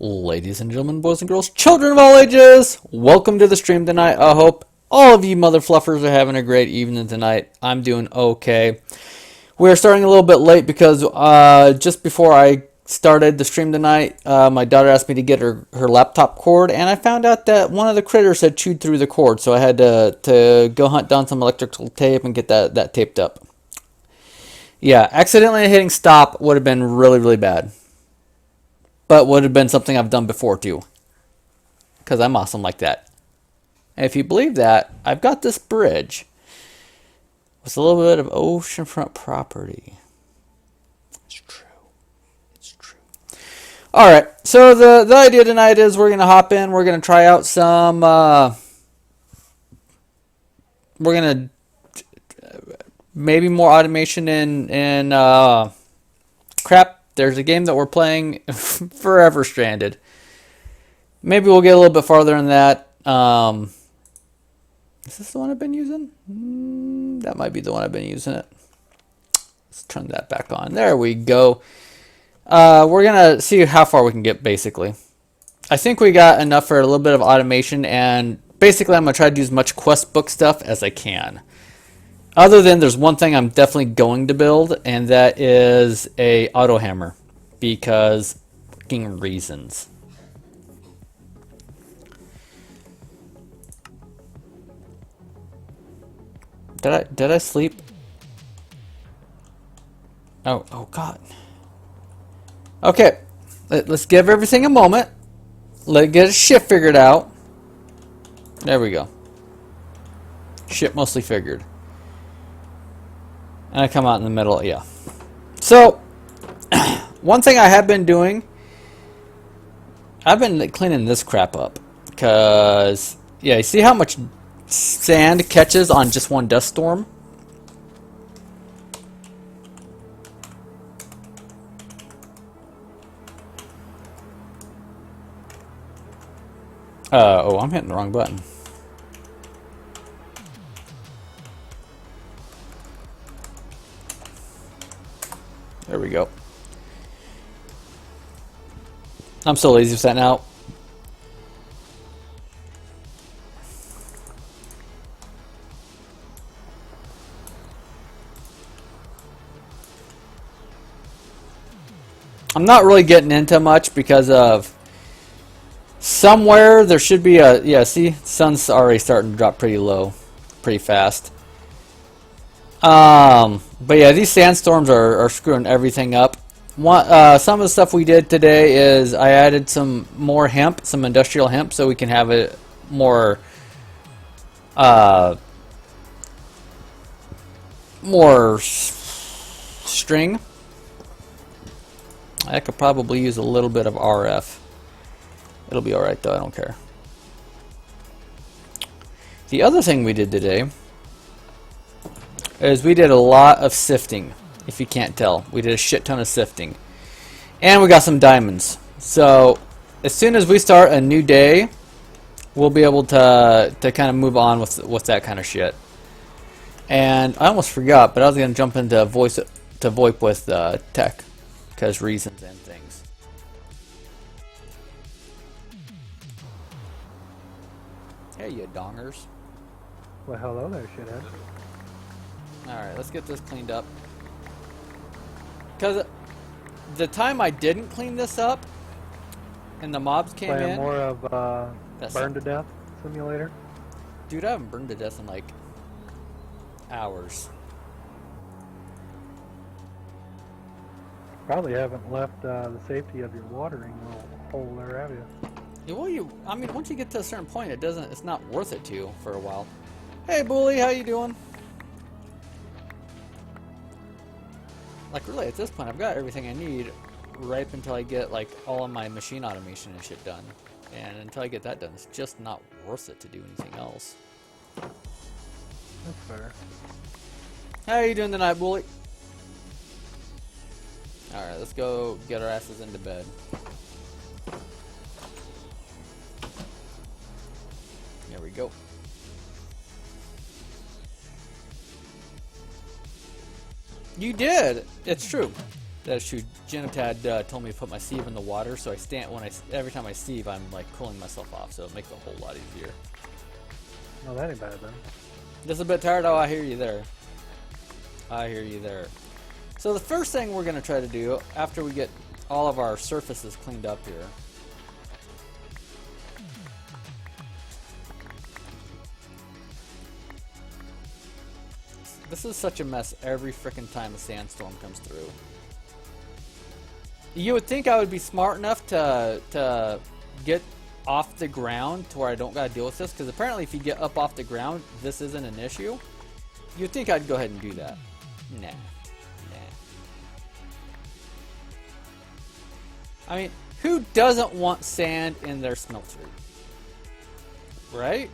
Ladies and gentlemen, boys and girls, children of all ages, welcome to the stream tonight. I hope all of you mother fluffers are having a great evening tonight. I'm doing okay. We're starting a little bit late because just before I started the stream tonight, my daughter asked me to get her laptop cord, and I found out that one of the critters had chewed through the cord, so I had to go hunt down some electrical tape and get that taped up. Yeah, accidentally hitting stop would have been really, really bad. But would have been something I've done before too. Because I'm awesome like that. And if you believe that, I've got this bridge. With a little bit of oceanfront property. It's true. It's true. Alright, so the idea tonight is we're going to hop in. We're going to try out some... we're going to... maybe more automation in crap. There's a game that we're playing, Forever Stranded. Maybe we'll get a little bit farther in that. Is this the one I've been using? That might be the one I've been using it. Let's turn that back on. There we go. We're going to see how far we can get, basically. I think we got enough for a little bit of automation, and basically I'm going to try to do as much quest book stuff as I can. Other than there's one thing I'm definitely going to build, and that is a auto hammer, because fucking reasons. Did I sleep? Oh God. Okay, let's give everything a moment. Let's get a shit figured out. There we go. Shit mostly figured. And I come out in the middle, yeah. So, one thing I have been doing, I've been cleaning this crap up. Because, yeah, you see how much sand catches on just one dust storm? Oh, I'm hitting the wrong button. There we go. I'm so lazy with that now. I'm not really getting into much because of somewhere there should be a, yeah, see, sun's already starting to drop pretty low, pretty fast. But yeah, these sandstorms are screwing everything up. Some of the stuff we did today is I added some more hemp, some industrial hemp, so we can have a more string. I could probably use a little bit of RF. It'll be alright though, I don't care. The other thing we did today is we did a lot of sifting, if you can't tell. We did a shit ton of sifting. And we got some diamonds. So, as soon as we start a new day, we'll be able to kind of move on with that kind of shit. And I almost forgot, but I was going to jump into VoIP with tech, because reasons and things. Hey, you dongers. Well, hello there, shithead. Alright, let's get this cleaned up. Because the time I didn't clean this up, and the mobs came Playing in... more of Burn to Death Simulator? Dude, I haven't burned to death in like hours. Probably haven't left the safety of your watering hole there, have you? Yeah, well, I mean, once you get to a certain point, it's not worth it to you for a while. Hey, Bully, how you doing? Like, really, at this point, I've got everything I need right up until I get, like, all of my machine automation and shit done. And until I get that done, it's just not worth it to do anything else. That's fair. How are you doing tonight, Bully? Alright, let's go get our asses into bed. There we go. You did! It's true. That's true. Genotad told me to put my sieve in the water, so every time I sieve, I'm like cooling myself off, so it makes it a whole lot easier. Oh, that ain't bad then. Just a bit tired? Oh, I hear you there. I hear you there. So the first thing we're going to try to do, after we get all of our surfaces cleaned up here, this is such a mess every frickin' time a sandstorm comes through. You would think I would be smart enough to get off the ground to where I don't gotta deal with this, because apparently if you get up off the ground, this isn't an issue. You'd think I'd go ahead and do that. Nah. I mean, who doesn't want sand in their smelter? Right?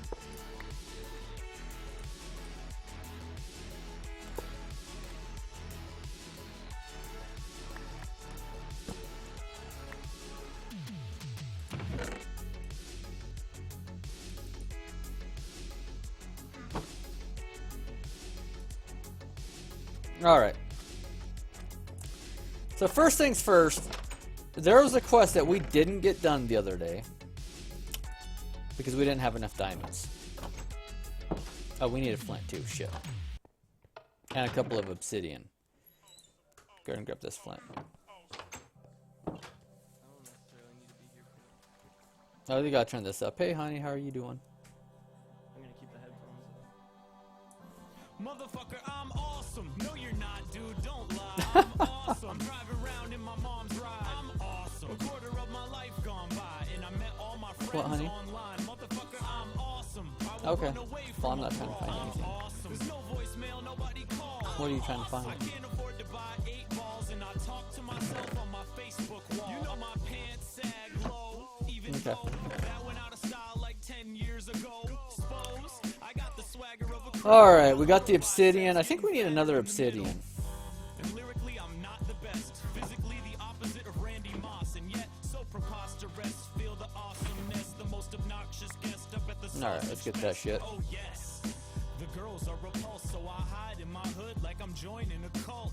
Alright. So first things first, there was a quest that we didn't get done the other day because we didn't have enough diamonds. Oh, we needed flint too, shit. And a couple of obsidian. Go ahead and grab this flint. Oh, we gotta turn this up. Hey honey, how are you doing? I'm gonna keep the headphones on. Motherfucker, I'm awesome. No, you're not, dude. Don't lie. I'm awesome. I'm driving around in my mom's ride. I'm awesome. A quarter of my life gone by, and I met all my friends What, honey? online. Motherfucker, I'm awesome. I Okay. run away from Well, I'm not my trying to bra. find anything. I'm awesome. There's no voicemail, nobody calls. What are you trying to find? I can't afford to buy 8 balls, and I talk to myself on my Facebook wall. You know my pants sag low, even Okay. though that went out of style like 10 years ago. Suppose I got the swagger of a Alright, we got the obsidian. I think we need another obsidian. and lyrically, I'm not the best. Physically, the opposite of Randy Moss, and yet so preposterous. Feel the awesomeness, the most obnoxious guest up at the Alright, let's get that shit. Oh yes, the girls are repulsed, so I hide in my hood like I'm joining a cult.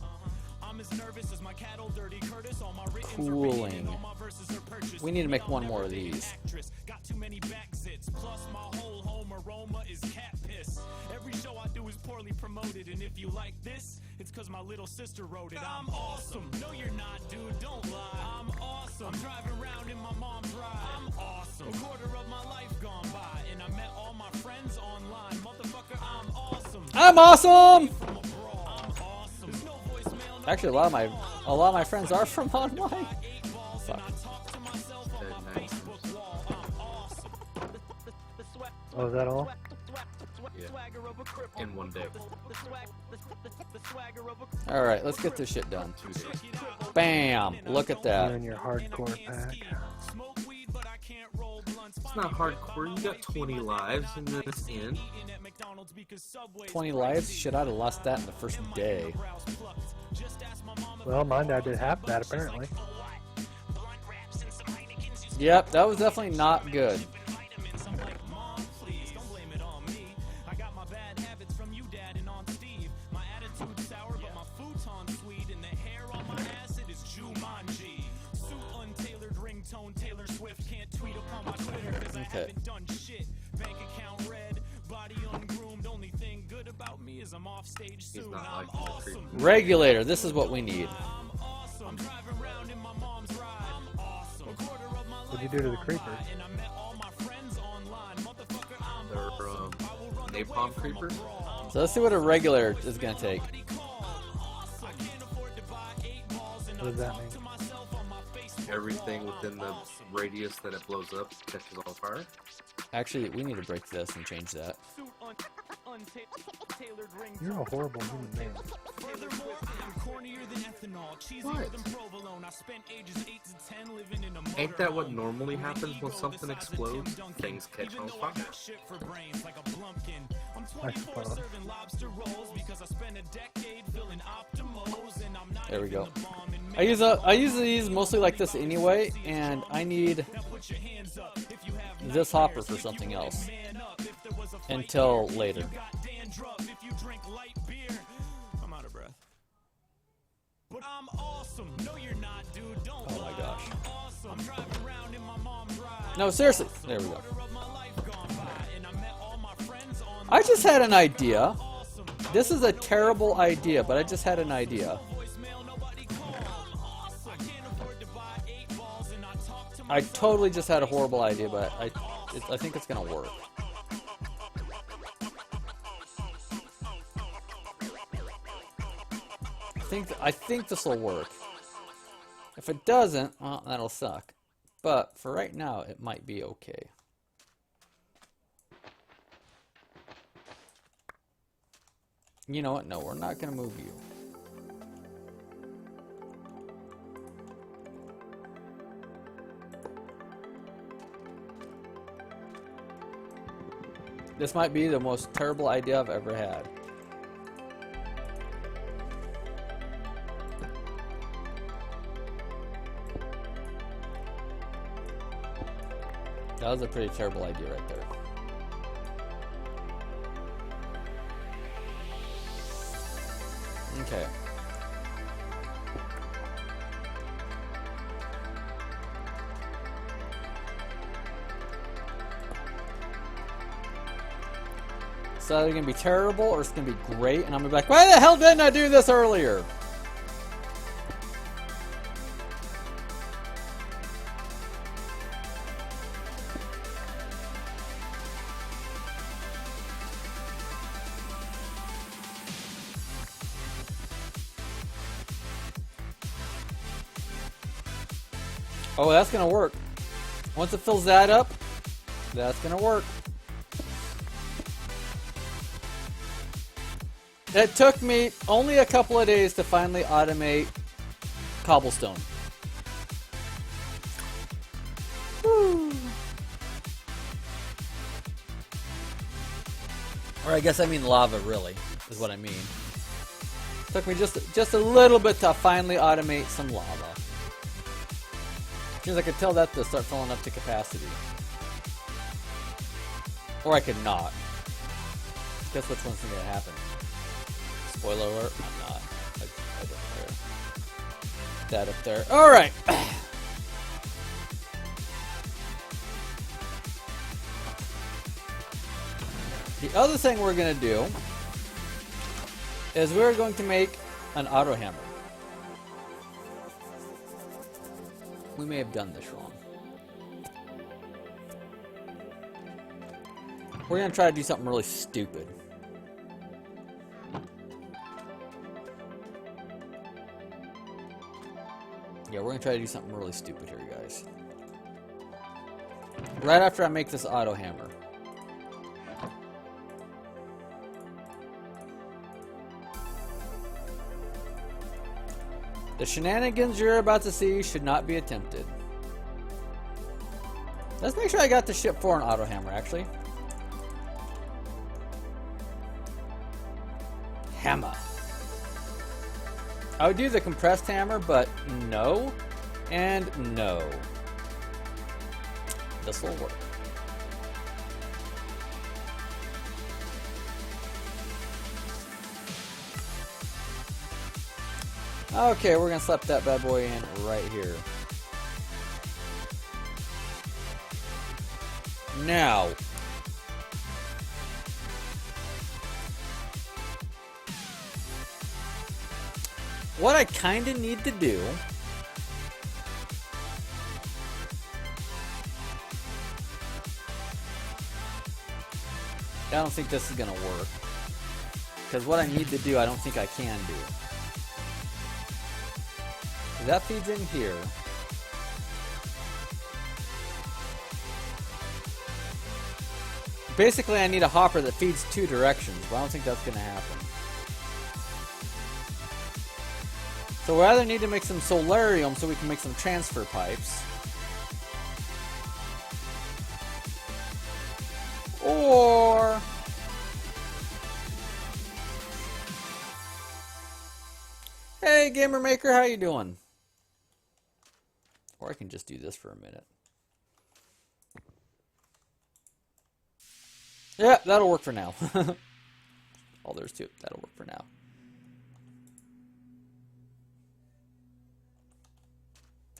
I'm as nervous as my cattle, Dirty Curtis. All my writtens are written Cooling. and all my verses are purchased. We need to make I'll one never more of be an these. actress. Got too many backzits, plus my whole home aroma is cat piss. Every show I do is poorly promoted, and if you like this, it's cause my little sister wrote it. I'm awesome. No, you're not, dude. Don't lie. I'm awesome. I'm driving around in my mom's ride. I'm awesome. A quarter of my life gone by, and I met all my friends online. Motherfucker, I'm awesome. I'm awesome! From abroad. I'm awesome. There's no voicemail, no Actually, a lot of my friends are from online. 8 balls, Fuck. and I talk to myself on my Facebook wall. I'm awesome. Oh, is that all? Yeah. In one day. Alright, let's get this shit done. Bam! Look at You that. and your hardcore pack. Smoke weed, but I can't roll blunts. It's not hardcore. You got 20 lives in this end. 20 lives? Shit, I'd have lost that in the first day. Well, mine did half that apparently. Yep, that was definitely not good. Taylor Swift can't tweet upon my Twitter because I Okay. haven't done shit. Bank account red, body ungroomed. Only thing good about me is I'm off stage soon. not I'm like that awesome. Regulator, this is what we need. I'm awesome. I'm driving around in my mom's ride. I'm awesome. A quarter of my What'd you life do to the gone creepers? by, and I met all my friends online. Motherfucker, I'm They're awesome. I will run away napalm from a creepers. brawl. So let's see what a regulator is gonna take. I can't afford to buy 8 balls, and What does I that talk mean? to myself on my Facebook Everything wall. within the radius that it blows up catches on fire. Actually, we need to break this and change that. Suit untailored ring. You're a horrible human being. Furthermore, I'm cornier than ethanol, cheesier What? than provolone. I spent ages 8 to 10 living in a Ain't that what motorhome. normally With an happens when ego something the size of explodes? Tim Duncan. Things catch Even on though I fire. got shit for brains like a blumpkin. I'm 24 suppose. serving lobster rolls because I spent a decade filling Optimos, and I'm not There we even go. the bomb in I use these mostly like this anyway, and I need Now put your hands up if you have this hopper nightmares. for If you something ain't else man up, if there was a fight until here. later. You got dandruff if you drink light beer. I'm out of breath. But I'm awesome. No, you're not, dude. Don't Oh my gosh. I'm awesome. I'm driving around in my mom's ride. No, seriously. There we go. Quarter of my life gone by, and I met all my friends on I just had an idea. This is a terrible idea, but I just had an idea. voicemail. Nobody called. I'm awesome. I can't afford to buy 8 balls, and I talk to I totally just had a horrible idea, but I think it's gonna work. I think this will work. If it doesn't, well, that'll suck. But for right now, it might be okay. You know what? No, we're not gonna move you. This might be the most terrible idea I've ever had. That was a pretty terrible idea right there. Okay. It's either gonna be terrible or it's gonna be great, and I'm gonna be like, why the hell didn't I do this earlier? Oh, that's gonna work. Once it fills that up, that's gonna work. It took me only a couple of days to finally automate cobblestone. Woo. Or I guess I mean lava, really, is what I mean. Took me just a little bit to finally automate some lava. Because I could tell that to start filling up to capacity. Or I could not. Guess which one's gonna happen? Spoiler alert, I'm not. I don't care. That up there. Alright! The other thing we're gonna do is we're going to make an auto hammer. We may have done this wrong. We're gonna try to do something really stupid. Yeah, we're gonna try to do something really stupid here, guys. Right after I make this auto hammer. The shenanigans you're about to see should not be attempted. Let's make sure I got the ship for an auto hammer, actually. Hammer. I would do the compressed hammer, but no. And no. This will work. Okay, we're gonna slap that bad boy in right here. Now, what I kind of need to do I don't think this is gonna work, because what I need to do I don't think I can do. That feeds in here. Basically, I need a hopper that feeds 2 directions, but I don't think that's going to happen. So we either need to make some solarium so we can make some transfer pipes. Or... Hey, Gamer Maker, how you doing? Or I can just do this for a minute. Yeah, that'll work for now. All there's to it, that'll work for now.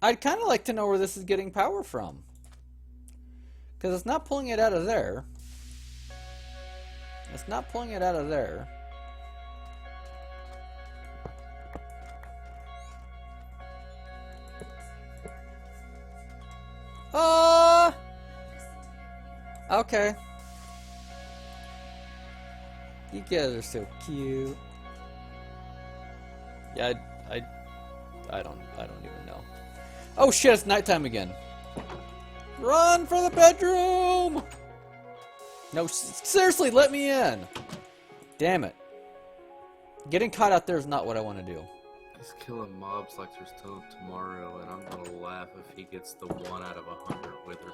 I'd kind of like to know where this is getting power from. Because it's not pulling it out of there. It's not pulling it out of there. Okay. You guys are so cute. Yeah, I don't even know. Oh shit, it's nighttime again. Run for the bedroom! No, seriously, let me in. Damn it. Getting caught out there is not what I want to do. He's killing mobs like there's no tomorrow, and I'm gonna laugh if he gets the 1 out of 100 with her.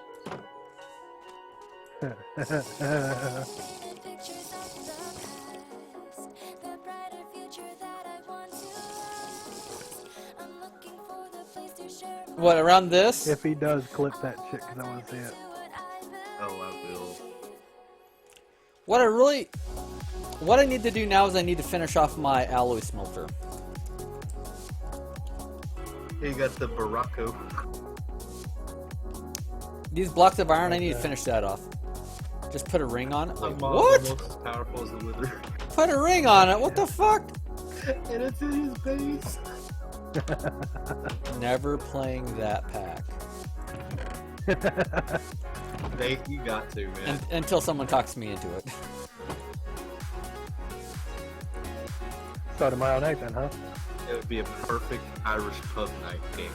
What, around this? If he does, clip that shit because I want to see it. Oh, I will. What I need to do now is I need to finish off my alloy smelter. He got the Baracco. These blocks of iron, I need to finish that off. Just put a ring on it. The Wait, mob what? almost as powerful as the Wither. Put a ring on it? What the fuck? And it's in his base. Never playing that pack. Nate, you got to, man. Until someone talks me into it. So tomorrow night then, huh? It would be a perfect Irish pub night game.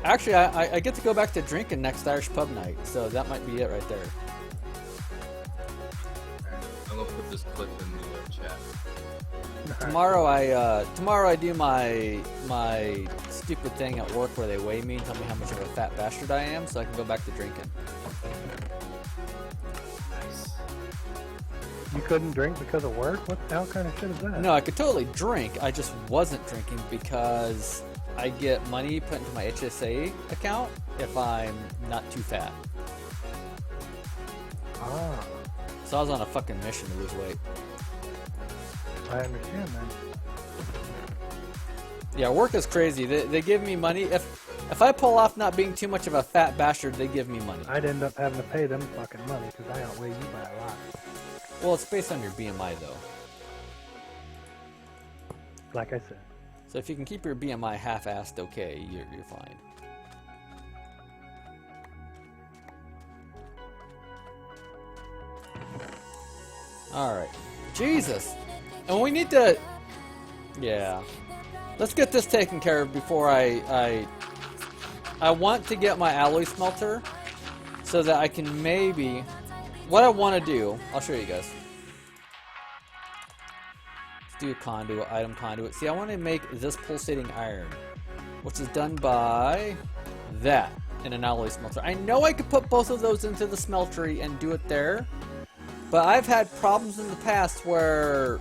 Actually, I get to go back to drinking next Irish pub night, so that might be it right there. I'm gonna put this clip in the chat. Tomorrow I do my stupid thing at work where they weigh me and tell me how much of a fat bastard I am, so I can go back to drinking. Nice. You couldn't drink because of work? What the hell kind of shit is that? No, I could totally drink. I just wasn't drinking because I get money put into my HSA account if I'm not too fat. Ah, So I was on a fucking mission to lose weight. I understand then. Yeah, work is crazy. They give me money. If I pull off not being too much of a fat bastard, they give me money. I'd end up having to pay them fucking money because I outweigh you by a lot. Well, it's based on your BMI though. Like I said. So if you can keep your BMI half-assed okay, you're fine. Alright. Jesus! And we need to... Yeah. Let's get this taken care of before I want to get my alloy smelter so that I can maybe... What I want to do... I'll show you guys. Let's do a conduit, item conduit. See, I want to make this pulsating iron, which is done by that in an alloy smelter. I know I could put both of those into the smeltery and do it there, but I've had problems in the past where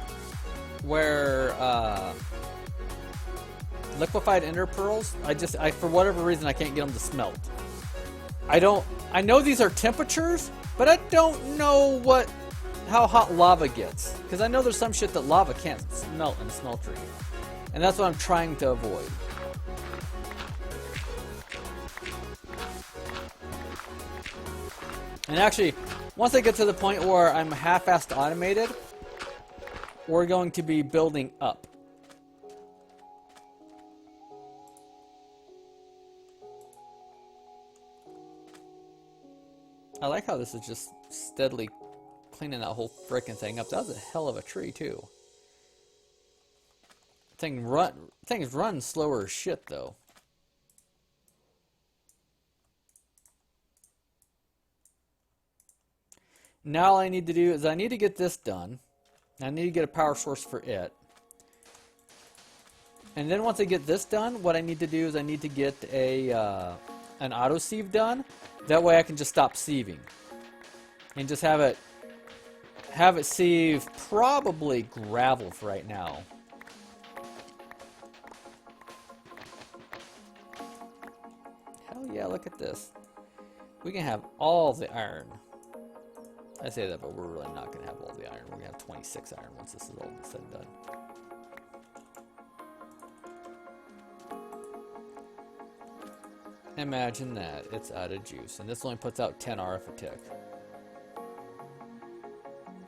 liquefied ender pearls, I for whatever reason I can't get them to smelt. I know these are temperatures, but I don't know how hot lava gets, because I know there's some shit that lava can't smelt in a smeltery, and that's what I'm trying to avoid. And actually, once I get to the point where I'm half-assed automated, we're going to be building up. I like how this is just steadily cleaning that whole frickin' thing up. That was a hell of a tree, too. Things run slower as shit, though. Now all I need to do is I need to get this done. I need to get a power source for it. And then once I get this done, what I need to do is I need to get an auto sieve done. That way I can just stop sieving. And just have it sieve probably gravel for right now. Hell yeah, look at this. We can have all the iron. I say that, but we're really not going to have all the iron. We're going to have 26 iron once this is all said and done. Imagine that. It's out of juice. And this only puts out 10 RF a tick.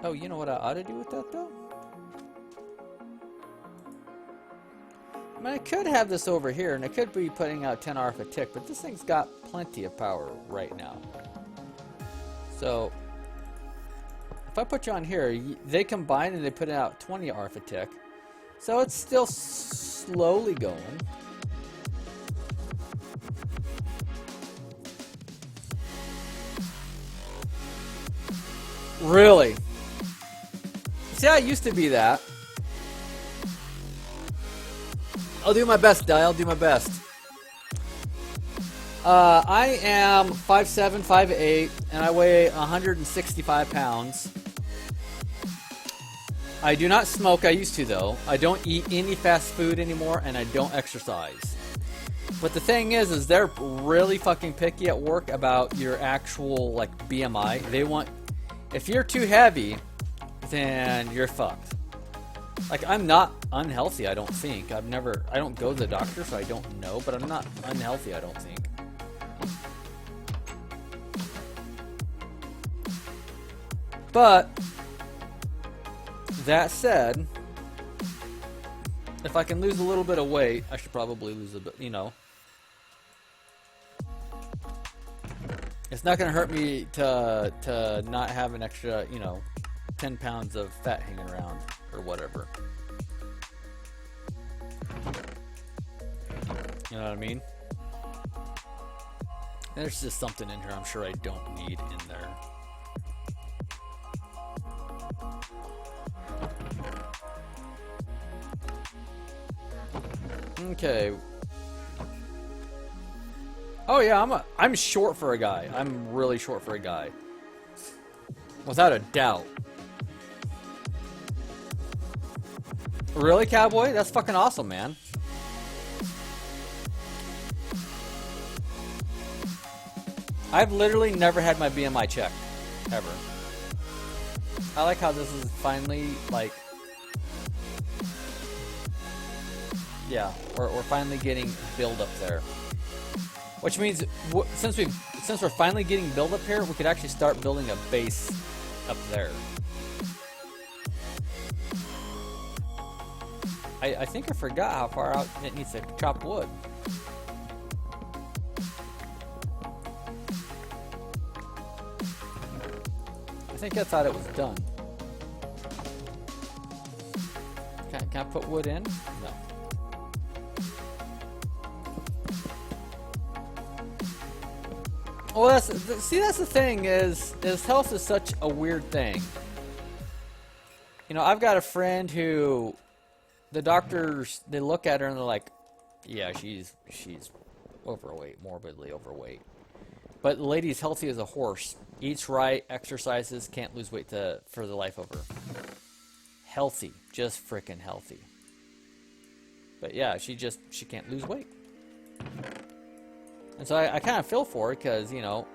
Oh, you know what I ought to do with that, though? I mean, I could have this over here, and I could be putting out 10 RF a tick, but this thing's got plenty of power right now. So, if I put you on here, they combine and they put out 20 RF a tick. So it's still slowly going. Really? See, I used to be that. I'll do my best, Di. I'll do my best. I am 5'7", 5'8", and I weigh 165 pounds. I do not smoke. I used to, though. I don't eat any fast food anymore, and I don't exercise. But the thing is they're really fucking picky at work about your actual, like, BMI. They want... If you're too heavy, then you're fucked. Like, I'm not unhealthy, I don't think. I don't go to the doctor, so I don't know, but I'm not unhealthy, I don't think. But, that said, if I can lose a little bit of weight, I should probably lose a bit, you know. It's not going to hurt me to not have an extra, you know, 10 pounds of fat hanging around or whatever. You know what I mean? There's just something in here I'm sure I don't need in there. Okay. Oh yeah, I'm short for a guy. I'm really short for a guy. Without a doubt. Really, Cowboy? That's fucking awesome, man. I've literally never had my BMI checked. Ever. I like how this is finally, like... Yeah, we're finally getting build up there. Which means, since we're finally getting build up here, we could actually start building a base up there. I think I forgot how far out it needs to chop wood. I think I thought it was done. Can I put wood in? No. Well, that's the thing is health is such a weird thing. You know, I've got a friend who the doctors, they look at her and they're like, yeah, she's overweight, morbidly overweight. But the lady's healthy as a horse. Eats right, exercises, can't lose weight for the life of her. Healthy, just freaking healthy. But yeah, she can't lose weight. And so I kind of feel for her because, you know,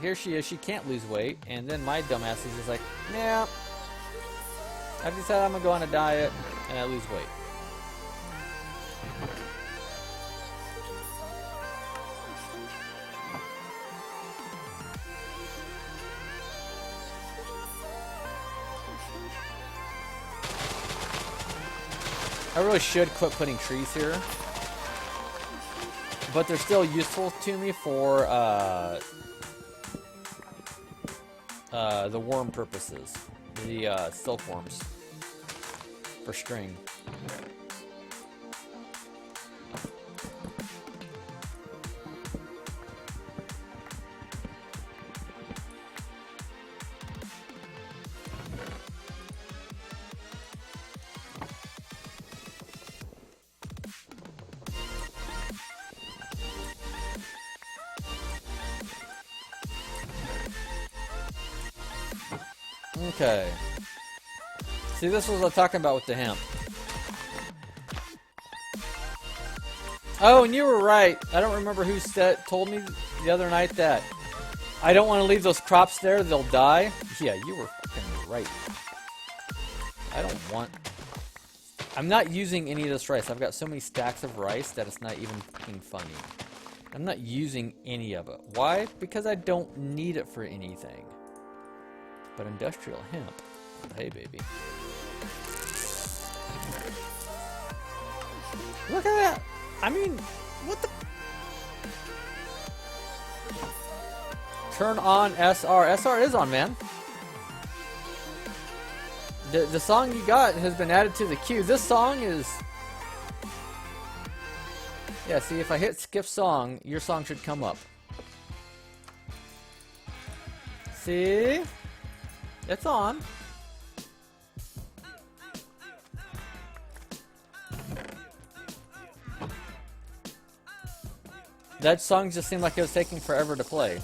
here she is, she can't lose weight, and then my dumbass is just like, nah, I've decided I'm going to go on a diet, and I lose weight. I really should quit putting trees here. But they're still useful to me for the worm purposes. The silkworms. For string. Okay. See, this was what I'm talking about with the hemp. Oh, and you were right. I don't remember who told me the other night that I don't want to leave those crops there. They'll die. Yeah, you were fucking right. I don't want... I'm not using any of this rice. I've got so many stacks of rice that it's not even fucking funny. I'm not using any of it. Why? Because I don't need it for anything. But industrial hemp. Hey, baby. Look at that! I mean, what the... Turn on SR. SR is on, man. The song you got has been added to the queue. This song is... Yeah, see, if I hit skip song, your song should come up. See? It's on. That song just seemed like it was taking forever to play.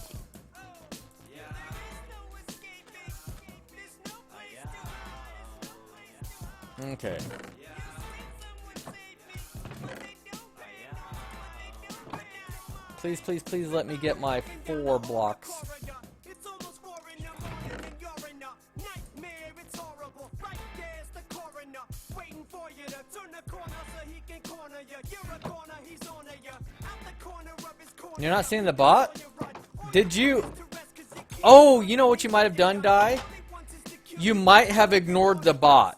Okay. Please, please, please let me get my 4 blocks. You're not seeing the bot? Did you... Oh, you know what you might have done, Dai? You might have ignored the bot.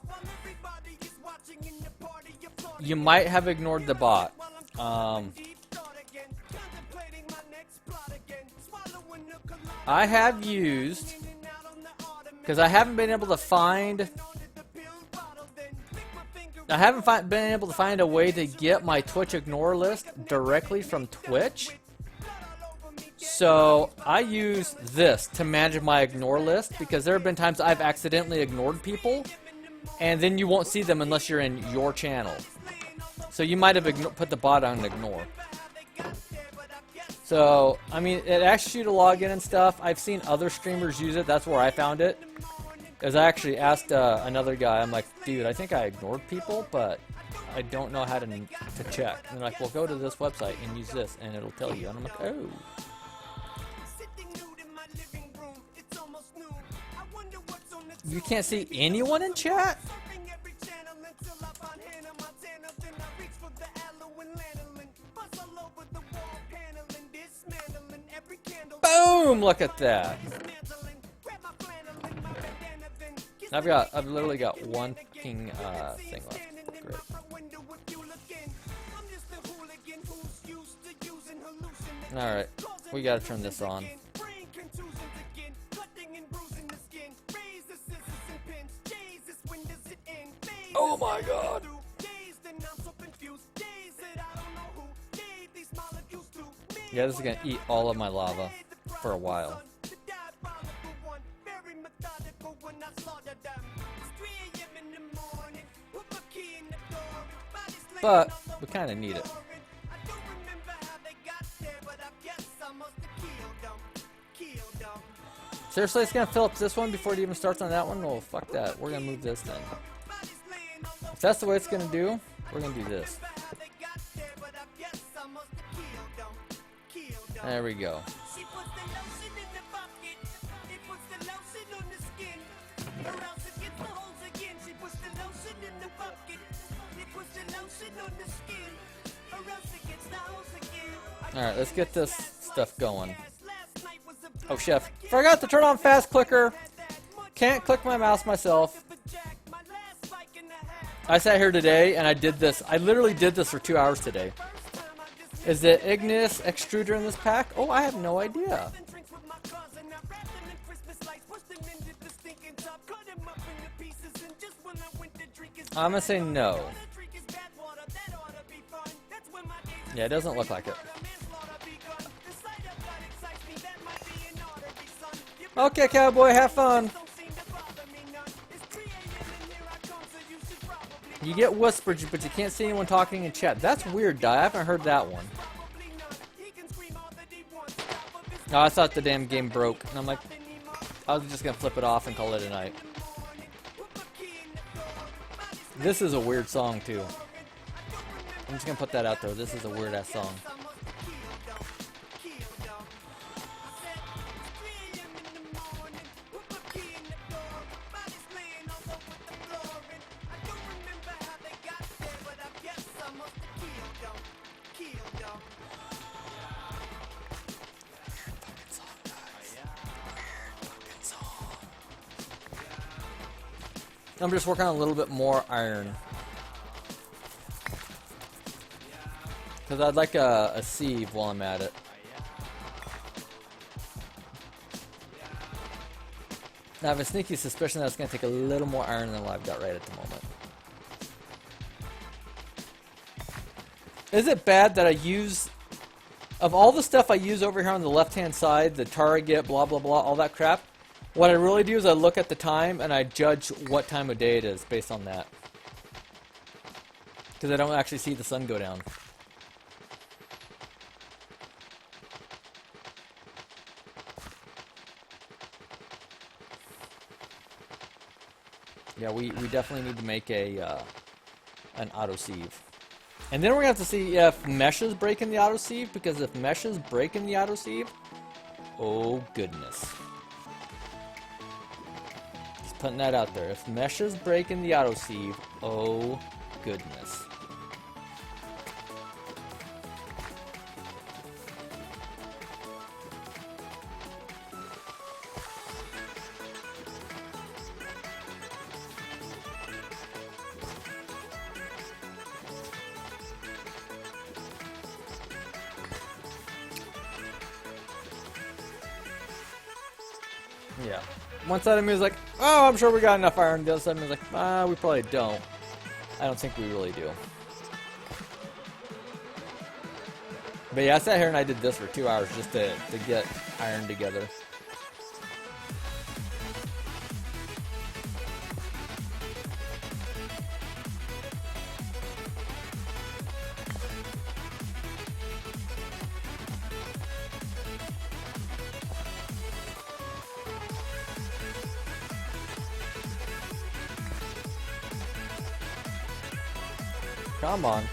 You might have ignored the bot. I have used... Because I haven't been able to find... I haven't been able to find a way to get my Twitch ignore list directly from Twitch. So I use this to manage my ignore list because there have been times I've accidentally ignored people and then you won't see them unless you're in your channel. So you might have put the bot on ignore. So, I mean, it asks you to log in and stuff. I've seen other streamers use it. That's where I found it. Because I actually asked another guy, I'm like, dude, I think I ignored people, but I don't know how to check. And they're like, well, go to this website and use this, and it'll tell you. And I'm like, oh. You can't see anyone in chat? Boom! Look at that. I've literally got one fucking thing left. Great. Alright, we gotta turn this on. Oh my god! Yeah, this is gonna eat all of my lava for a while. But we kind of need it. Seriously, it's gonna fill up this one before it even starts on that one? Well, fuck that. We're gonna move this then. If that's the way it's gonna do, we're gonna do this. There we go. Alright, let's get this stuff going. Oh, chef. Forgot to turn on fast clicker. Can't click my mouse myself. I sat here today and I did this. I literally did this for 2 hours today. Is the Ignis extruder in this pack? Oh, I have no idea. I'm gonna say no. Yeah, it doesn't look like it. Okay, cowboy, have fun. You get whispered, but you can't see anyone talking in chat. That's weird, Di. I haven't heard that one. No, I thought the damn game broke. And I'm like, I was just going to flip it off and call it a night. This is a weird song, too. I'm just going to put that out there. This is a weird-ass song. I'm just working on a little bit more iron. Because I'd like a sieve while I'm at it. Now, I have a sneaky suspicion that it's going to take a little more iron than what I've got right at the moment. Is it bad that I use... Of all the stuff I use over here on the left-hand side, the target, blah, blah, blah, all that crap, what I really do is I look at the time and I judge what time of day it is based on that. Because I don't actually see the sun go down. Yeah, we definitely need to make a an autosieve. And then we're going to have to see if meshes break in the autosieve, because if meshes break in the autosieve, oh goodness. Just putting that out there. If meshes break in the autosieve, oh goodness. Yeah. One side of me is like, oh, I'm sure we got enough iron. The other side of me is like, we probably don't. I don't think we really do. But yeah, I sat here and I did this for 2 hours just to get iron together. Come on.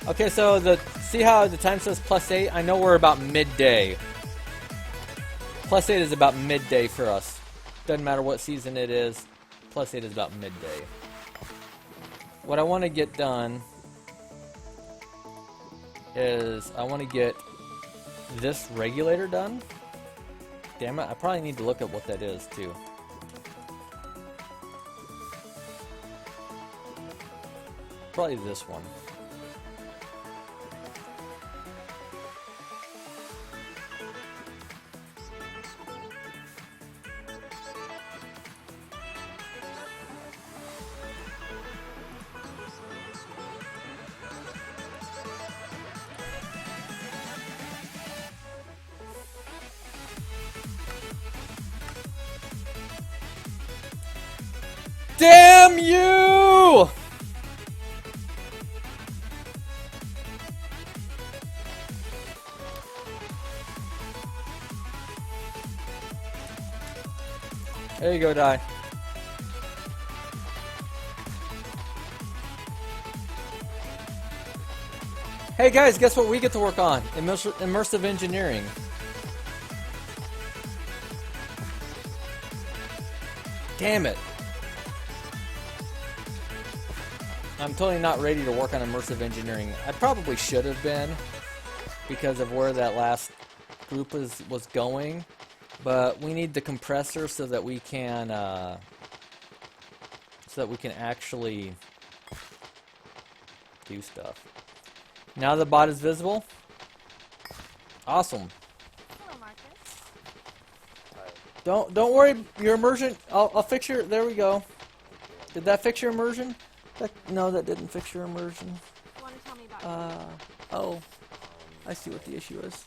Okay, so see how the time says +8? I know we're about midday. +8 is about midday for us. Doesn't matter what season it is. +8 is about midday. What I want to get done is I want to get this regulator done. Damn it, I probably need to look at what that is too. Probably this one. Damn you! There you go, die. Hey guys, guess what we get to work on? Immersive engineering. Damn it. I'm totally not ready to work on immersive engineering. I probably should have been because of where that last group was going. But we need the compressor so that we can actually do stuff. Now the bot is visible. Awesome. Hello, Marcus. Don't worry, your immersion. I'll fix your. There we go. Did that fix your immersion? No, that didn't fix your immersion. You want to tell me about Oh, I see what the issue is.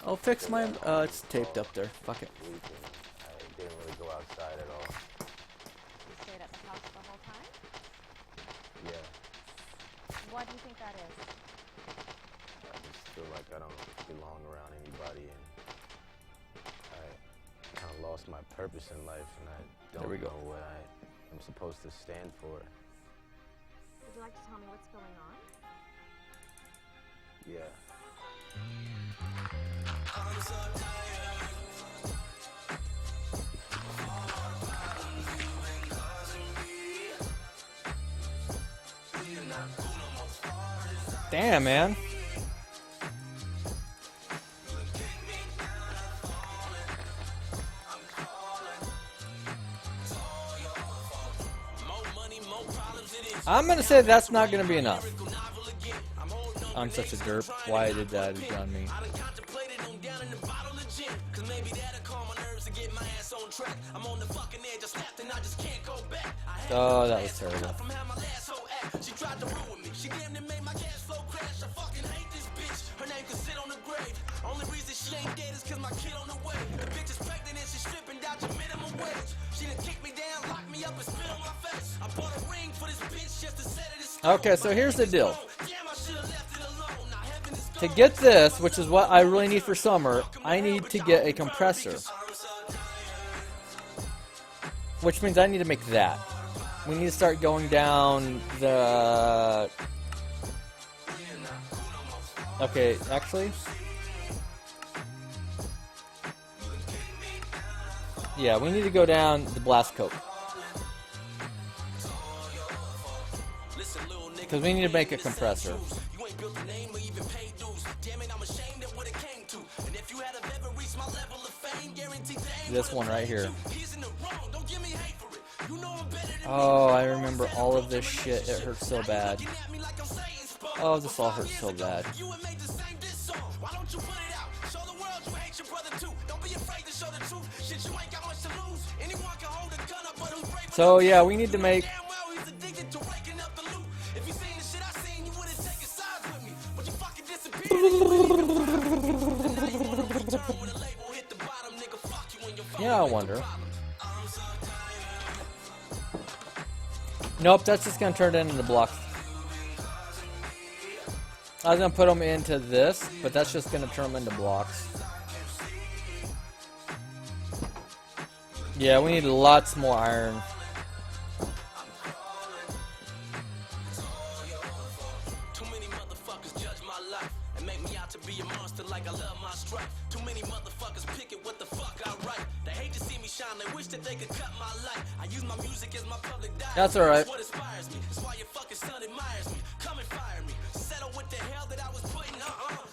I'll fix my. It's taped up there. Fuck it. I didn't really go outside at all. you stayed at the house the whole time? Yeah, Why do you think that is? I just feel like I don't belong around anybody, and I kind of lost my purpose in life, and I There we don't go. know what I am supposed to stand for. Would you like to tell me what's going on? Yeah. Damn, man. I'm gonna say that's not gonna be enough. I'm such a derp. Why I did that is on me. Oh, that was terrible. Okay, so here's the deal. To get this, which is what I really need for summer, I need to get a compressor. Which means I need to make that. We need to start going down the... Okay, actually... Yeah, we need to go down the blast coat. Because we need to make a compressor. This one right here. Oh, I remember all of this shit. It hurts so bad. Oh, this all hurts so bad. So yeah, we need to make... Yeah, I wonder. Nope, that's just gonna turn it into blocks. I was gonna put them into this, but that's just gonna turn them into blocks. Yeah, we need lots more iron. Too many motherfuckers judge my life and make me out to be a monster like I love my strife. Too many motherfuckers pick it what the fuck I write. They hate to see me shine, they wish that they could cut my life. I use my music as my public diary. That's alright. What inspires me. That's why your fucking son admires me. Come and fire me. Settle with the hell that I was putting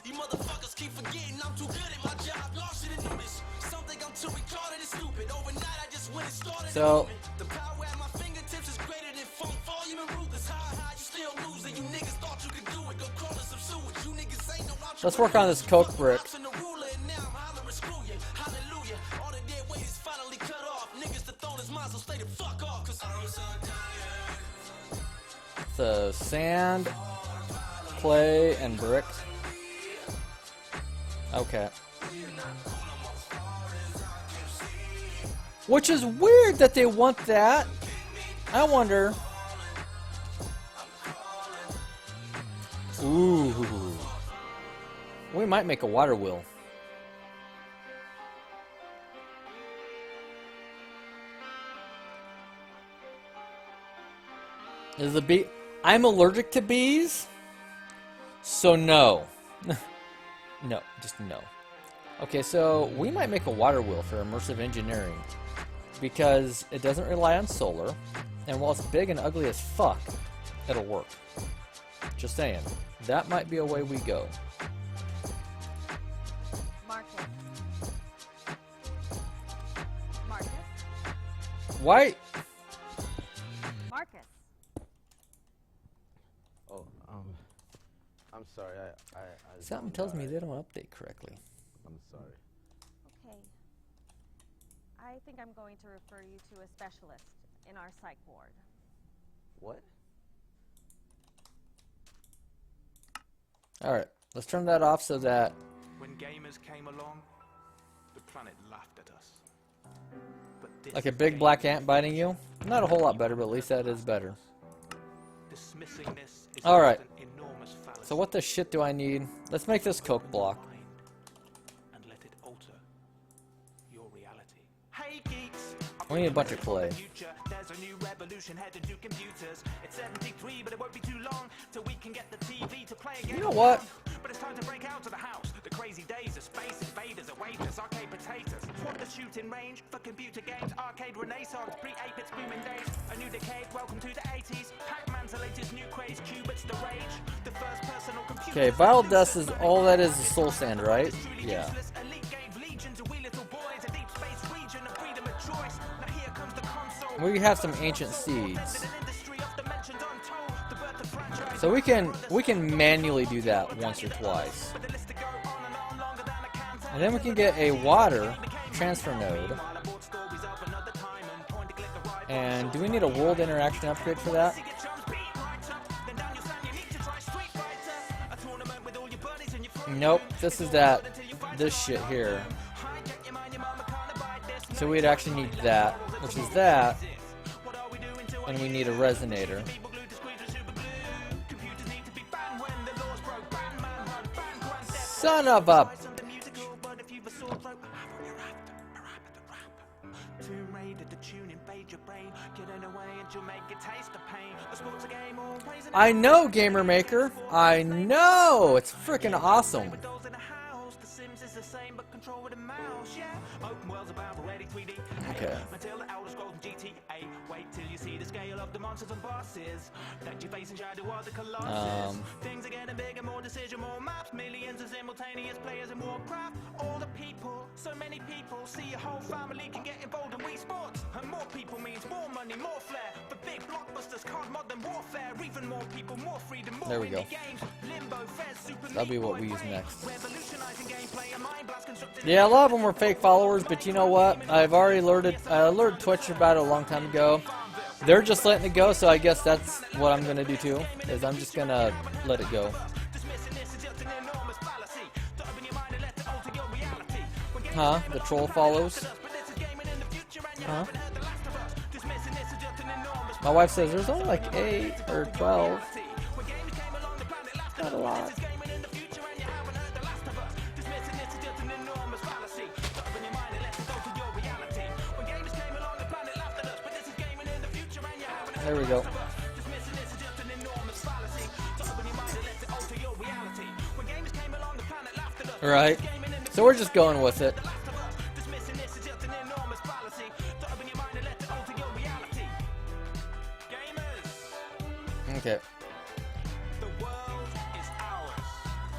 You motherfuckers keep forgetting I'm too good at my job. Y'all should've knew this. Some think I'm too retarded and stupid. Overnight I just went and started. So The power at my fingertips is greater than funk volume and ruthless. High, you still losing. You niggas thought you could do it. Go crawl in some sewage. You niggas ain't no option. let's work on this coke brick. So sand, clay, and bricks. Okay. Which is weird that they want that. I wonder. Ooh. We might make a water wheel. Is the bee... I'm allergic to bees, so no. No, just no. Okay, so we might make a water wheel for immersive engineering because it doesn't rely on solar, and while it's big and ugly as fuck, it'll work. Just saying. That might be a way we go. Marcus. Marcus. Why? Marcus. Oh, I'm sorry. I Something tells me they don't update correctly. I'm sorry. Okay. I think I'm going to refer you to a specialist in our psych ward. What? Alright, let's turn that off so that... When gamers came along, the planet laughed at us. But this Like a big black ant biting you? Not a whole lot better, but at least that is better. dismissing this is Alright. an enormous fallacy. So what the shit do I need? Let's make this coke block. And let it alter your reality. Hey geeks, We need a bunch of clay. there's a new revolution headed to computers. It's 73, but it won't be too long till we can get the TV to play again. You know what? But it's time to break out of the house. The crazy days of space invaders await us. Arcade potatoes. Want the shooting range for computer games? Arcade renaissance. Pre-ape its booming days. A new decade. Welcome to the 80s. Pac-Man's the latest new craze. Qubits the rage. The first personal computer. Okay, vital dust is all that is soul sand, right? Yeah. Elite gave legion to we little boys. A deep space region of freedom of choice. Now here comes the console. We have some ancient seeds. An industry of dimensions untold. So we can manually do that once or twice. And then we can get a water transfer node. And do we need a world interaction upgrade for that? Nope, this is this shit here. So we'd actually need that, which is that, and we need a resonator. Son of a... I know, Gamer Maker. I know. It's freaking awesome. Okay. Things are getting bigger, more decision, more maps, millions of simultaneous players in Warcraft. All the people, so many people, see a whole family can get involved in Wii Sports. And more people means more money, more flair. For big blockbusters, card modern warfare. Even more people, more freedom, more there we go. games. Limbo, Fez, Super That'll be what Meat we Boy use Brain. next. Revolutionizing gameplay, a mind blast constructed. Yeah, a lot of them were fake followers, but you know what? I've already alerted Twitch about it a long time ago. They're just letting it go, so I guess that's what I'm gonna do too. Is I'm just gonna let it go. Huh? The troll follows? Huh? My wife says there's only like 8 or 12. Not a lot. There we go. Right. So we're just going with it. Okay.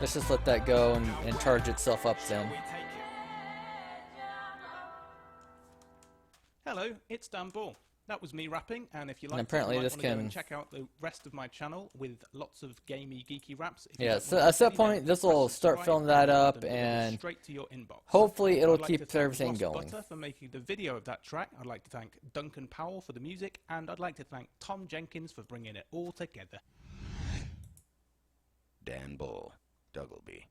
Let's just let that go and charge itself up then. Hello, it's Dan Ball. That was me rapping, and if you like, And apparently you might this wanna go can- and check out the rest of my channel with lots of gamey, geeky raps. If you Yeah, don't so want to at some see point them, this press will start subscribe filling that and up, it'll deliver and straight to your inbox. hopefully it'll I'd like keep to thank everything Ross going. Butter for making the video of that track. I'd like to thank Duncan Powell for the music, and I'd like to thank Tom Jenkins for bringing it all together. Dan Bull, Dougleby.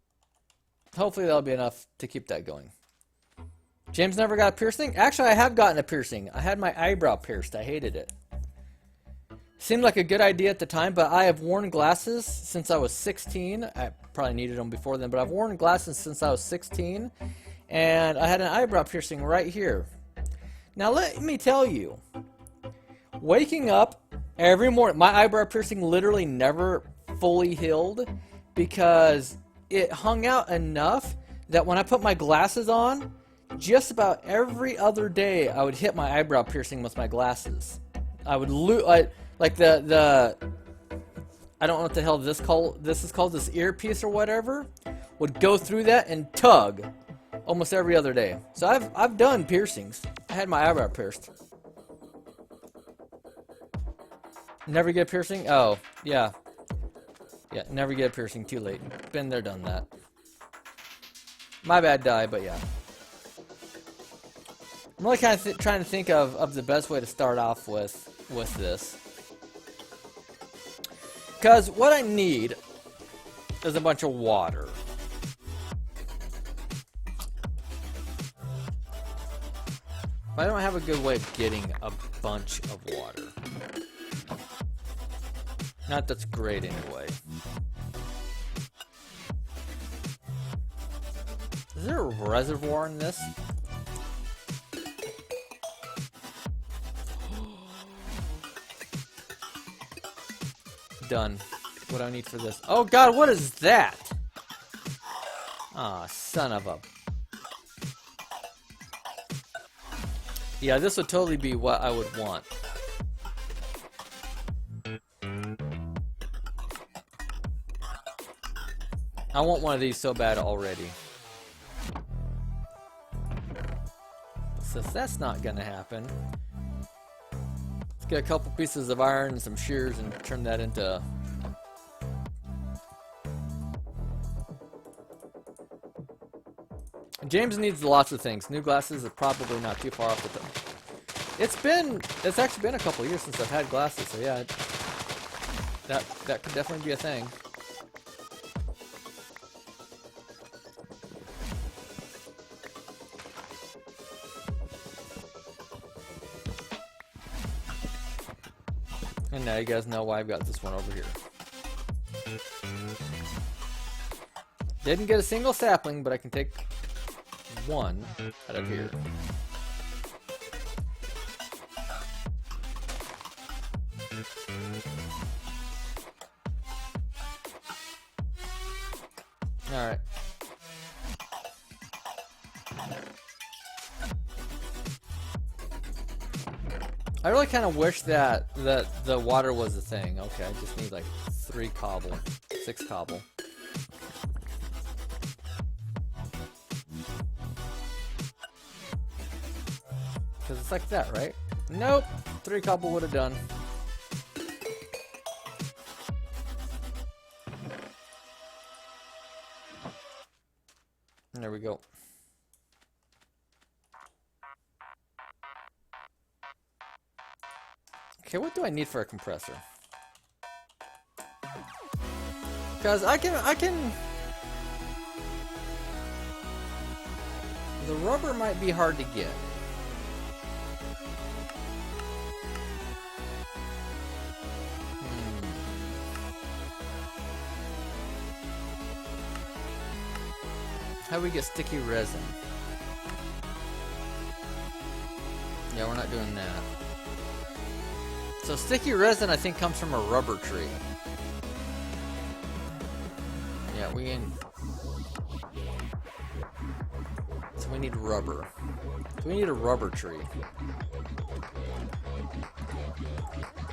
Hopefully that'll be enough to keep that going. James never got a piercing? Actually, I have gotten a piercing. I had my eyebrow pierced. I hated it. Seemed like a good idea at the time, but I have worn glasses since I was 16. I probably needed them before then, but I've worn glasses since I was 16, and I had an eyebrow piercing right here. Now let me tell you, waking up every morning, my eyebrow piercing literally never fully healed because it hung out enough that when I put my glasses on, just about every other day I would hit my eyebrow piercing with my glasses. I would like the I don't know what the hell this is called, this earpiece or whatever, would go through that and tug almost every other day. So I've done piercings. I had my eyebrow pierced. Never get a piercing? Oh, yeah. Yeah, never get a piercing, too late. Been there, done that. My bad, die, but yeah. I'm really kind of trying to think of the best way to start off with this. Because what I need is a bunch of water. But I don't have a good way of getting a bunch of water. Not that's great anyway. Is there a reservoir in this? Done. What do I need for this? Oh god, what is that? Ah, son of a... Yeah, this would totally be what I would want. I want one of these so bad already. Since that's not gonna happen, let's get a couple pieces of iron and some shears and turn that into James needs lots of things. New glasses are probably not too far off with them. It's actually been a couple years since I've had glasses, so yeah, that could definitely be a thing. And now you guys know why I've got this one over here. Didn't get a single sapling, but I can take one out of here. Alright. I really kind of wish that the water was a thing. Okay, I just need like 6 cobble. Because it's like that, right? Nope, 3 cobble would have done. There we go. Okay, what do I need for a compressor? Because I can... The rubber might be hard to get. How do we get sticky resin? Yeah, we're not doing that. So sticky resin, I think, comes from a rubber tree. Yeah, we can... So we need rubber. So we need a rubber tree.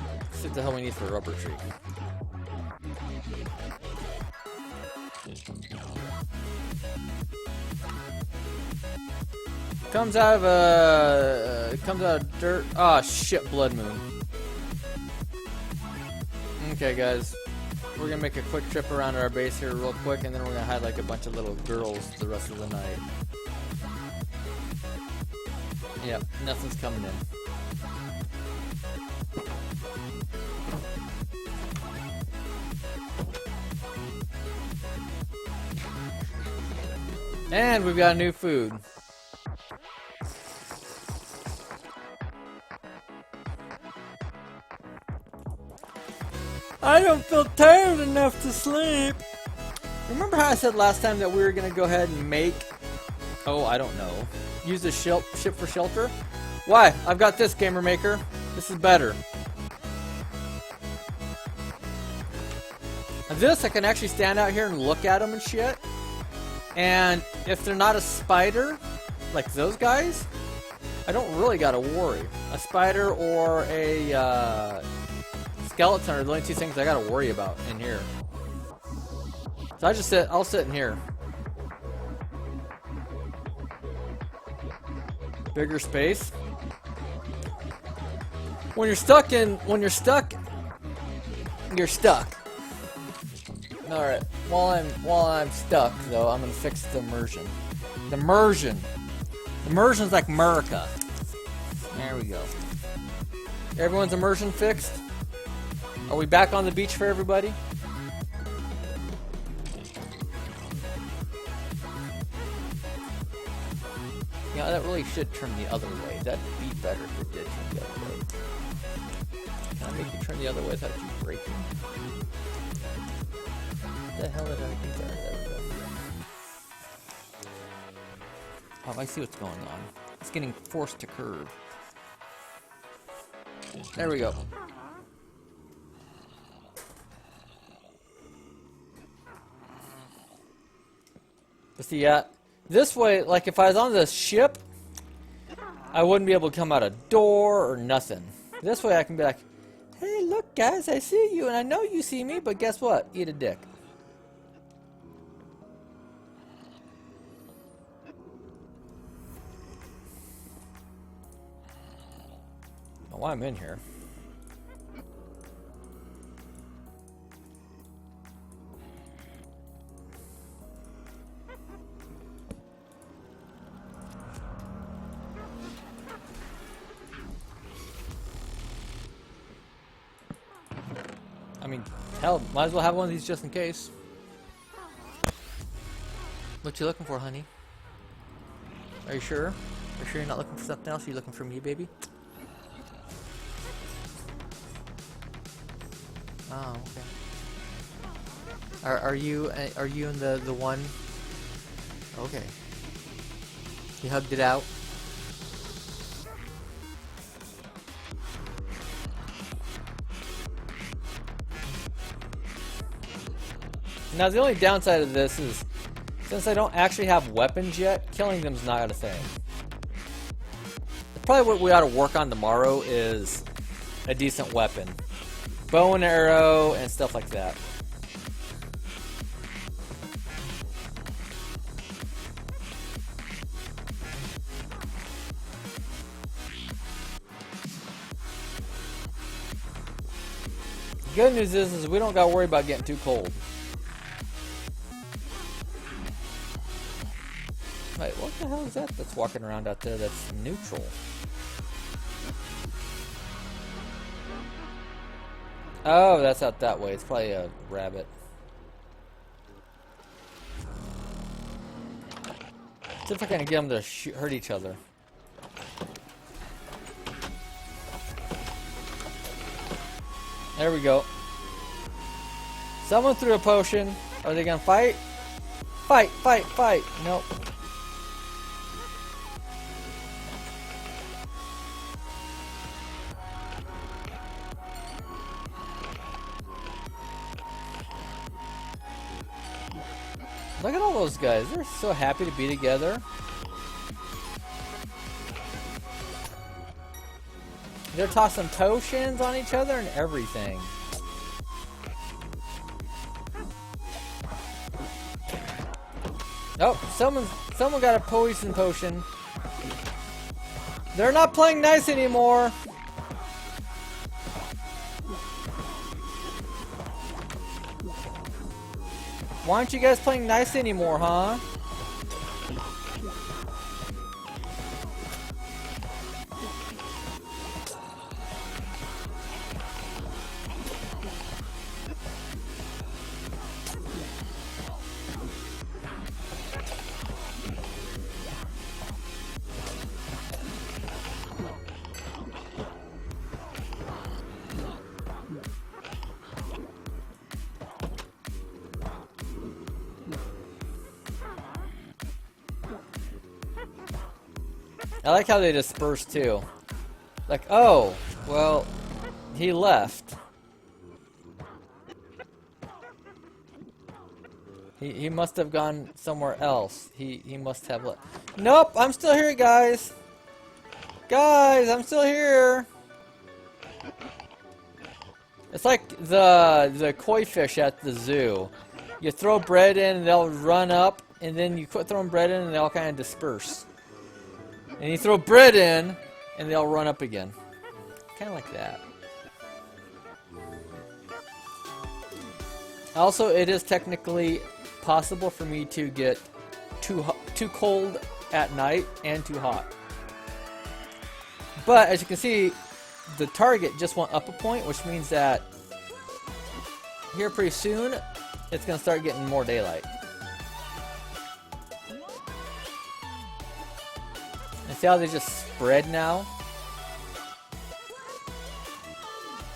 Let's see what the hell we need for a rubber tree. Comes out of dirt. Ah, shit, blood moon. Okay, guys, we're gonna make a quick trip around our base here real quick, and then we're gonna hide like a bunch of little girls the rest of the night. Yep, nothing's coming in. And we've got new food. I don't feel tired enough to sleep. Remember how I said last time that we were going to go ahead and make... Oh, I don't know. Use the ship for shelter? Why? I've got this, Gamer Maker. This is better. And this, I can actually stand out here and look at them and shit. And if they're not a spider, like those guys, I don't really got to worry. A spider or a... skeleton are the only 2 things I gotta worry about in here. So I'll sit in here. Bigger space. When you're stuck, you're stuck. Alright, while I'm stuck though, I'm gonna fix the immersion. The immersion's like America. There we go. Everyone's immersion fixed? Are we back on the beach for everybody? Yeah, that really should turn the other way. That'd be better if it did turn the other way. Can I make you turn the other way without you breaking? What the hell did I do there? There we go. Oh, I see what's going on. It's getting forced to curve. There we go. But see, yeah, this way, like if I was on this ship, I wouldn't be able to come out a door or nothing. This way I can be like, hey, look guys, I see you and I know you see me, but guess what? Eat a dick. Oh, I'm in here. I mean, hell, might as well have one of these just in case. What you looking for, honey? Are you sure? Are you sure you're not looking for something else? Are you looking for me, baby? Oh, okay. Are you in the one? Okay. You hugged it out. Now the only downside of this is, since I don't actually have weapons yet, killing them's not a thing. Probably what we ought to work on tomorrow is a decent weapon. Bow and arrow and stuff like that. The good news is we don't gotta worry about getting too cold. Wait, what the hell is that that's walking around out there that's neutral? Oh, that's out that way. It's probably a rabbit. See if I can get them to hurt each other. There we go. Someone threw a potion. Are they gonna fight? Fight, fight, fight. Nope. Look at all those guys. They're so happy to be together. They're tossing potions on each other and everything. Oh, someone got a poison potion. They're not playing nice anymore. Why aren't you guys playing nice anymore, huh? I like how they disperse too. Like, oh, well, he left. He must have gone somewhere else. He must have left. Nope, I'm still here, guys. Guys, I'm still here. It's like the koi fish at the zoo. You throw bread in and they'll run up, and then you quit throwing bread in and they all kind of disperse. And you throw bread in, and they'll run up again. Kind of like that. Also, it is technically possible for me to get too cold at night and too hot. But, as you can see, the target just went up a point, which means that here pretty soon, it's going to start getting more daylight. See how they just spread now?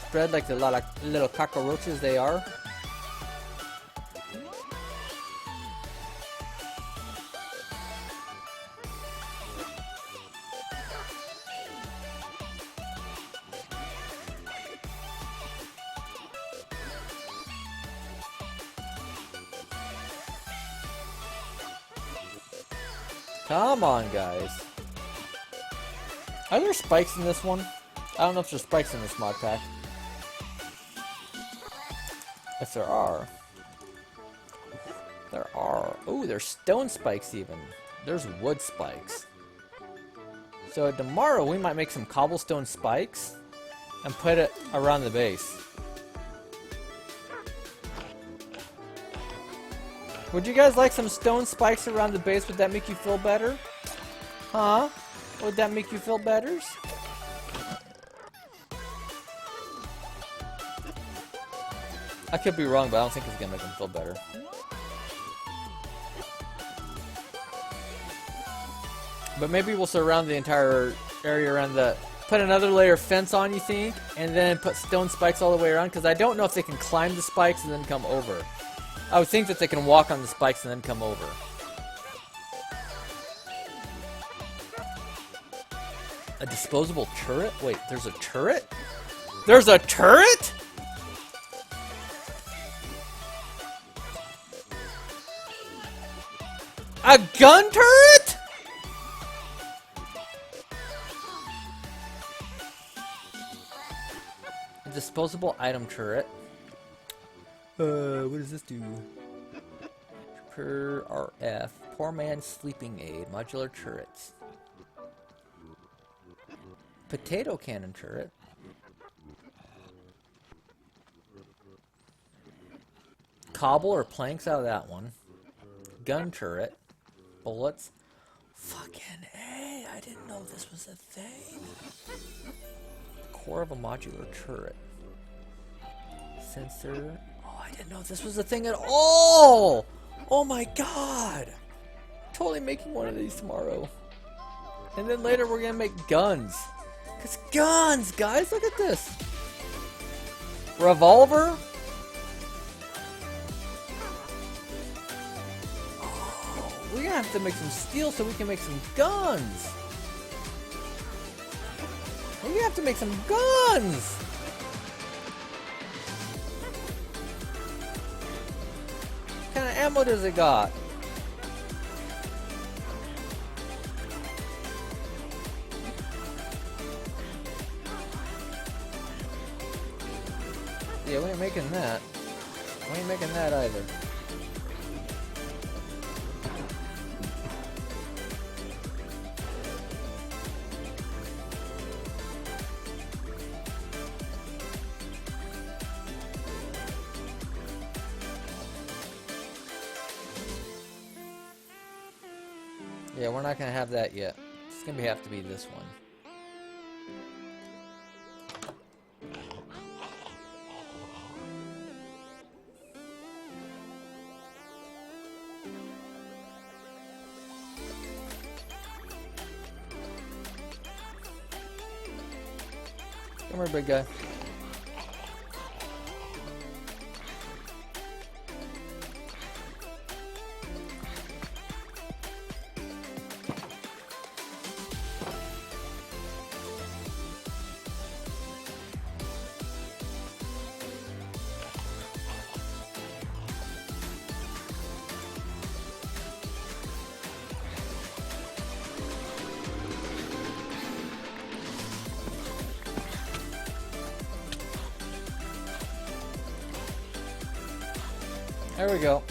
Spread like the little cockroaches they are. Come on, guys. Are there spikes in this one? I don't know if there's spikes in this mod pack. If there are. There are. Ooh, there's stone spikes even. There's wood spikes. So tomorrow we might make some cobblestone spikes and put it around the base. Would you guys like some stone spikes around the base? Would that make you feel better? Huh? Would that make you feel better? I could be wrong, but I don't think it's gonna make them feel better. But maybe we'll surround the entire area around the... Put another layer of fence on, you think? And then put stone spikes all the way around? Because I don't know if they can climb the spikes and then come over. I would think that they can walk on the spikes and then come over. A disposable turret? Wait, there's a turret? There's a turret?! A gun turret?! A disposable item turret. What does this do? Per RF. Poor man's sleeping aid. Modular turrets. Potato cannon turret. Cobble or planks out of that one. Gun turret. Bullets. Fucking A, I didn't know this was a thing. Core of a modular turret. Sensor. Oh, I didn't know this was a thing at all! Oh my god! Totally making one of these tomorrow. And then later we're gonna make guns. Cause guns, guys, look at this. Revolver. Oh, we're gonna have to make some steel so we can make some guns. We're gonna have to make some guns. What kind of ammo does it got? Yeah, we ain't making that. We ain't making that either. Yeah, we're not gonna have that yet. It's gonna have to be this one. Come here, big guy. There we go.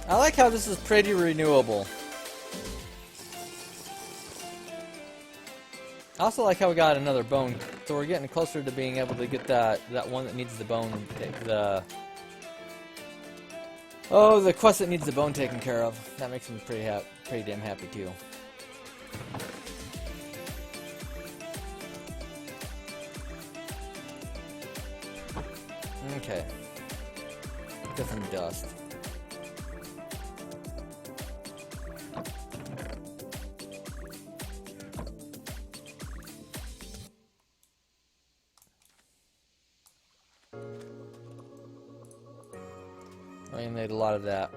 I like how this is pretty renewable. I also like how we got another bone, so we're getting closer to being able to get that one that needs the bone, the quest that needs the bone taken care of. That makes me pretty damn happy too. Okay, get some dust. I made a lot of that.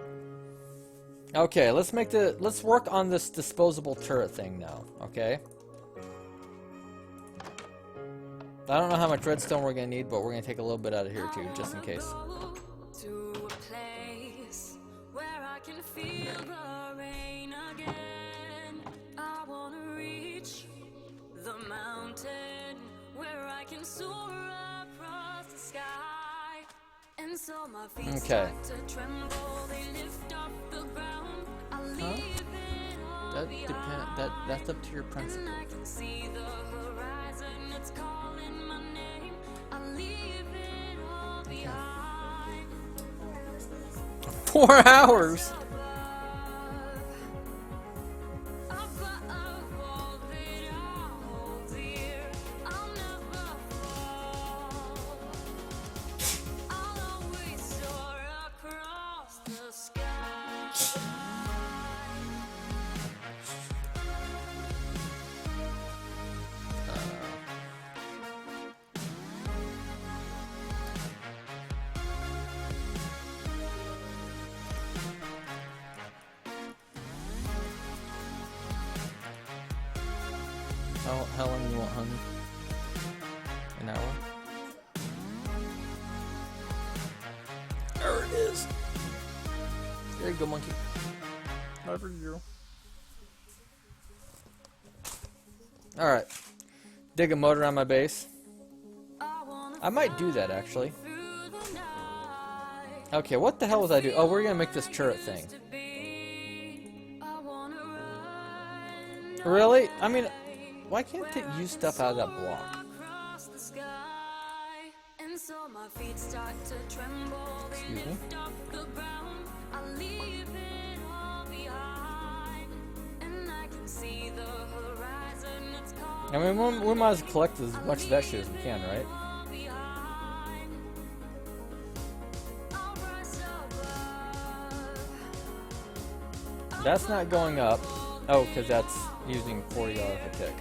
Okay, let's work on this disposable turret thing now, okay? I don't know how much redstone we're gonna need, but we're gonna take a little bit out of here too, just in case. To a place where I can feel the rain again. I wanna reach the mountain where I can soar across the sky. And so my feet Okay. start to tremble, they lift off the ground. I leave it all That depend. That's up to your principal. I can see the horizon, it's calling my name. I leave it all behind. 4 hours. How long do you want, honey? An hour? There it is. There you go, monkey. Over you. Alright. Dig a motor on my base. I might do that, actually. Okay, what the hell was I doing? Oh, we're gonna make this turret thing. Really? I mean, why can't it use stuff out of that block? Excuse me? I mean, we might as well collect as much of that shit as we can, right? That's not going up. Oh, because that's using $40 a tick.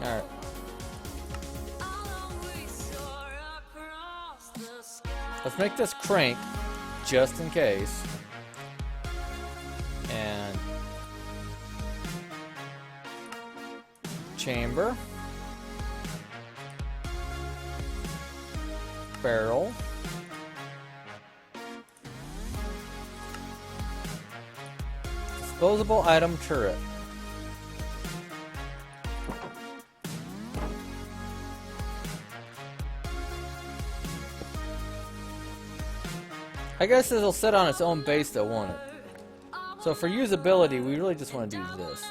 Alright. Let's make this crank, just in case. And chamber. Barrel. Disposable item turret. I guess it'll sit on its own base though, won't it? So for usability, we really just want to do this.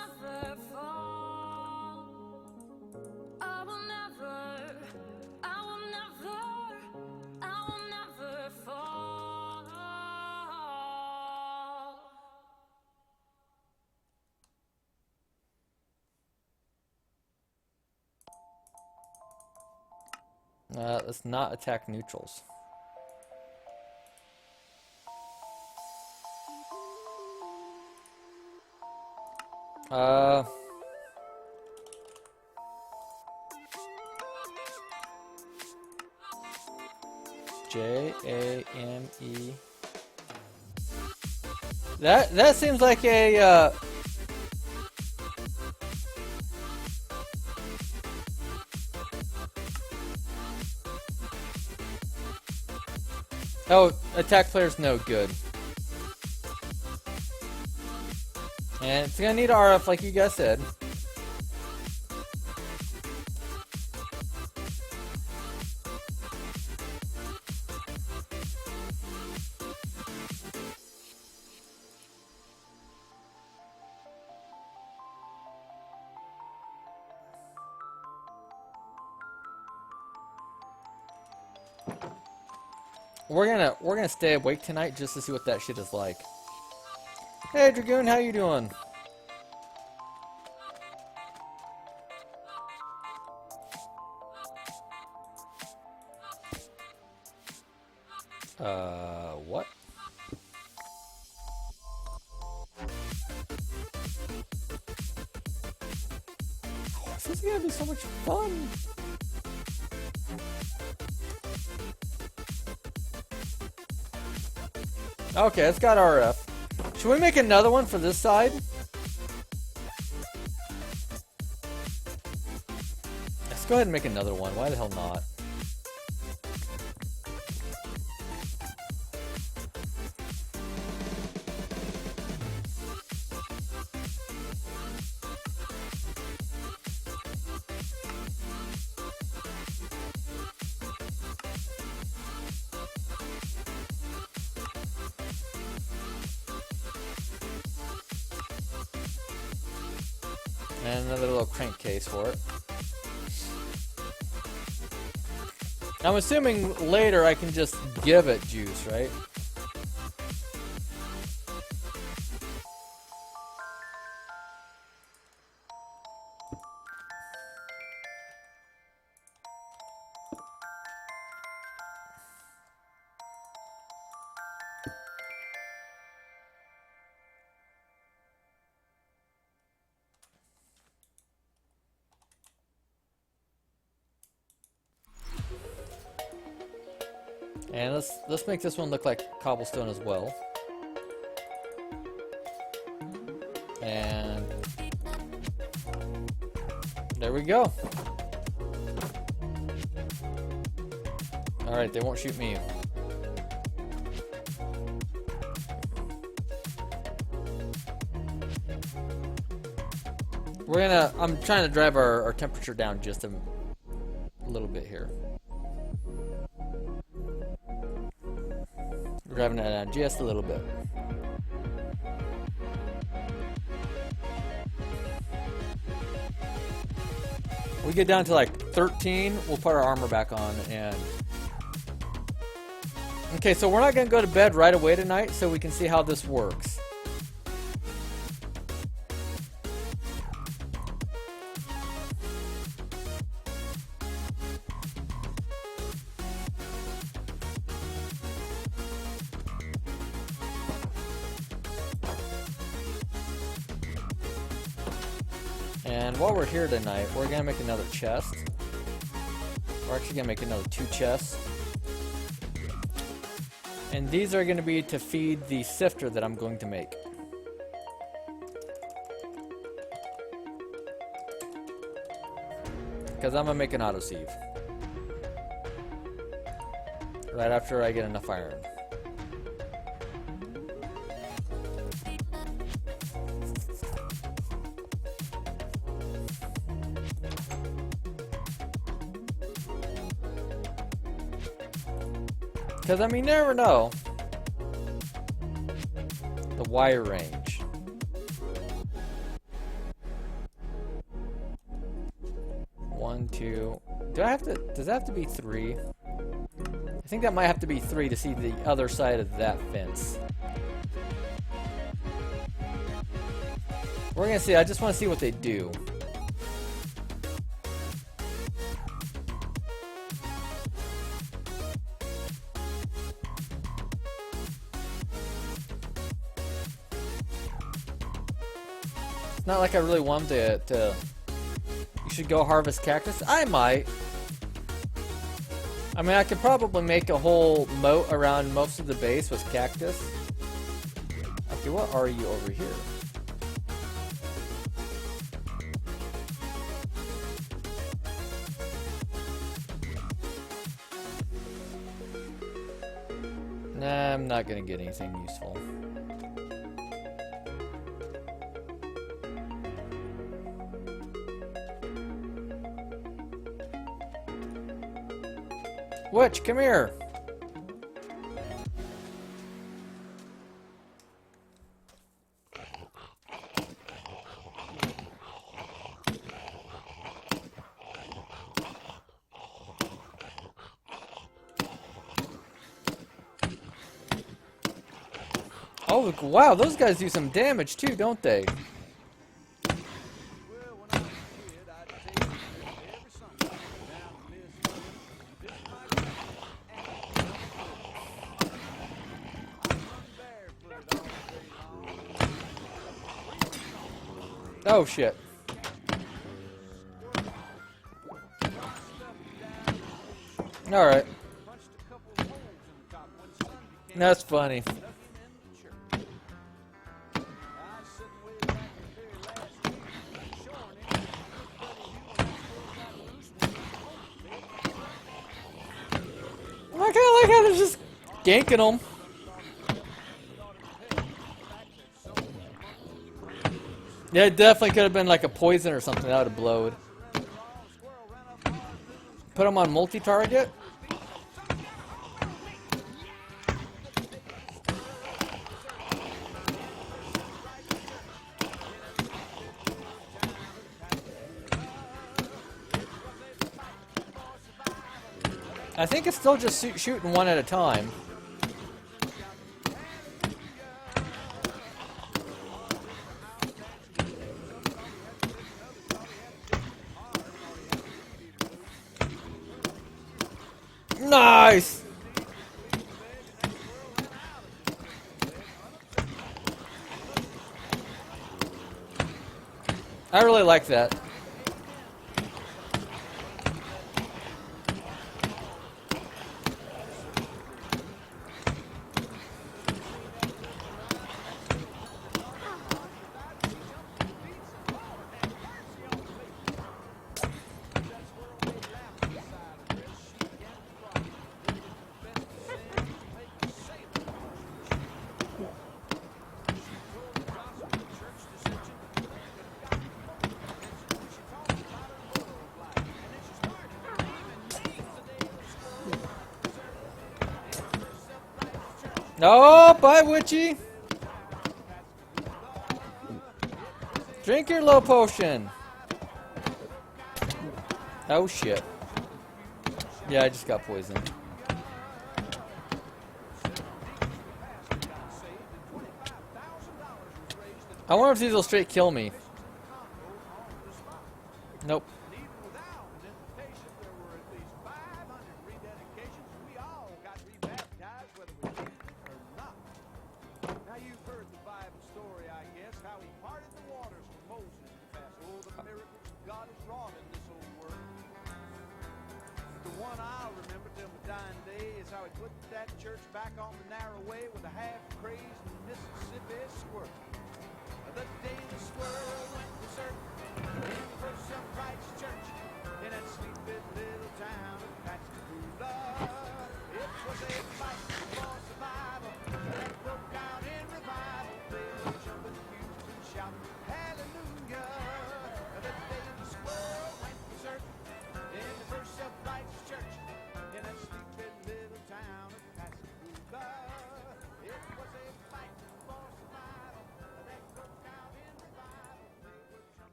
Let's not attack neutrals. J-A-M-E. That seems like a oh, attack player's no good. And it's gonna need RF like you guys said. We're gonna stay awake tonight just to see what that shit is like. Hey Dragoon, how you doing? What? Oh, this is gonna be so much fun. Okay, it's got RF. Should we make another one for this side? Let's go ahead and make another one. Why the hell not? And another little crankcase for it. I'm assuming later I can just give it juice, right? And let's make this one look like cobblestone as well. And there we go. Alright, they won't shoot me. I'm trying to drive our temperature down just a little bit here. Driving it down just a little bit. We get down to like 13, we'll put our armor back on and... Okay, so we're not going to go to bed right away tonight so we can see how this works. And while we're here tonight, we're going to make another chest. We're actually going to make another 2 chests. And these are going to be to feed the sifter that I'm going to make. Because I'm going to make an autosieve. Right after I get enough iron. Because, I mean, you never know. The wire range. One, two. Does that have to be 3? I think that might have to be 3 to see the other side of that fence. We're gonna see. I just want to see what they do. Not like I really want to you should go harvest cactus. I might. I mean, I could probably make a whole moat around most of the base with cactus. Okay, what are you over here? Nah, I'm not gonna get anything useful. Witch, come here! Oh, wow, those guys do some damage too, don't they? Oh shit. Alright. That's funny. I kinda like how they're just ganking them. Yeah, it definitely could have been like a poison or something that would have blowed. Put them on multi-target. I think it's still just shooting one at a time. Nice! I really like that. Oh, bye, Witchy. Drink your low potion. Oh, shit. Yeah, I just got poisoned. I wonder if these will straight kill me. Nope.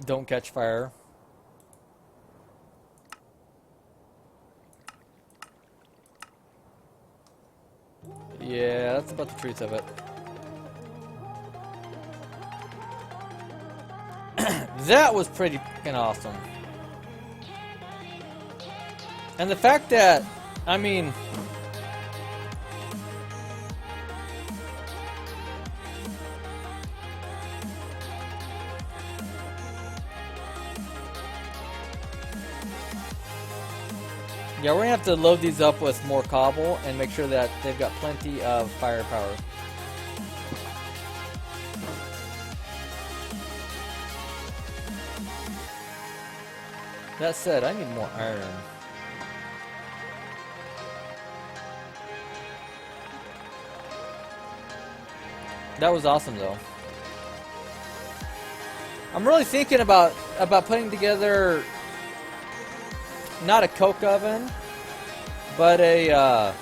Don't catch fire. Yeah, that's about the truth of it. That was pretty fucking awesome. And the fact that, I mean... Yeah, we're gonna have to load these up with more cobble and make sure that they've got plenty of firepower. That said, I need more iron. That was awesome, though. I'm really thinking about putting together not a coke oven, but a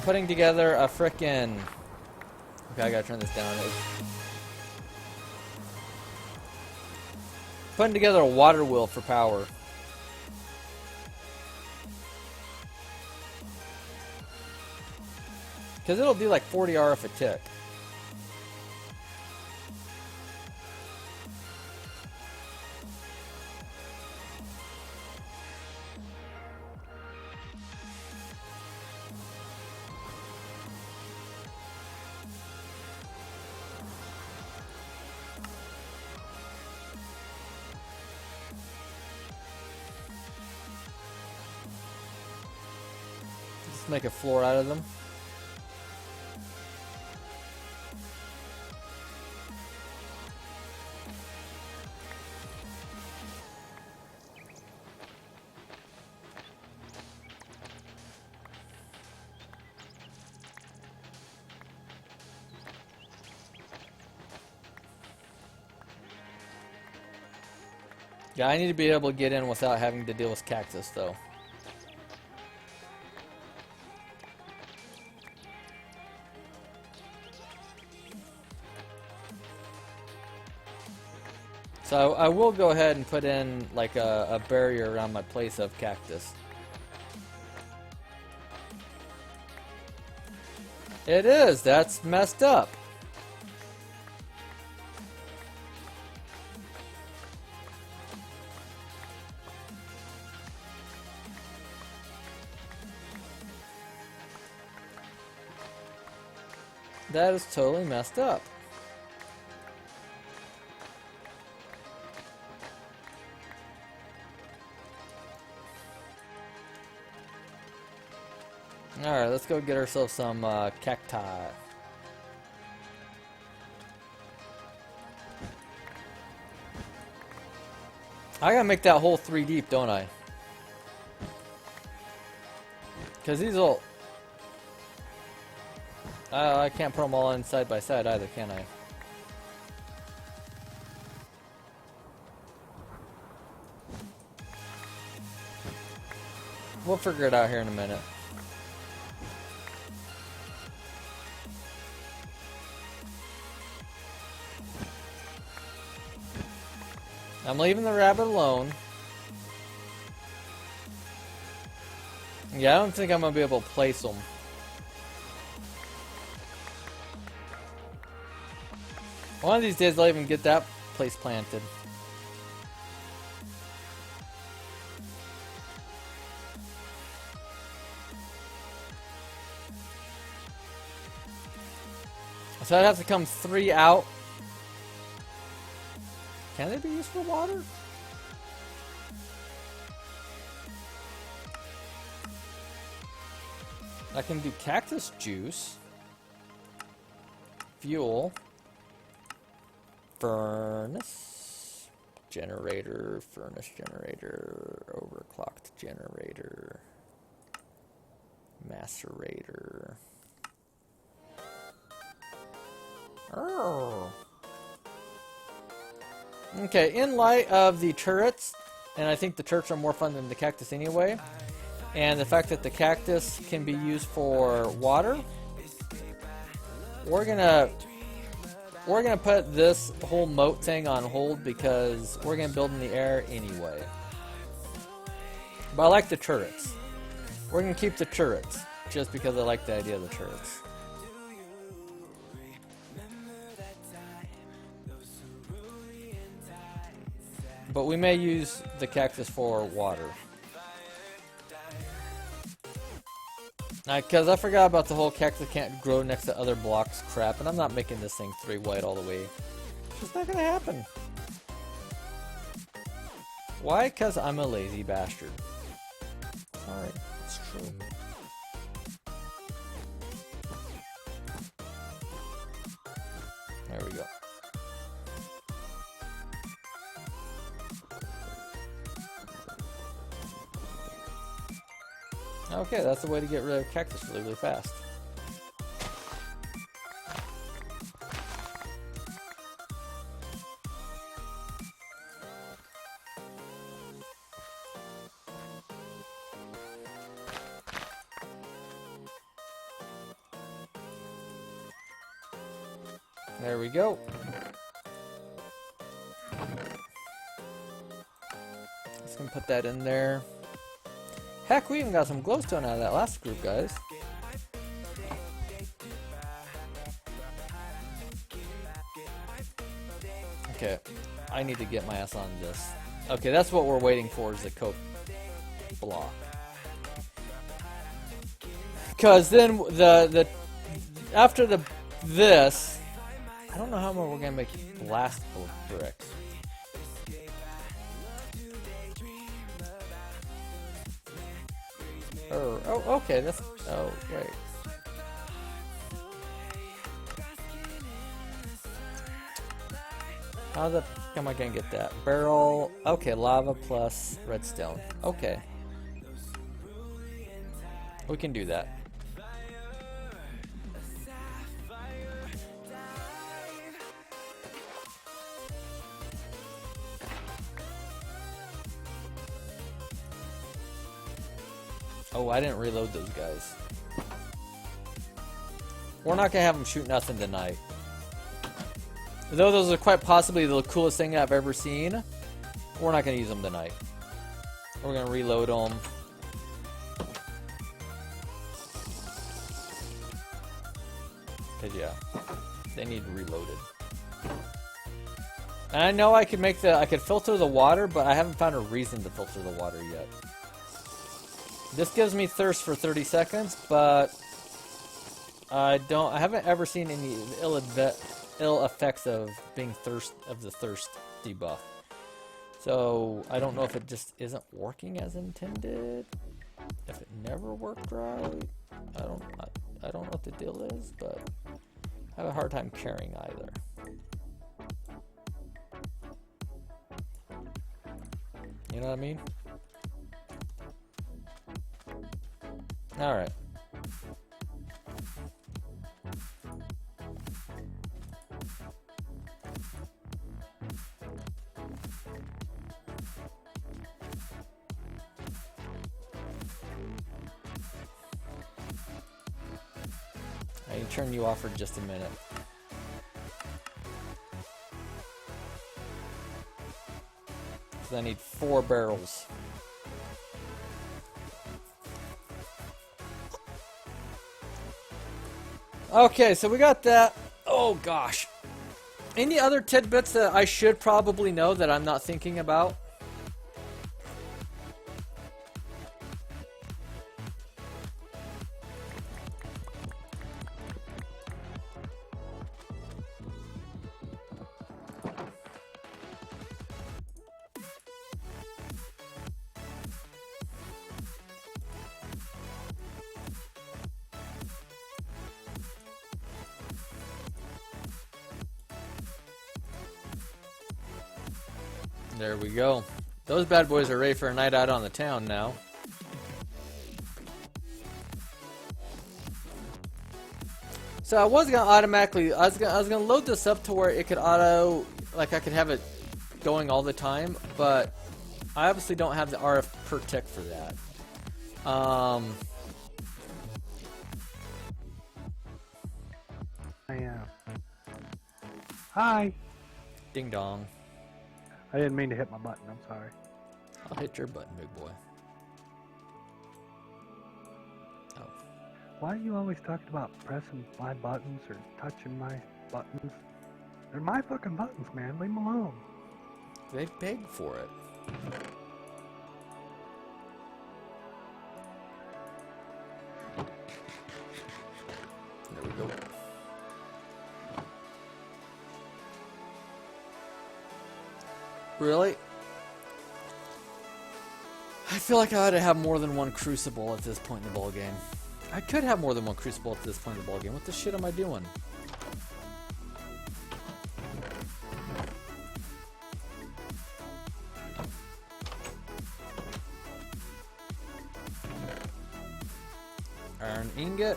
putting together a frickin'. Okay, I gotta turn this down. Putting together a water wheel for power. Because it'll do like 40 RF a tick. Just make a floor out of them. Yeah, I need to be able to get in without having to deal with cactus, though. So I will go ahead and put in like a barrier around my place of cactus. It is. That's messed up. That is totally messed up. Alright, let's go get ourselves some cacti. I gotta make that hole 3 deep, don't I? Because these will... I can't put them all in side by side either, can I? We'll figure it out here in a minute. I'm leaving the rabbit alone. Yeah, I don't think I'm going to be able to place them. One of these days I'll even get that place planted. So I'd have to come 3 out. Can they be used for water? I can do cactus juice, fuel, furnace, generator, furnace generator, overclocked generator, macerator. Oh. Okay, in light of the turrets, and I think the turrets are more fun than the cactus anyway, and the fact that the cactus can be used for water, we're gonna put this whole moat thing on hold because we're gonna build in the air anyway. But I like the turrets. We're gonna keep the turrets just because I like the idea of the turrets. But we may use the cactus for water. Because I forgot about the whole cactus can't grow next to other blocks crap, and I'm not making this thing 3 white all the way. It's not gonna happen. Why? Because I'm a lazy bastard. Alright, it's true. There we go. Okay, that's the way to get rid of cactus really, really fast. There we go. Just gonna put that in there. Heck, we even got some glowstone out of that last group, guys. Okay, I need to get my ass on this. Okay, that's what we're waiting for, is the coke block. Because then after this, I don't know how much we're gonna make blast bricks. Oh, okay, that's... Oh, wait. How the fuck am I gonna get that? Barrel... Okay, lava plus redstone. Okay. We can do that. Oh, I didn't reload those guys. We're not gonna have them shoot nothing tonight. Though those are quite possibly the coolest thing I've ever seen, we're not going to use them tonight. We're going to reload them. Because, yeah, they need reloaded. And I know I could I could filter the water, but I haven't found a reason to filter the water yet. This gives me thirst for 30 seconds, but I haven't ever seen any ill effects of being the thirst debuff. So I don't know if it just isn't working as intended. If it never worked right, I don't know what the deal is, but I have a hard time caring either. You know what I mean? All right. I can turn you off for just a minute. So I need 4 barrels. Okay, so we got that. Oh gosh. Any other tidbits that I should probably know that I'm not thinking about? There we go. Those bad boys are ready for a night out on the town now. So I was gonna I was gonna load this up to where it could auto, like I could have it going all the time, but I obviously don't have the RF per tick for that. Hi. Ding dong. I didn't mean to hit my button. I'm sorry. I'll hit your button, big boy. Oh. Why are you always talking about pressing my buttons or touching my buttons? They're my fucking buttons, man. Leave them alone. They beg for it. There we go. Really? I feel like I ought to have more than one Crucible at this point in the ballgame. I could have more than one Crucible at this point in the ballgame. What the shit am I doing? Iron ingot.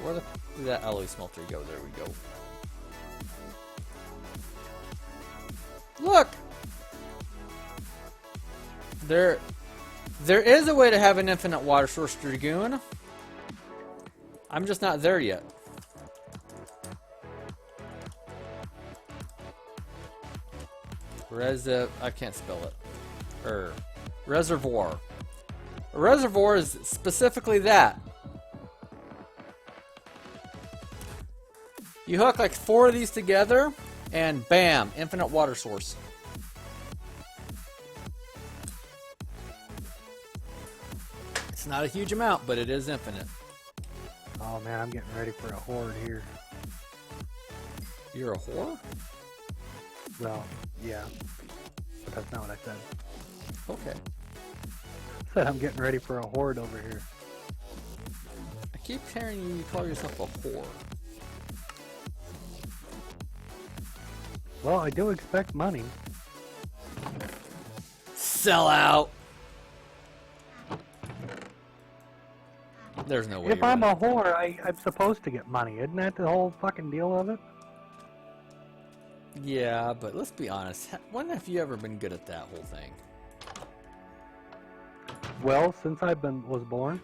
Where did that alloy smelter go? There we go. Look! There is a way to have an infinite water source, Dragoon. I'm just not there yet. I can't spell it. Reservoir. A reservoir is specifically that. You hook like 4 of these together, and bam, infinite water source. It's not a huge amount, but it is infinite. Oh man, I'm getting ready for a horde here. You're a whore? Well, yeah. But that's not what I said. Okay. I said I'm getting ready for a horde over here. I keep hearing you call yourself a whore. Well, I do expect money. Sell out. There's no way. If I'm a whore, I'm supposed to get money. Isn't that the whole fucking deal of it? Yeah, but let's be honest. When have you ever been good at that whole thing? Well, since I was born.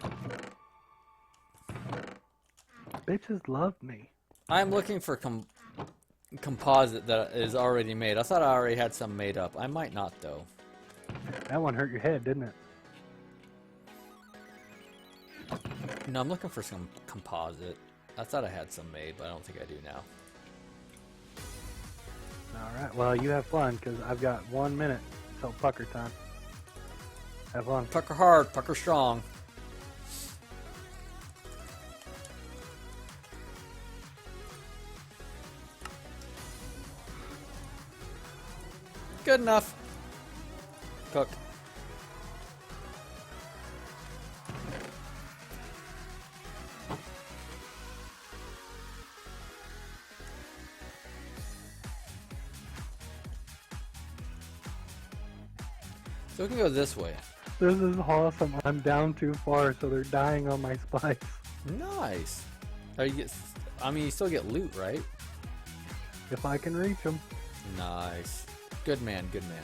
bitches love me. I'm looking for composite that is already made. I thought I already had some made up. I might not, though. That one hurt your head, didn't it? No, I'm looking for some composite. I thought I had some made, but I don't think I do now. Alright, well, you have fun, because I've got 1 minute till pucker time. Have fun. Pucker hard, pucker strong. Good enough. Cook. So we can go this way. This is awesome. I'm down too far, so they're dying on my spikes. Nice. I mean, you still get loot, right? If I can reach them. Nice. Good man, good man.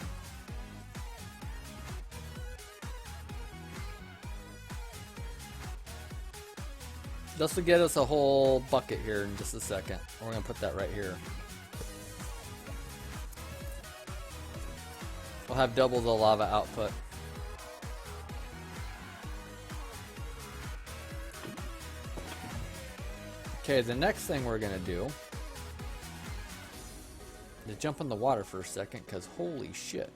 This will get us a whole bucket here in just a second. We're going to put that right here. We'll have double the lava output. Okay, the next thing we're going to do is jump in the water for a second, because holy shit.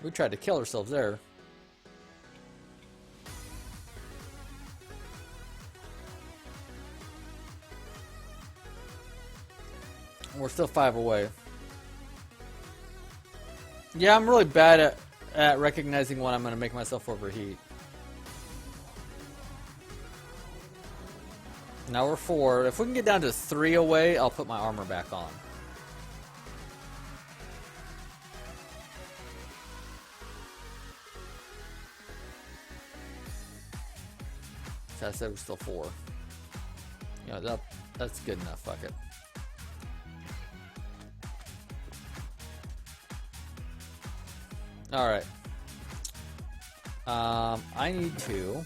We tried to kill ourselves there. We're still 5 away. Yeah, I'm really bad at recognizing when I'm going to make myself overheat. Now we're 4. If we can get down to 3 away, I'll put my armor back on. So I said we're still 4. Yeah, that's good enough. Fuck it. Alright. I need to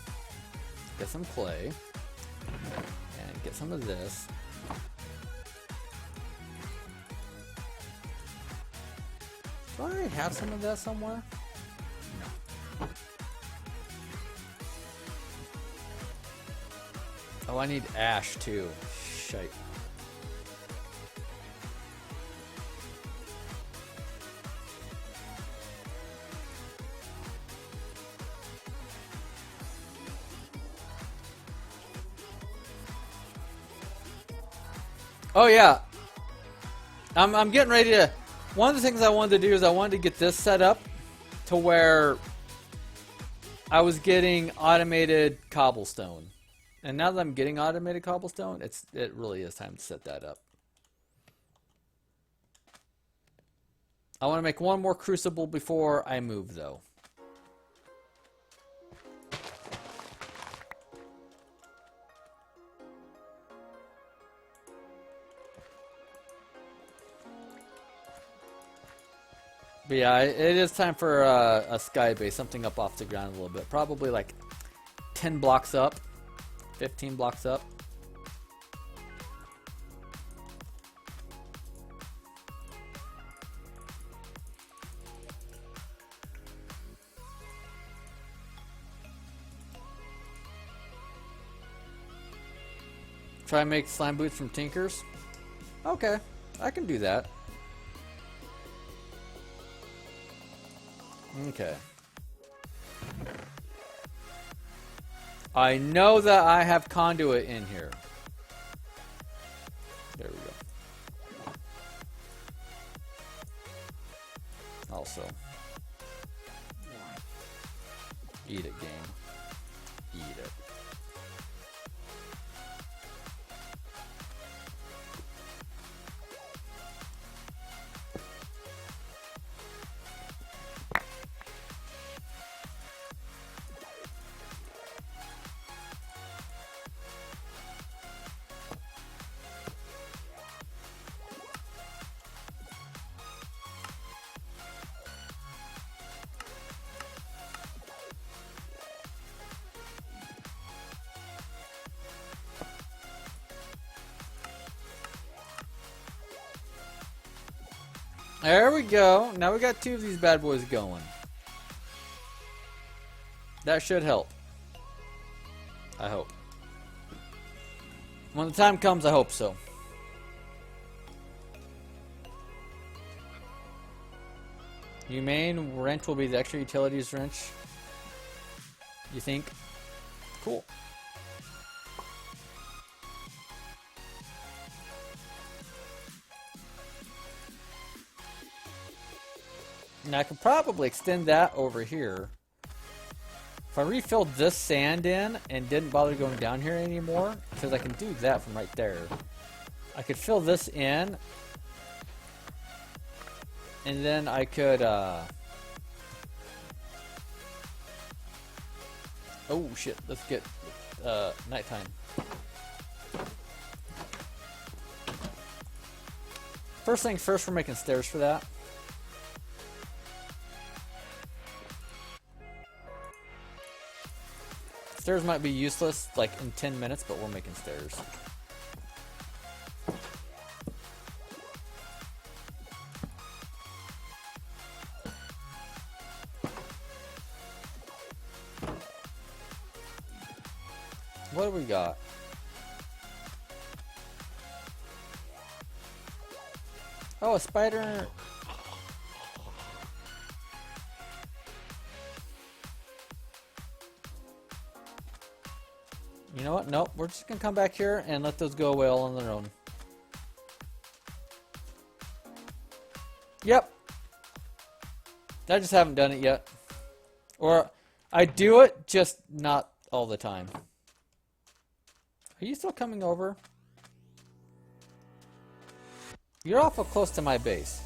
get some clay and get some of this. Do I already have some of that somewhere? No. Oh, I need ash too. Shite. Oh yeah, I'm getting ready to. One of the things I wanted to do is I wanted to get this set up to where I was getting automated cobblestone, and now that I'm getting automated cobblestone, it really is time to set that up. I want to make one more crucible before I move, though. But yeah, it is time for a sky base, something up off the ground a little bit. Probably like 10 blocks up, 15 blocks up. Try and make slime boots from Tinkers? Okay, I can do that. Okay. I know that I have conduit in here. There we go. Also. Eat it, game. Eat it. There we go. Now we got 2 of these bad boys going. That should help. I hope. When the time comes, I hope so. Humane wrench will be the extra utilities wrench. You think? Cool. Now I could probably extend that over here. If I refilled this sand in and didn't bother going down here anymore, because I can do that from right there, I could fill this in, and then I could, oh shit, let's get, nighttime. First things first, we're making stairs for that. Stairs might be useless, like, in 10 minutes, but we're making stairs. What do we got? Oh, a spider. You know what? Nope. We're just going to come back here and let those go away all on their own. Yep. I just haven't done it yet. Or I do it, just not all the time. Are you still coming over? You're awful close to my base.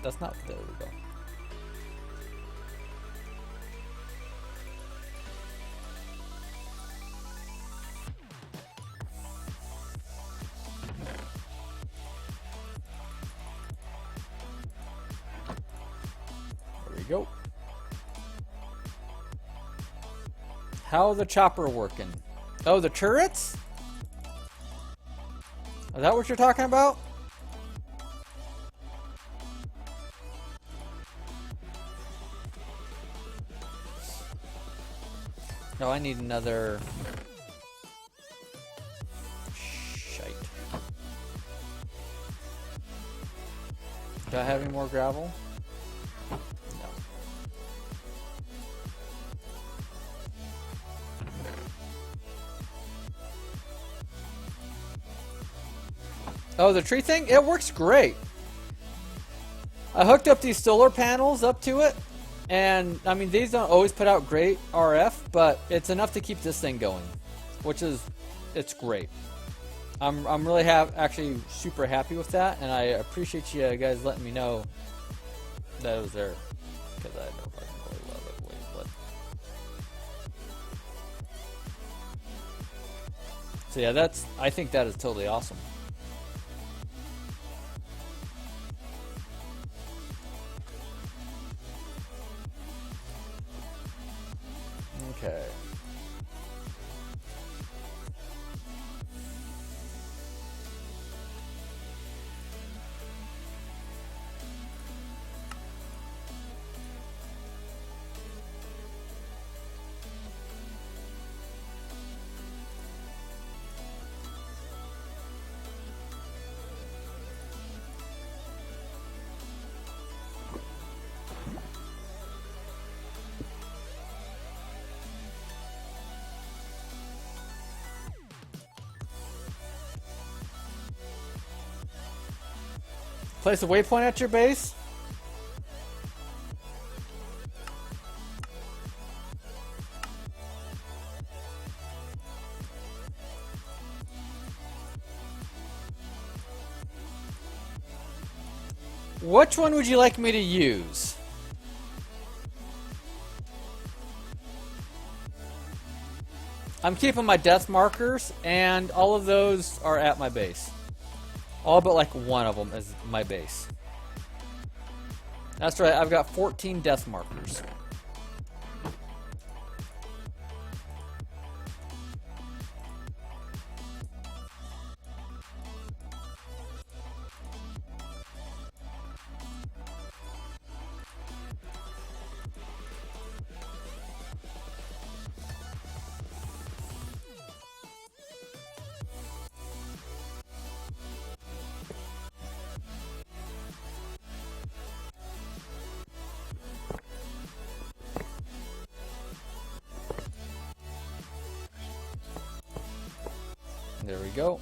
That's not, there we go. There we go. How's the chopper working? Oh, the turrets? Is that what you're talking about? No, I need another... Shite. Do I have any more gravel? No. Oh, the tree thing? It works great. I hooked up these solar panels up to it. And, I mean, these don't always put out great RF, but it's enough to keep this thing going, which is, it's great. I'm really actually super happy with that, and I appreciate you guys letting me know that it was there, because I know fucking really love it. Wait, what? So yeah, I think that is totally awesome. Okay. Place a waypoint at your base. Which one would you like me to use? I'm keeping my death markers, and all of those are at my base. All but like one of them is my base. That's right, I've got 14 death markers. There we go.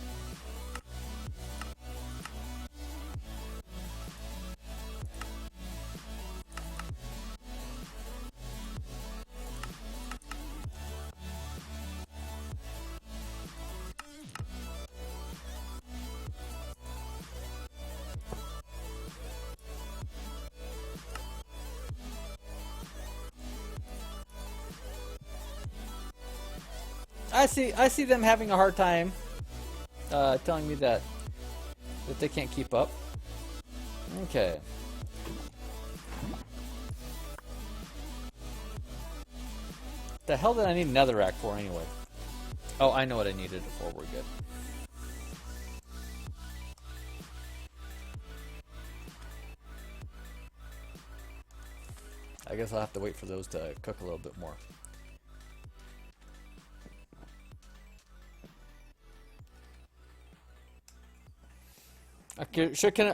I see them having a hard time telling me that they can't keep up. Okay. The hell did I need netherrack for anyway? Oh, I know what I needed it for. We're good. I guess I'll have to wait for those to cook a little bit more. Okay,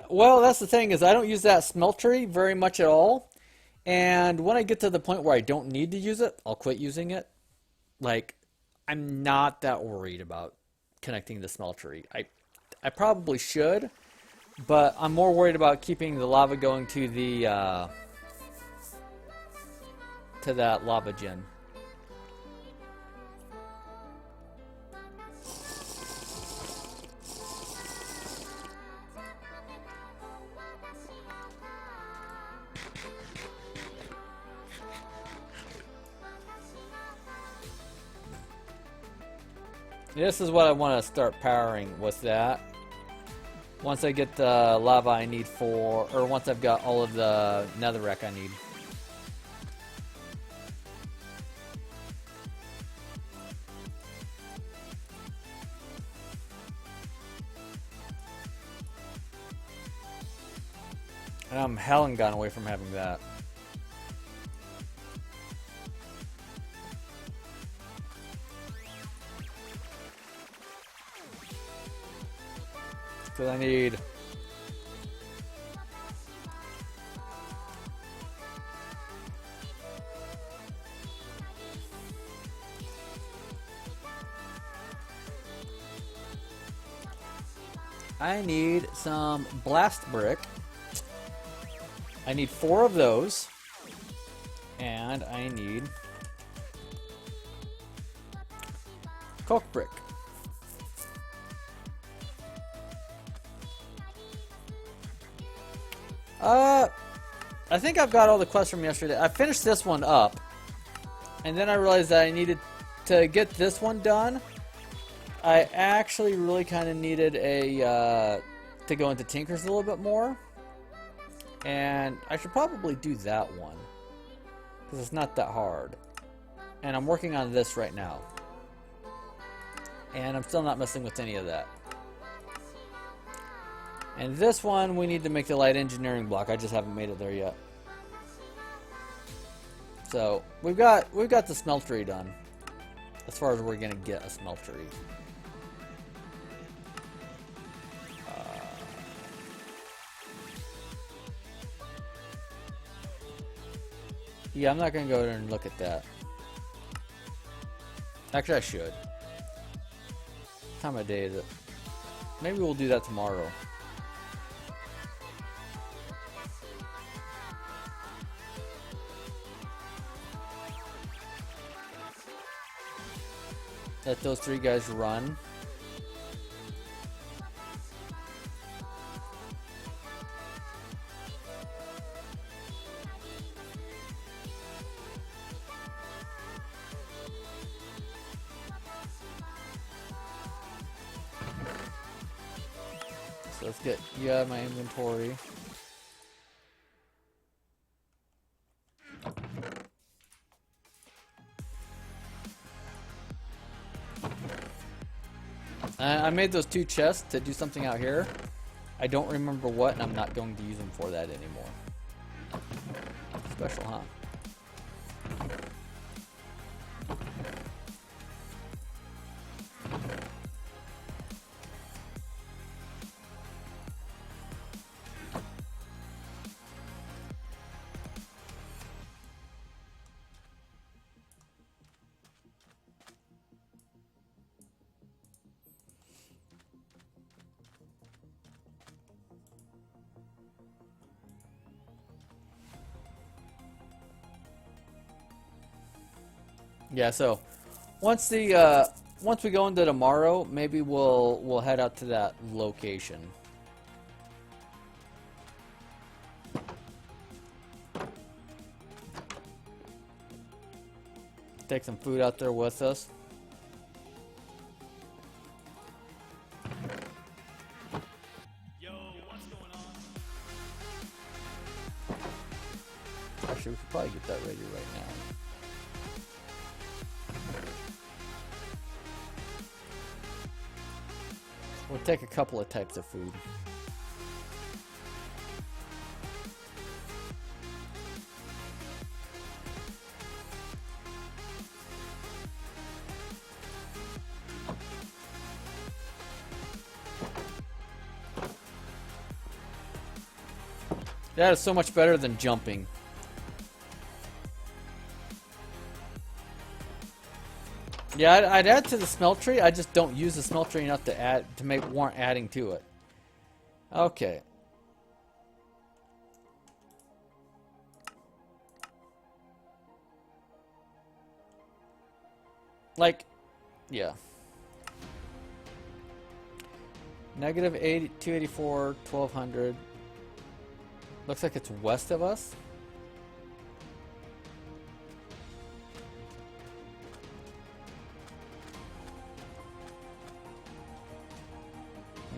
well, that's the thing is I don't use that smeltery very much at all. And when I get to the point where I don't need to use it, I'll quit using it. Like, I'm not that worried about connecting the smeltery. I probably should, but I'm more worried about keeping the lava going to the to that lava gen. This is what I want to start powering with that. Once I get the lava I need for, or once I've got all of the netherrack I need. And I'm hell and gone away from having that. Because I need some blast brick. I need 4 of those. And I need coke brick. I think I've got all the quests from yesterday. I finished this one up, and then I realized that I needed to get this one done. I actually really kind of needed to go into Tinker's a little bit more, and I should probably do that one because it's not that hard. And I'm working on this right now, and I'm still not messing with any of that. And this one, we need to make the light engineering block. I just haven't made it there yet. So we've got the smeltery done, as far as we're gonna get a smeltery. Yeah, I'm not gonna go there and look at that. Actually, I should. What time of day is it? Maybe we'll do that tomorrow. Let those 3 guys run. let's get you out of my inventory. I made those 2 chests to do something out here. I don't remember what, and I'm not going to use them for that anymore. Special, huh? Yeah, so once we go into tomorrow, maybe we'll head out to that location. Take some food out there with us. Yo, what's going on? Actually, we could probably get that ready right now. We'll take a couple of types of food. That is so much better than jumping. Yeah, I'd add to the smeltery. I just don't use the smeltery enough to warrant adding to it. Okay. Like, yeah. Negative 80, 284, 1200. Looks like it's west of us.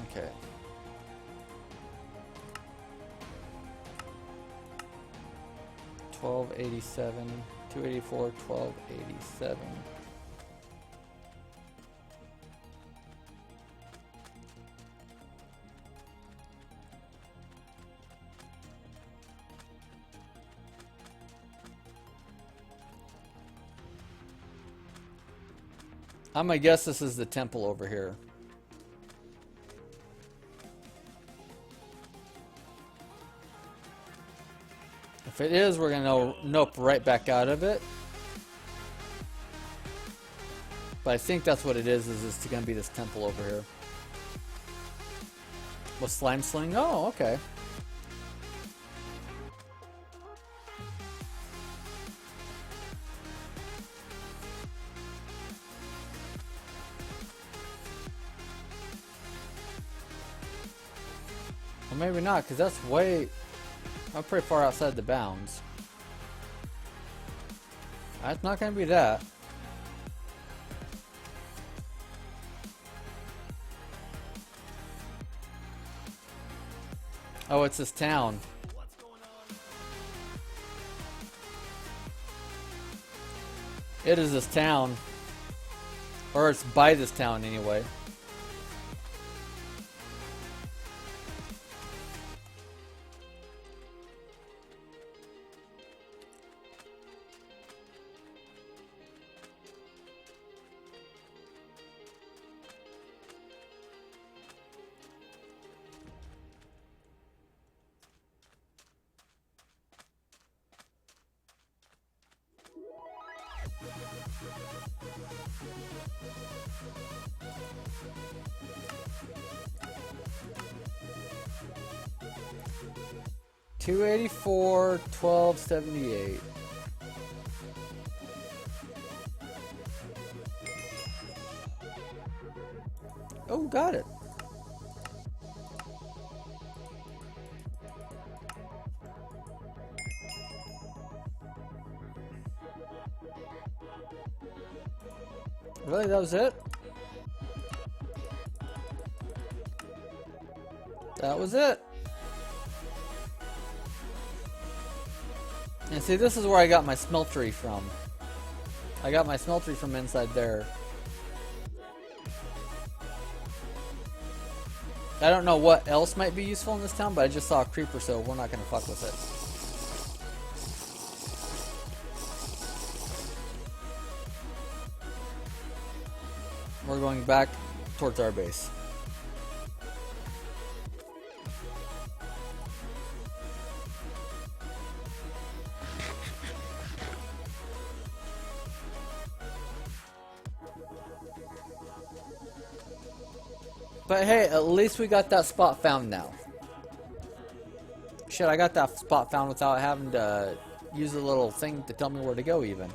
Okay. $12.87, 284, $12.87. I'm gonna guess this is the temple over here. If it is, we're gonna nope right back out of it. But I think that's what it is it's gonna be this temple over here. With slime sling? Oh, okay. Well, maybe not, because that's I'm pretty far outside the bounds. That's not going to be that. Oh, it's this town. It is this town. Or it's by this town anyway. $284, $12.78. Oh, got it. Really, that was it? That was it. And see, this is where I got my smeltery from. I got my smeltery from inside there. I don't know what else might be useful in this town, but I just saw a creeper, so we're not going to fuck with it. We're going back towards our base. But hey, at least we got that spot found now. Shit, I got that spot found without having to use a little thing to tell me where to go even.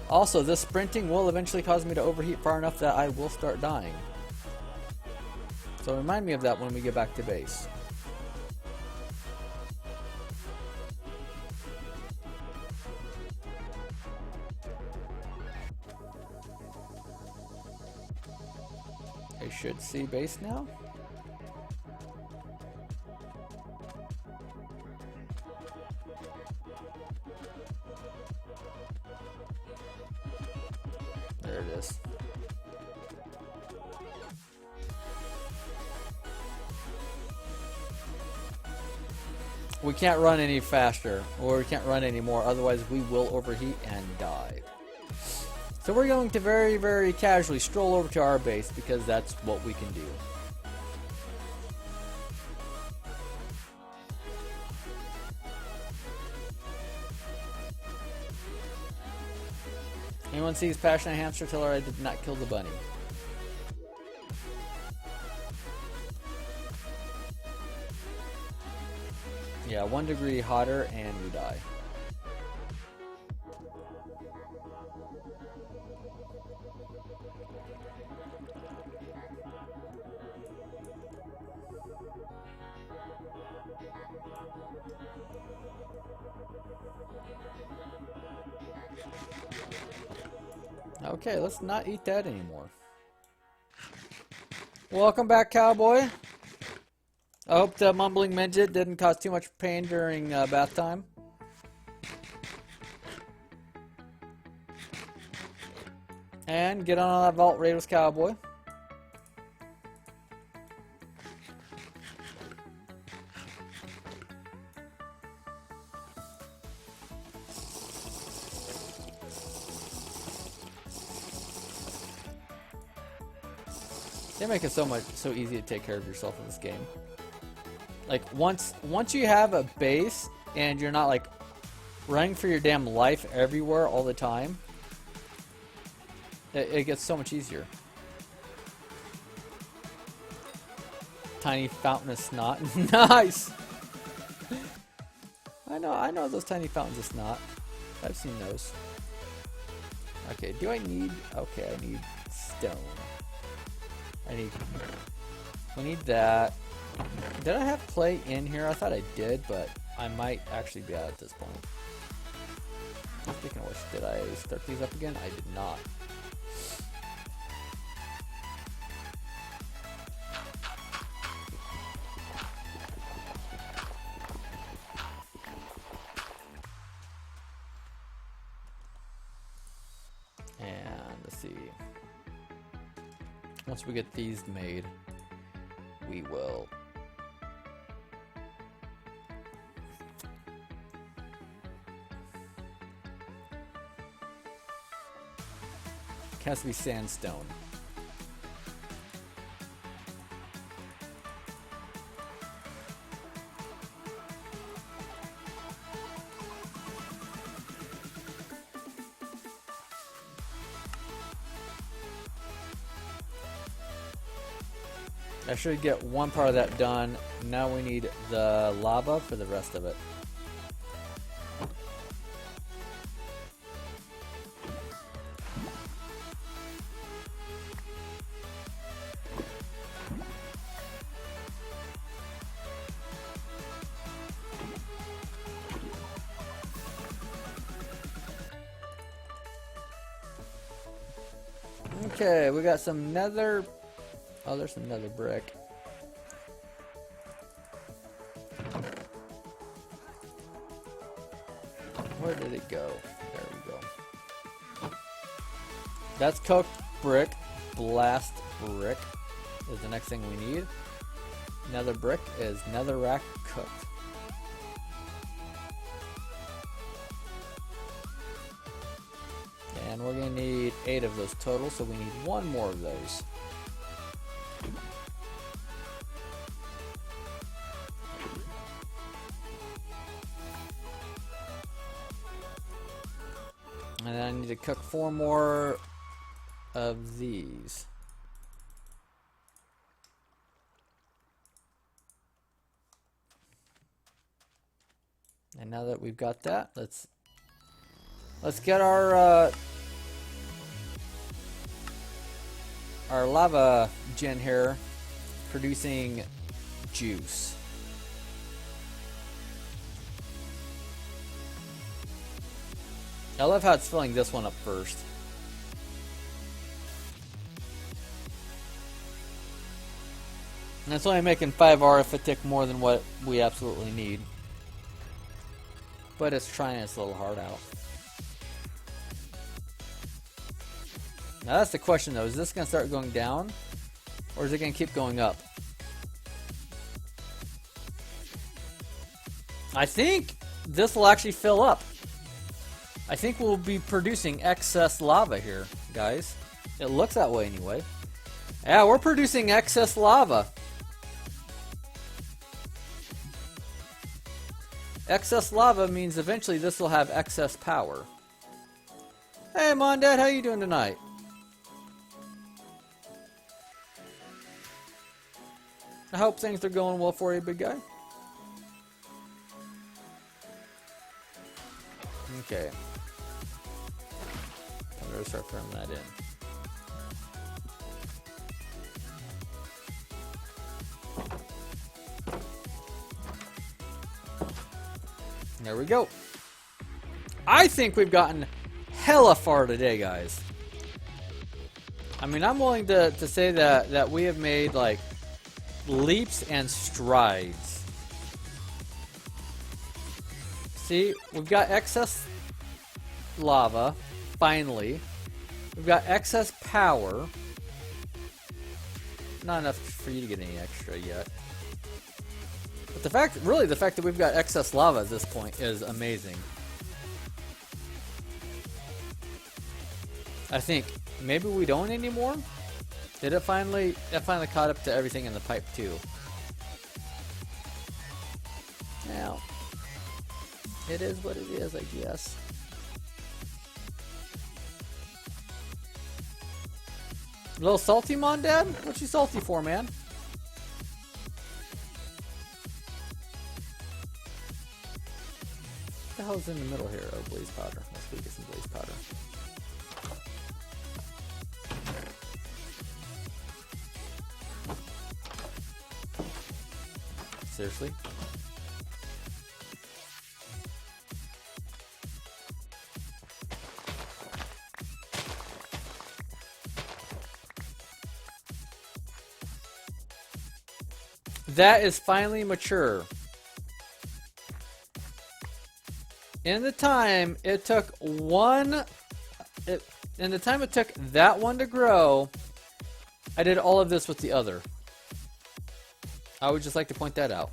Also, this sprinting will eventually cause me to overheat far enough that I will start dying. So remind me of that when we get back to base. I should see base now. There it is. We can't run any faster, or we can't run anymore, otherwise we will overheat and die. So we're going to very, very casually stroll over to our base because that's what we can do. Anyone sees Passionate Hamster, tell her I did not kill the bunny. Yeah, 1 degree hotter and we die. Okay, let's not eat that anymore. Welcome back, cowboy. I hope the mumbling midget didn't cause too much pain during bath time. And get on that vault raid with cowboy. They make it so easy to take care of yourself in this game. Like once you have a base and you're not like running for your damn life everywhere all the time, it gets so much easier. Tiny fountain of snot. Nice. I know those tiny fountains of snot. I've seen those. Okay, do I need? Okay, I need stone. We need that. Did I have clay in here? I thought I did, but I might actually be out at this point. Speaking of which, did I start these up again? I did not. And let's see. Once we get these made, we will it has to be sandstone. I should get one part of that done. Now we need the lava for the rest of it. Okay, we got some nether. Oh, there's some nether brick. Where did it go? There we go. That's cooked brick. Blast brick is the next thing we need. Nether brick is netherrack cooked. And we're going to need 8 of those total, so we need 1 more of those. And then I need to cook 4 more of these. And now that we've got that, let's get our lava gen here producing juice. I love how it's filling this one up first. And it's only making 5R if it took more than what we absolutely need. But it's trying its little heart out. Now that's the question though, is this going to start going down? Or is it going to keep going up? I think this will actually fill up. I think we'll be producing excess lava here, guys. It looks that way anyway. Yeah, we're producing excess lava. Excess lava means eventually this will have excess power. Hey, Mondad, how you doing tonight? I hope things are going well for you, big guy. Okay. I'm going to start throwing that in. There we go. I think we've gotten hella far today, guys. I mean, I'm willing to say that we have made, like, leaps and strides. See, we've got excess lava, finally. We've got excess power. Not enough for you to get any extra yet. But the fact that we've got excess lava at this point is amazing. I think maybe we don't anymore. Did it finally caught up to everything in the pipe too? Now, it is what it is, I guess. A little salty, Mon Dad? What you salty for, man? What the hell's in the middle here? Oh, blaze powder. Let's go get some blaze powder. Seriously? That is finally mature. In the time it took that one to grow, I did all of this with the other. I would just like to point that out.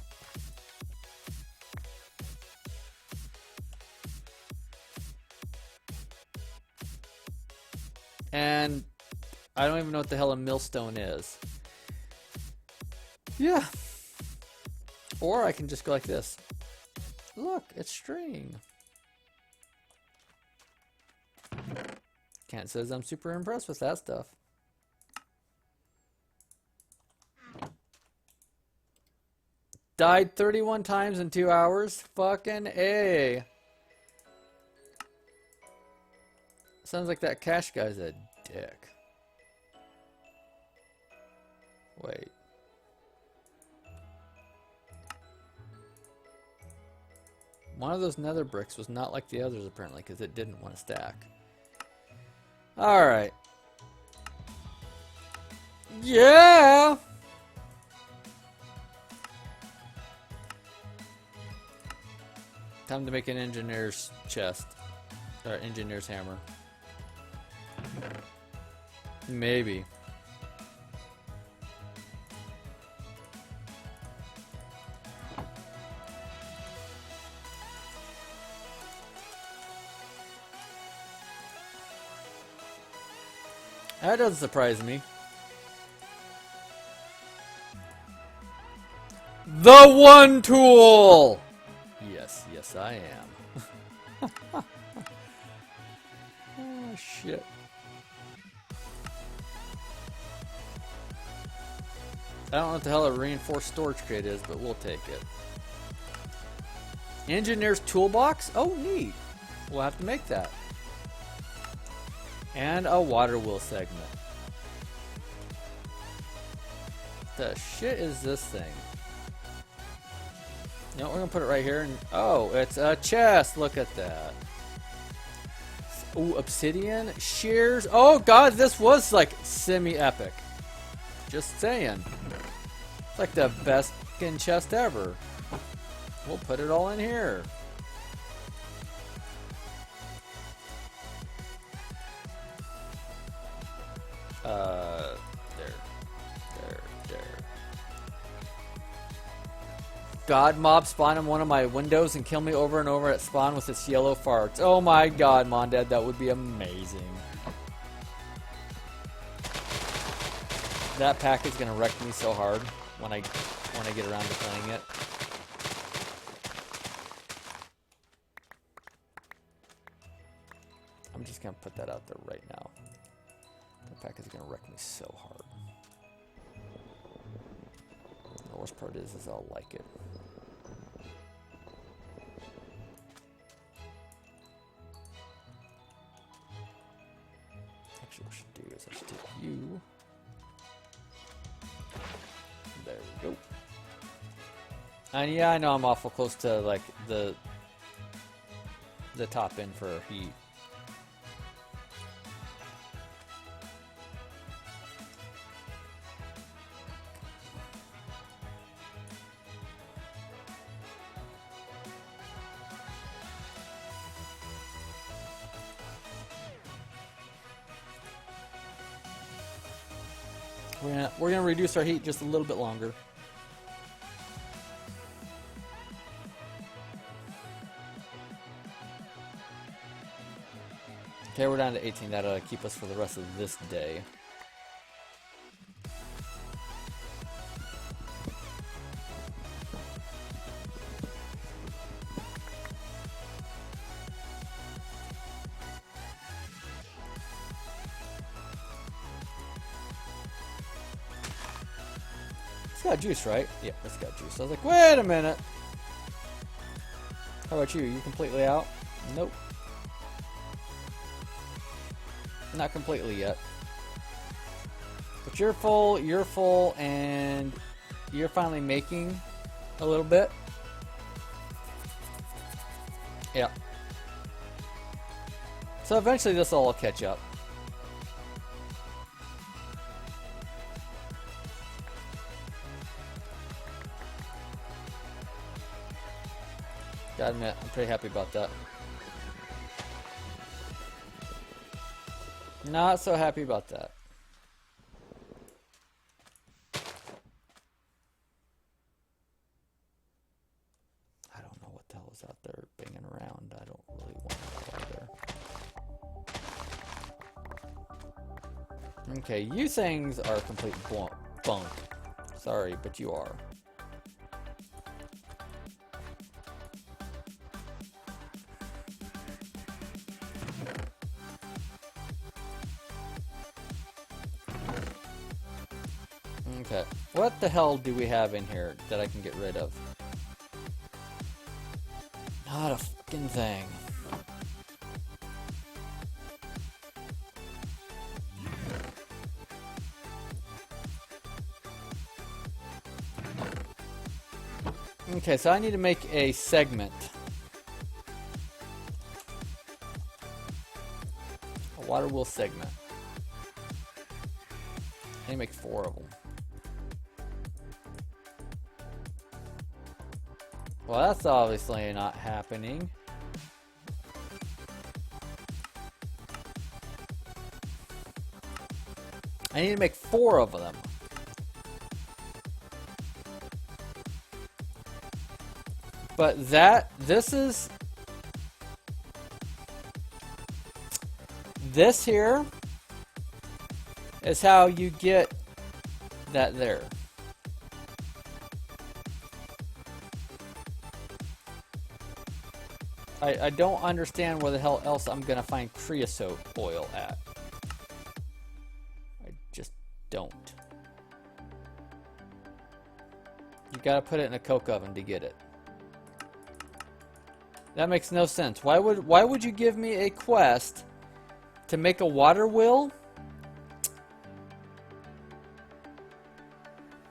And I don't even know what the hell a millstone is. Yeah. Or I can just go like this. Look, it's string. Kent says I'm super impressed with that stuff. Died 31 times in 2 hours? Fucking A. Sounds like that cash guy's a dick. Wait. One of those nether bricks was not like the others apparently because it didn't want to stack. Alright. Yeah! Time to make an engineer's chest. Or engineer's hammer. Maybe. That doesn't surprise me. The one tool! Yes, yes I am. Oh shit. I don't know what the hell a reinforced storage crate is, but we'll take it. Engineer's toolbox? Oh neat. We'll have to make that. And a water wheel segment. The shit is this thing? You know, we're gonna put it right here, and oh, it's a chest. Look at that. Ooh, obsidian, shears. Oh god, this was like semi-epic. Just saying. It's like the best fucking chest ever. We'll put it all in here. There. God mob spawn in one of my windows and kill me over and over at spawn with its yellow farts. Oh my god, Mondad, that would be amazing. That pack is gonna wreck me so hard when I get around to playing it. I'm just gonna put that out there right now. That pack is gonna wreck me so hard. The worst part is I'll like it. Actually, what I should do is I should take you. There we go. And yeah, I know I'm awful close to like the top end for heat. We're gonna reduce our heat just a little bit longer. Okay, we're down to 18. That'll keep us for the rest of this day. It's got juice, right? Yeah, it's got juice. I was like, wait a minute. How about you? You completely out? Nope. Not completely yet. But you're full, and you're finally making a little bit. Yeah. So eventually this will all catch up. Gotta admit, I'm pretty happy about that. Not so happy about that. I don't know what the hell is out there banging around. I don't really want it out there. Okay, you things are complete bunk. Sorry, but you are. Okay, what the hell do we have in here that I can get rid of? Not a fucking thing. Okay, so I need to make a segment. A water wheel segment. I need to make 4 of them. Well, that's obviously not happening. I need to make 4 of them. But this here is how you get that there. I don't understand where the hell else I'm gonna find creosote oil at. I just don't. You gotta put it in a coke oven to get it. That makes no sense. Why would you give me a quest to make a water wheel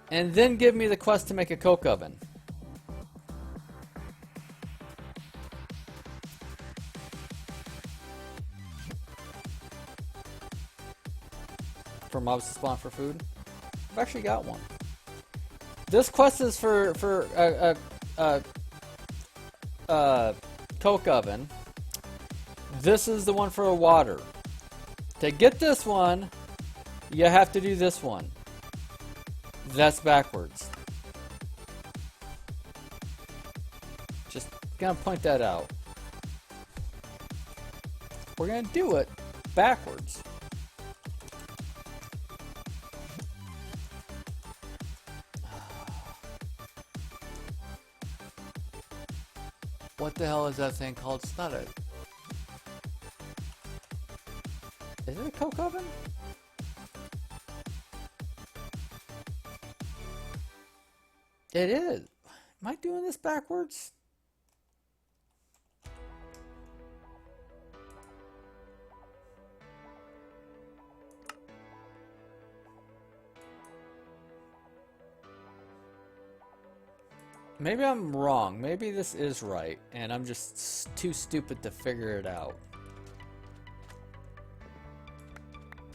and then give me the quest to make a coke oven? For mobs to spawn for food? I've actually got one. This quest is for coke oven. This is the one for a water. To get this one, you have to do this one. That's backwards. Just gonna point that out. We're gonna do it backwards. What the hell is that thing called? It's not a... Is it a coke oven? It is. Am I doing this backwards? Maybe I'm wrong. Maybe this is right, and I'm just too stupid to figure it out.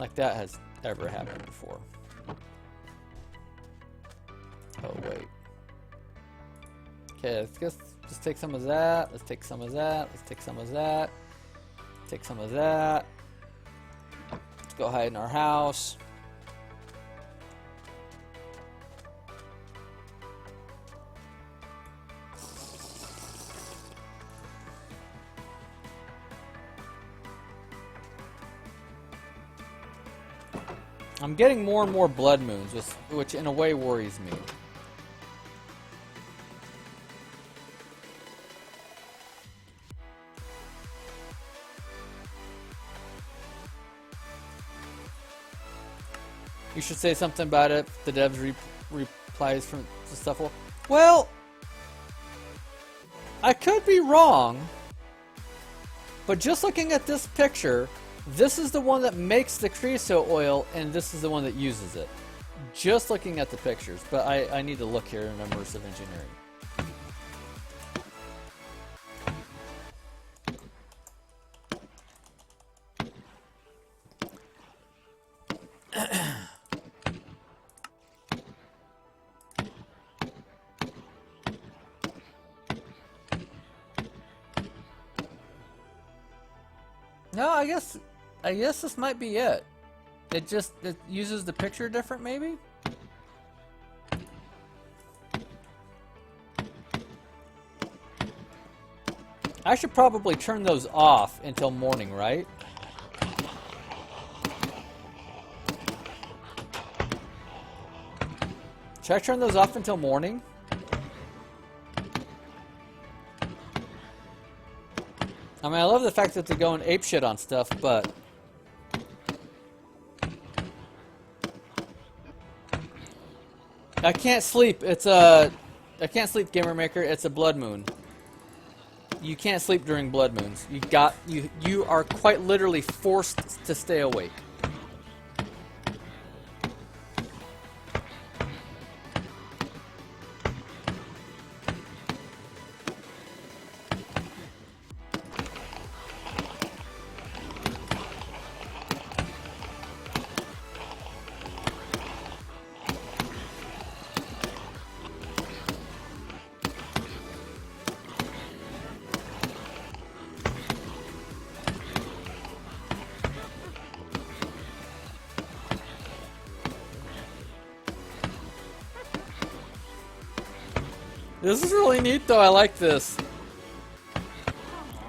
Like that has ever happened before. Oh, wait. Okay, let's just take some of that. Let's take some of that. Let's take some of that. Take some of that. Let's go hide in our house. I'm getting more and more blood moons, which in a way worries me. You should say something about it. The devs replies from the stuff. Well, I could be wrong, but just looking at this picture, this is the one that makes the creosote oil, and this is the one that uses it. Just looking at the pictures, but I need to look here in immersive engineering. No, I guess this might be it. It uses the picture different, maybe? I should probably turn those off until morning, right? Should I turn those off until morning? I mean, I love the fact that they're going apeshit on stuff, but... I can't sleep. It's a... I can't sleep, Gamer Maker. It's a blood moon. You can't sleep during blood moons. You are quite literally forced to stay awake. This is really neat, though. I like this.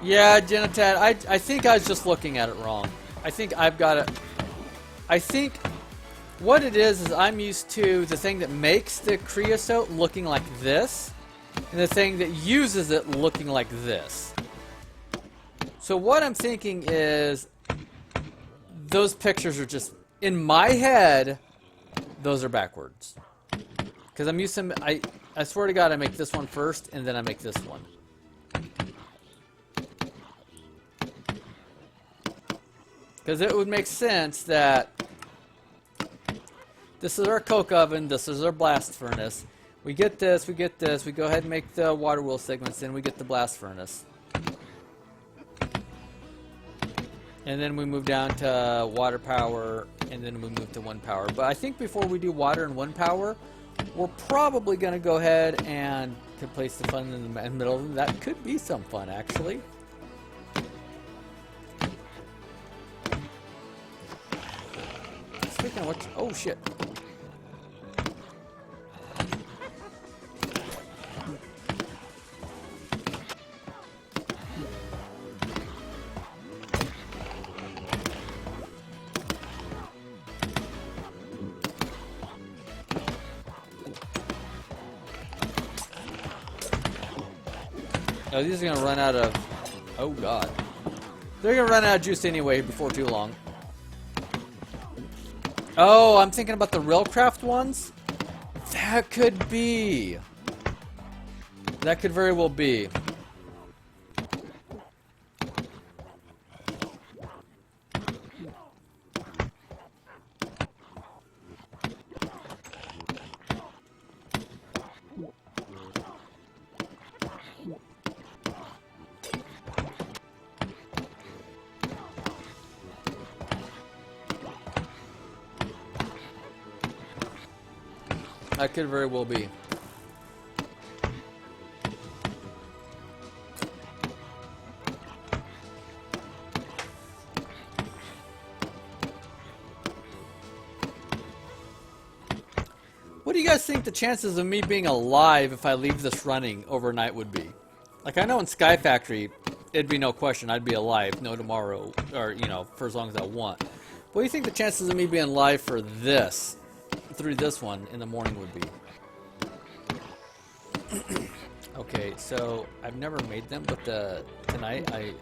Yeah, Genitad, I think I was just looking at it wrong. I think I've got it. I think what it is I'm used to the thing that makes the creosote looking like this, and the thing that uses it looking like this. So what I'm thinking is those pictures are just, in my head, those are backwards. Because I'm used to, I swear to God, I make this one first, and then I make this one. Because it would make sense that this is our coke oven, this is our blast furnace. We get this, we go ahead and make the water wheel segments, then we get the blast furnace. And then we move down to water power, and then we move to one power. But I think before we do water and one power, we're probably going to go ahead and place the fun in the middle. That could be some fun, actually. Speaking of which, oh shit. Oh, these are gonna run out of, oh god. They're gonna run out of juice anyway before too long. Oh, I'm thinking about the Railcraft ones? That could be. That could very well be. That could very well be. What do you guys think the chances of me being alive if I leave this running overnight would be? Like, I know in Sky Factory, it'd be no question. I'd be alive, no tomorrow, or, you know, for as long as I want. What do you think the chances of me being alive for this, through this one, in the morning would be? Okay, so I've never made them, but tonight I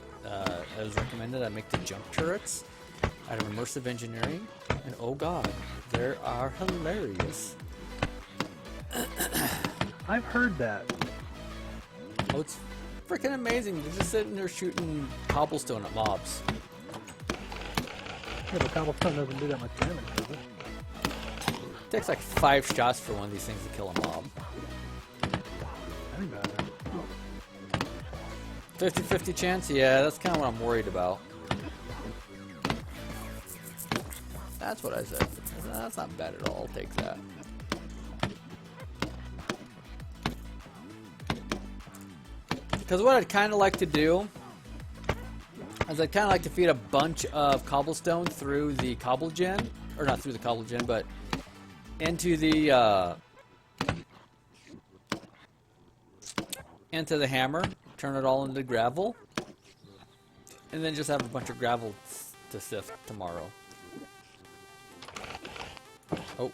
was recommended I make the jump turrets out of immersive engineering, and oh god, they are hilarious. I've heard that. Oh, it's freaking amazing. They're just sitting there shooting cobblestone at mobs. Yeah, but cobblestone doesn't do that much damage, does it? It takes like 5 shots for one of these things to kill a mob. I think about it. 50-50 chance? Yeah, that's kind of what I'm worried about. That's what I said. That's not bad at all. I'll take that. Because what I'd kind of like to do is I'd kind of like to feed a bunch of cobblestone through the cobble gen, or not through the cobble gen, but into the hammer, turn it all into gravel, and then just have a bunch of gravel to sift tomorrow. Oh.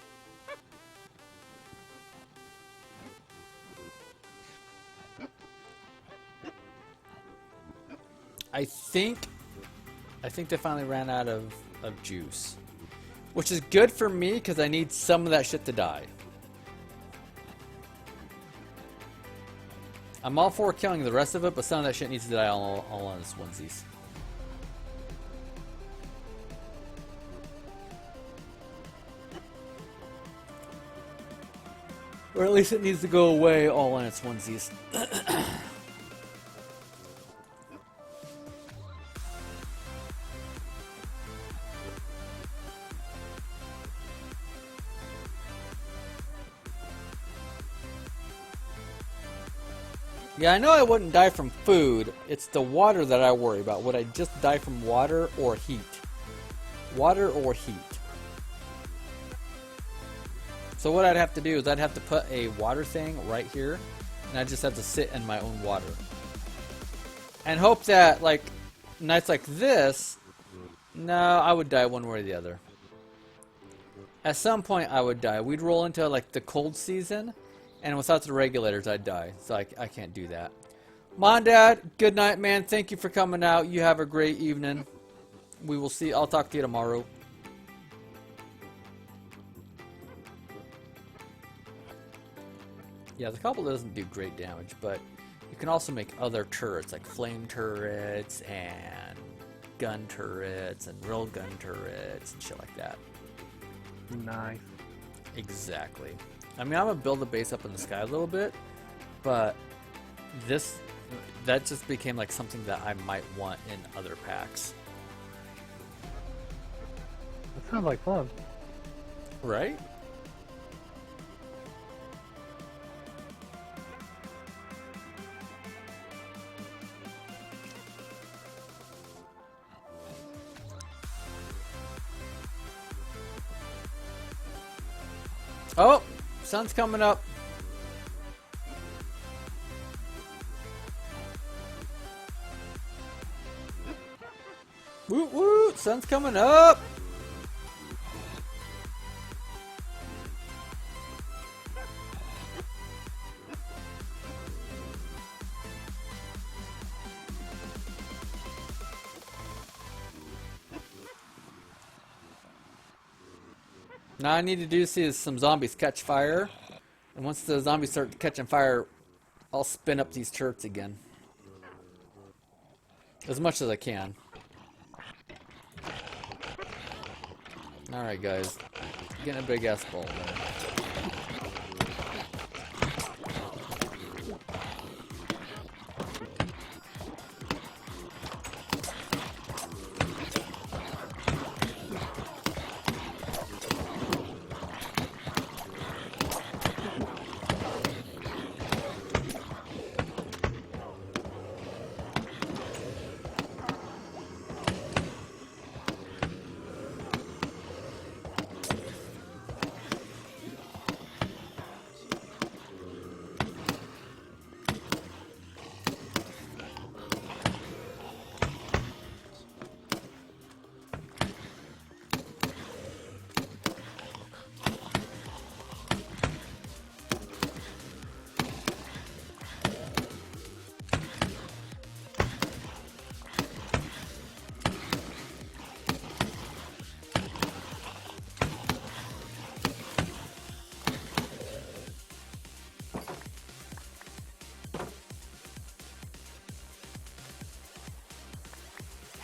I think they finally ran out of juice. Which is good for me, because I need some of that shit to die. I'm all for killing the rest of it, but some of that shit needs to die all on its onesies. Or at least it needs to go away all on its onesies. Yeah, I know I wouldn't die from food. It's the water that I worry about. Would I just die from water or heat? Water or heat. So what I'd have to do is I'd have to put a water thing right here. and I just have to sit in my own water. And hope that, like, nights like this, no, I would die one way or the other. At some point, I would die. We'd roll into, like, the cold season, and without the regulators, I'd die. So I can't do that. Mom, Dad, good night, man. Thank you for coming out. You have a great evening. We will see. I'll talk to you tomorrow. Yeah, the cobble doesn't do great damage, but you can also make other turrets, like flame turrets and gun turrets and real gun turrets and shit like that. Nice. Exactly. I mean, I'm gonna build the base up in the sky a little bit, but that just became like something that I might want in other packs. That sounds like fun. Right? Oh, sun's coming up. Woot woot, sun's coming up. Now I need to do is some zombies catch fire. And once the zombies start catching fire, I'll spin up these turrets again. As much as I can. Alright guys. Getting a big ass ball there.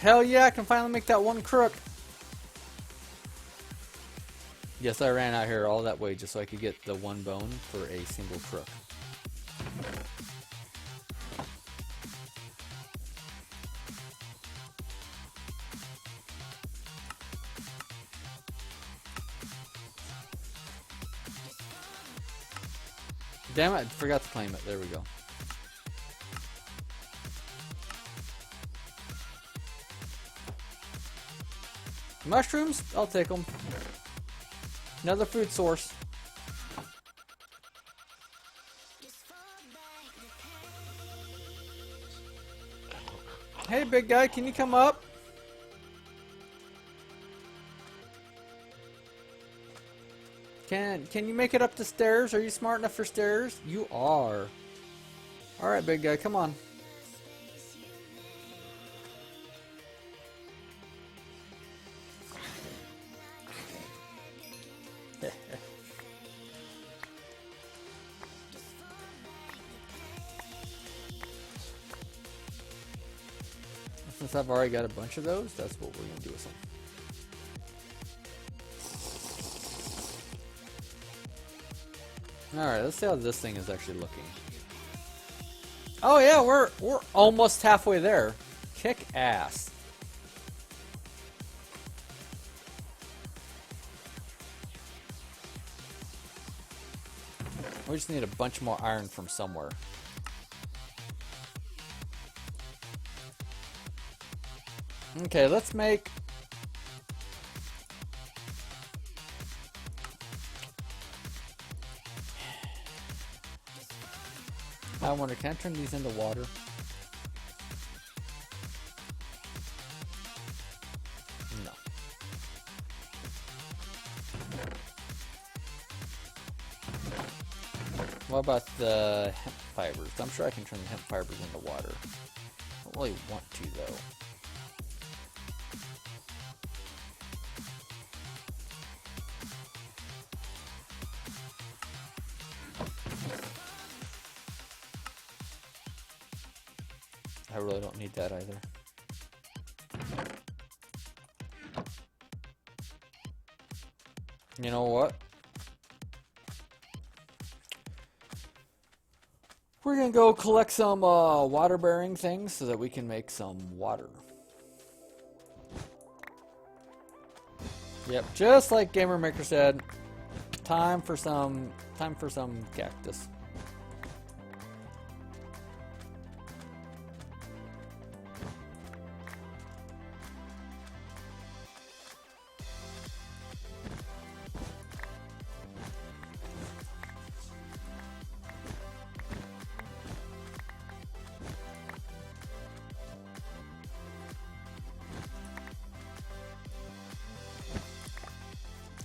Hell yeah, I can finally make that one crook. Yes, I ran out here all that way just so I could get the one bone for a single crook. Damn it, I forgot to claim it. There we go. Mushrooms? I'll take them. Another food source. Hey, big guy, can you come up? Can you make it up the stairs? Are you smart enough for stairs? You are. Alright, big guy, come on. Since I've already got a bunch of those, that's what we're going to do with them. Alright, let's see how this thing is actually looking. Oh yeah, we're almost halfway there. Kick ass. We just need a bunch more iron from somewhere. Okay, let's make... I wonder, can I turn these into water? No. What about the hemp fibers? I'm sure I can turn the hemp fibers into water. I don't really want to, though. I really don't need that either. You know what? We're gonna go collect some water-bearing things so that we can make some water. Yep, just like Gamer Maker said, time for some cactus.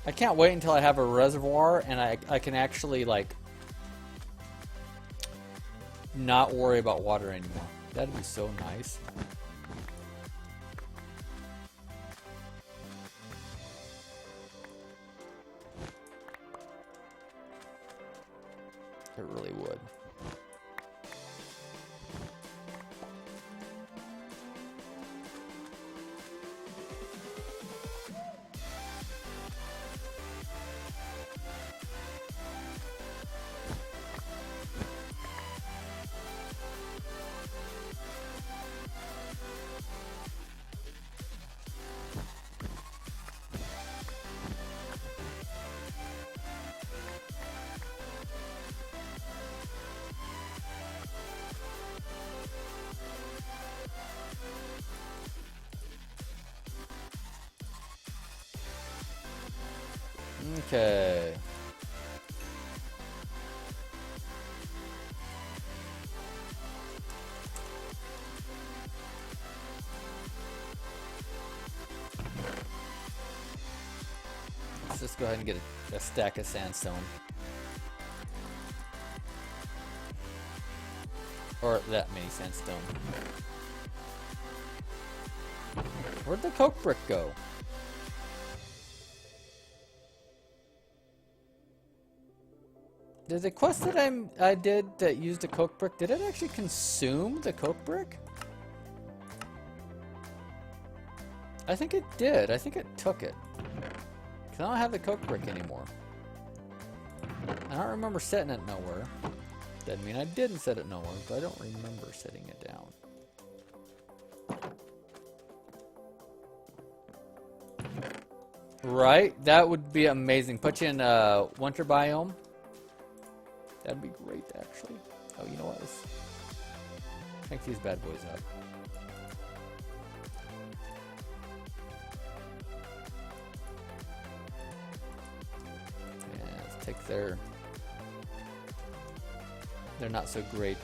I can't wait until I have a reservoir and I can actually, like, not worry about water anymore. That'd be so nice. It really would. Okay. Let's just go ahead and get a stack of sandstone. Or that many sandstone. Where'd the coke brick go? Did the quest that I did that used a coke brick, did it actually consume the coke brick? I think it did. I think it took it. Because I don't have the coke brick anymore. I don't remember setting it nowhere. Doesn't mean I didn't set it nowhere, but I don't remember setting it down. Right? That would be amazing. Put you in a winter biome. That'd be great, actually. Oh, you know what? Let's crank these bad boys up. Yeah, let's take their not so great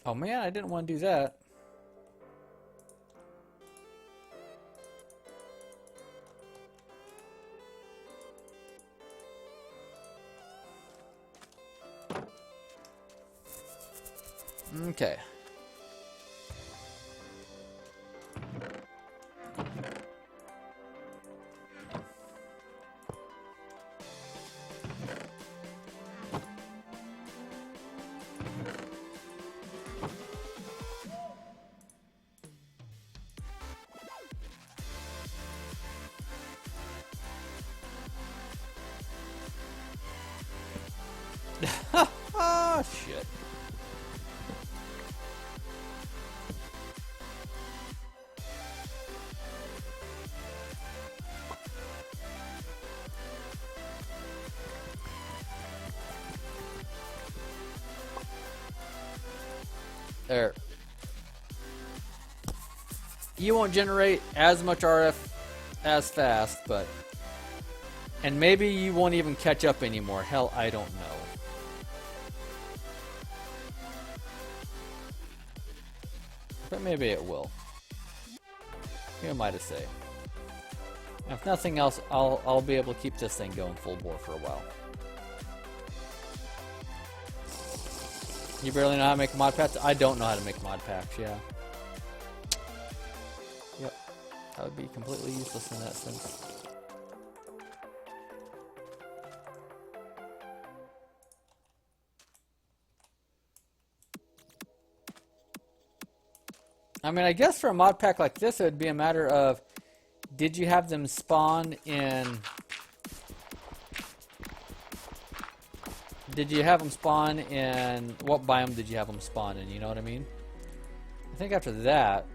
oh man, I didn't want to do that. Okay. Ah, shit. there. You won't generate as much RF as fast, but... And maybe you won't even catch up anymore. Hell, I don't know. But maybe it will. Who am I to say? If nothing else, I'll be able to keep this thing going full bore for a while. You barely know how to make mod packs? I don't know how to make mod packs, yeah. Yep. That would be completely useless in that sense. I mean, I guess for a mod pack like this, it would be a matter of, did you have them spawn in... Did you have them spawn in... What biome did you have them spawn in, you know what I mean? I think after that,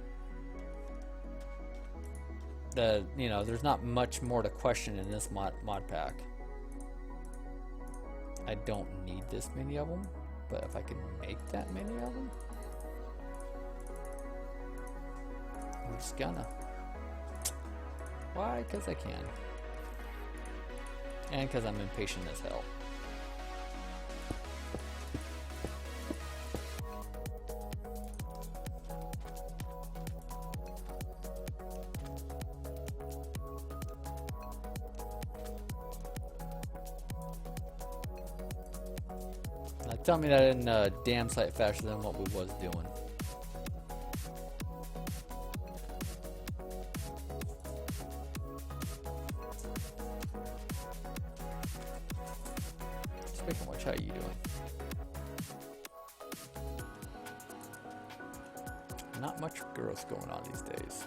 you know, there's not much more to question in this mod pack. I don't need this many of them, but if I could make that many of them... I'm just gonna. Why? Because I can. And because I'm impatient as hell. Now tell me that in a damn sight faster than what we was doing. Speaking of which, how you doing? Not much growth going on these days.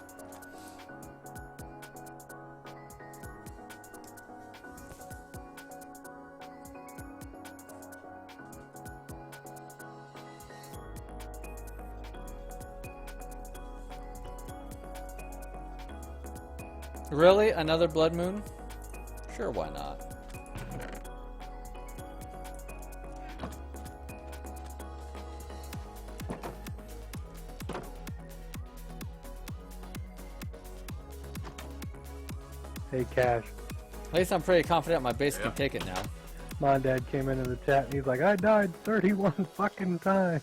Really? Another blood moon? Sure, why not? Hey, Cash. At least I'm pretty confident my base can take it now. My dad came into the chat and he's like, I died 31 fucking times.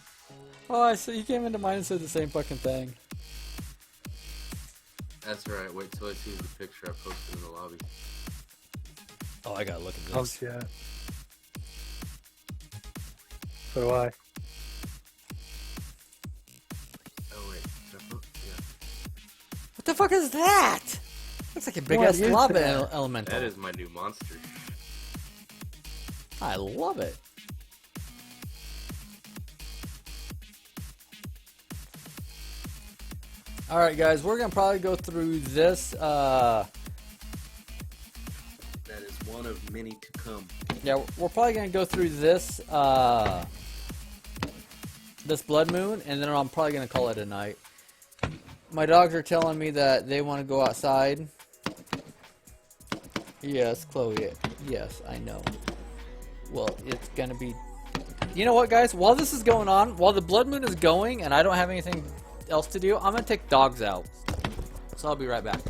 Oh, I see. He came into mine and said the same fucking thing. That's right. Wait till I see the picture I posted in the lobby. Oh, I gotta look at this. Oh, shit. So do I. Oh wait, did I post? Yeah. What the fuck is that? Looks like a big What ass is lava that? elemental. That is my new monster. I love it. Alright guys, we're gonna probably go through this That is one of many to come. yeah, we're probably gonna go through this this blood moon, and then I'm probably gonna call it a night. My dogs are telling me that they want to go outside. Yes, Chloe. Yes, I know. Well, it's gonna be... You know what, guys? While this is going on, while the blood moon is going, and I don't have anything else to do, I'm gonna take dogs out. So I'll be right back.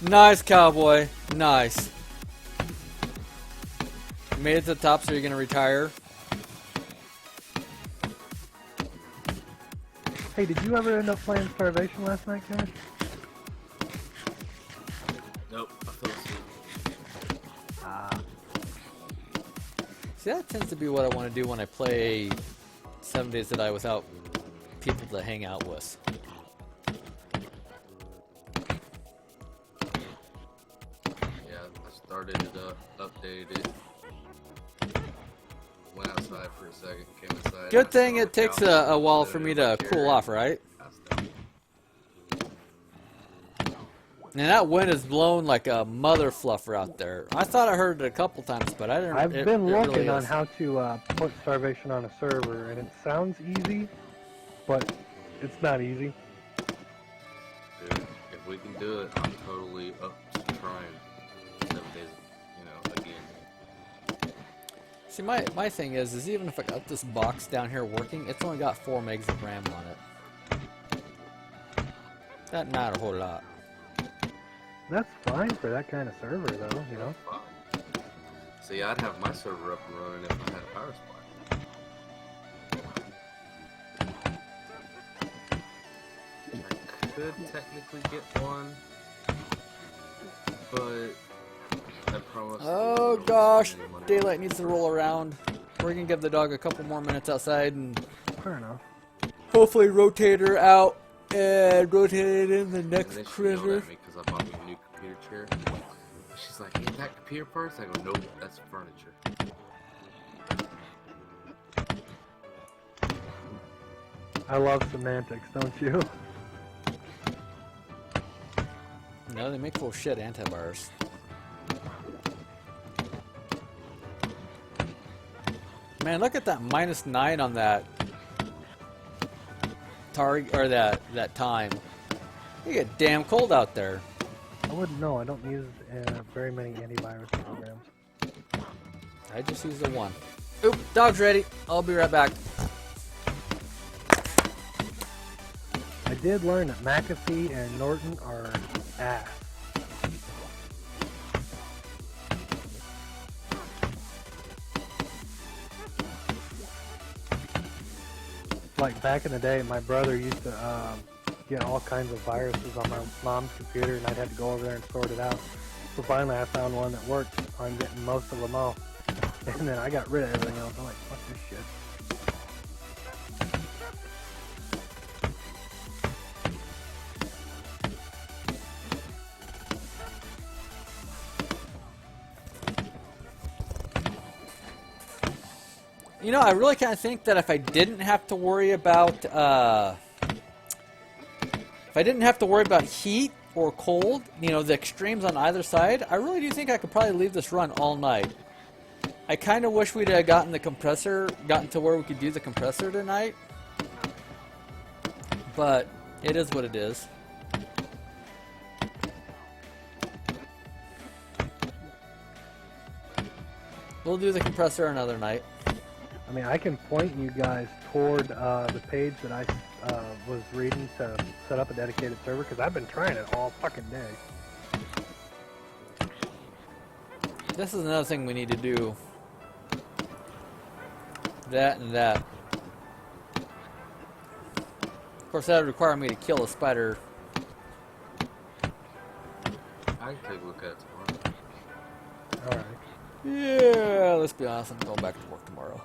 Nice, cowboy. Nice. You made it to the top, so you're gonna retire. Hey, did you ever end up playing Starvation last night, guys? See, that tends to be what I want to do when I play 7 Days to Die without people to hang out with. Yeah, I started it up, updated it. Went outside for a second, came inside. Good I thing sat on it the takes couch, a while put for it me in my to chair, cool off, right? passed out. And that wind is blowing like a mother fluffer out there. I thought I heard it a couple times, but I didn't. I've it been really looking on is. how to put Starvation on a server, and it sounds easy, but it's not easy. Dude, if we can do it, I'm totally up to trying 7 days, again. See, my thing is even if I got this box down here working, it's only got 4 megs of RAM on it. That's not a whole lot. That's fine for that kind of server, though, you know? Fine. See, I'd have my server up and running if I had a power supply. I could technically get one, but that promise. Oh gosh, daylight needs to roll around. We're gonna give the dog a couple more minutes outside and Fair enough. hopefully rotate her out and rotate it in the And next then she yelled critter. at me because I bought me a new computer chair. She's like, "Ain't that computer parts?" I go, "Nope, that's furniture." I love semantics, don't you? No, they make full shit antivirus. Man, look at that -9 on that target or that time. You get damn cold out there. I wouldn't know. I don't use very many antivirus programs. I just used the one. Oop, dog's ready. I'll be right back. I did learn that McAfee and Norton are ass. Like back in the day, my brother used to get all kinds of viruses on my mom's computer, and I'd have to go over there and sort it out. So finally, I found one that worked. I'm getting most of them off, and then I got rid of everything else. I'm like, fuck this shit. You know, I really kind of think that if I didn't have to worry about heat or cold, you know, the extremes on either side, I really do think I could probably leave this run all night. I kind of wish we'd have gotten to where we could do the compressor tonight. But it is what it is. We'll do the compressor another night. I mean, I can point you guys toward the page that I was reading to set up a dedicated server, because I've been trying it all fucking day. This is another thing we need to do. That and that. Of course, that would require me to kill a spider. I can take a look at it tomorrow. Alright. Yeah, let's be honest, I'm going back to work tomorrow.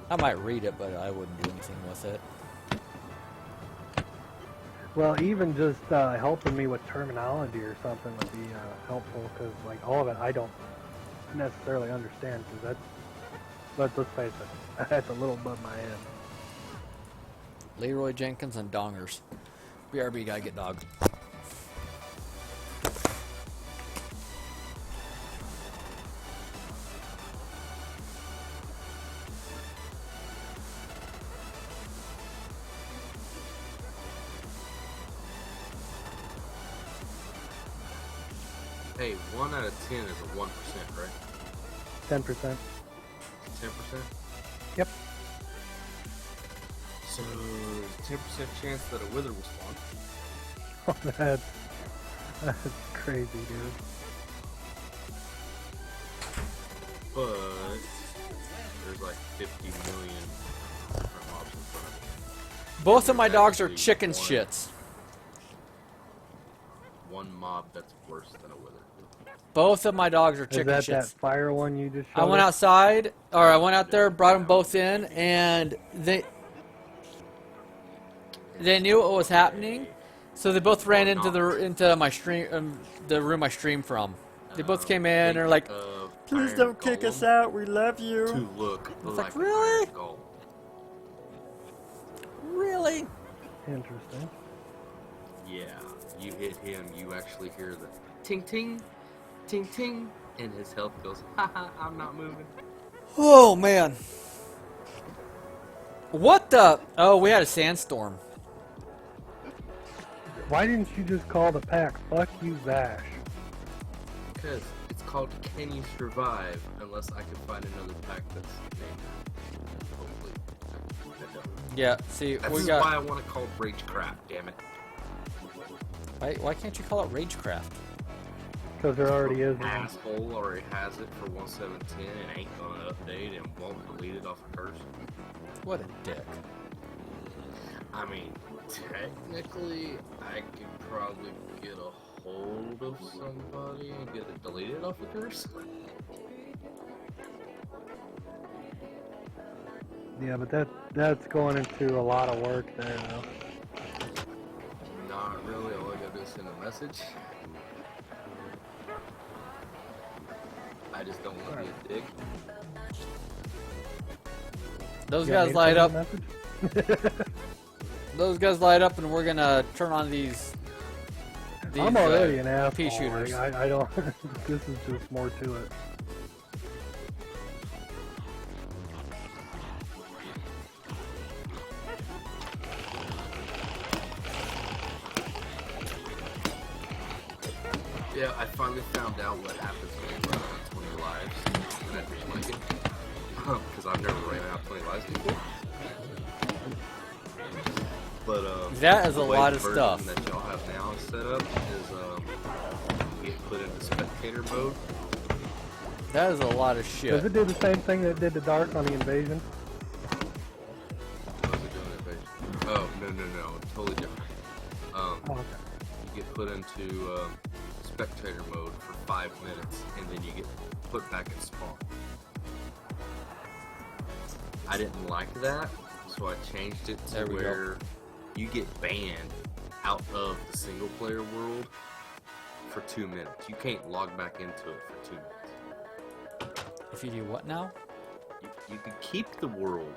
I might read it, but I wouldn't do anything with it. Well, even just helping me with terminology or something would be helpful, because like all of it I don't necessarily understand, because let's face it, that's a little above my head. Leroy Jenkins and Dongers. BRB guy, get dog. Hey, 1 out of 10 is a 1%, right? 10%. 10%? Yep. So, there's a 10% chance that a wither will spawn. Oh, that's crazy, dude. But there's like 50 million different mobs in front of me. Both of my dogs are Actually, chicken one- shits. One one mob that's worse than a wither. Both of my dogs are Is chicken that shits. that fire one you just showed I went us? outside, or I went out there, brought them both in, and they knew what was happening, so they both ran into my stream, the room I stream from. They both came in and are like, "Please don't kick us out. We love To you." look It's like like, really? an iron golem. Really? Interesting. Yeah, you hit him, you actually hear the ting ting, ting ting, and his health goes, haha, I'm not moving. Oh man. What the? Oh, we had a sandstorm. Why didn't you just call the pack? Fuck you, Vash. Because it's called Can You Survive, unless I can find another pack that's named. Hopefully. I don't. Yeah. See, That's we why got. I want to call it Ragecraft, damn it. Why can't you call it Ragecraft? Because there already is one. Asshole already has it for 1.7.10 and ain't gonna update and won't delete it off of Curse. What a dick. I mean, technically, I could probably get a hold of somebody and get it deleted off of Curse. Yeah, but that's going into a lot of work there, though. Not really, all I gotta do is send a message. I just don't want to be a dick. Those You want guys me to light send up. a message? Those guys light up, and we're gonna turn on these. I'm already an asshole. pea shooters. Like, I don't. This is just more to it. Yeah, I finally found out what happens when you run out 20 lives, and I didn't like it. Because I've never ran out 20 lives before. But, That is a the way lot the of version stuff. that y'all have now set up is, you get put into spectator mode. That is a lot of Does shit. it do the same thing that it did to Dark on the Invasion? How's it doing invasion? Oh, no, totally different. Oh, okay. You get put into, spectator mode for 5 minutes, and then you get put back in spawn. I didn't like that, so I changed it to There we go. where you get banned out of the single player world for 2 minutes. You can't log back into it for 2 minutes. If you do what now? You can keep the world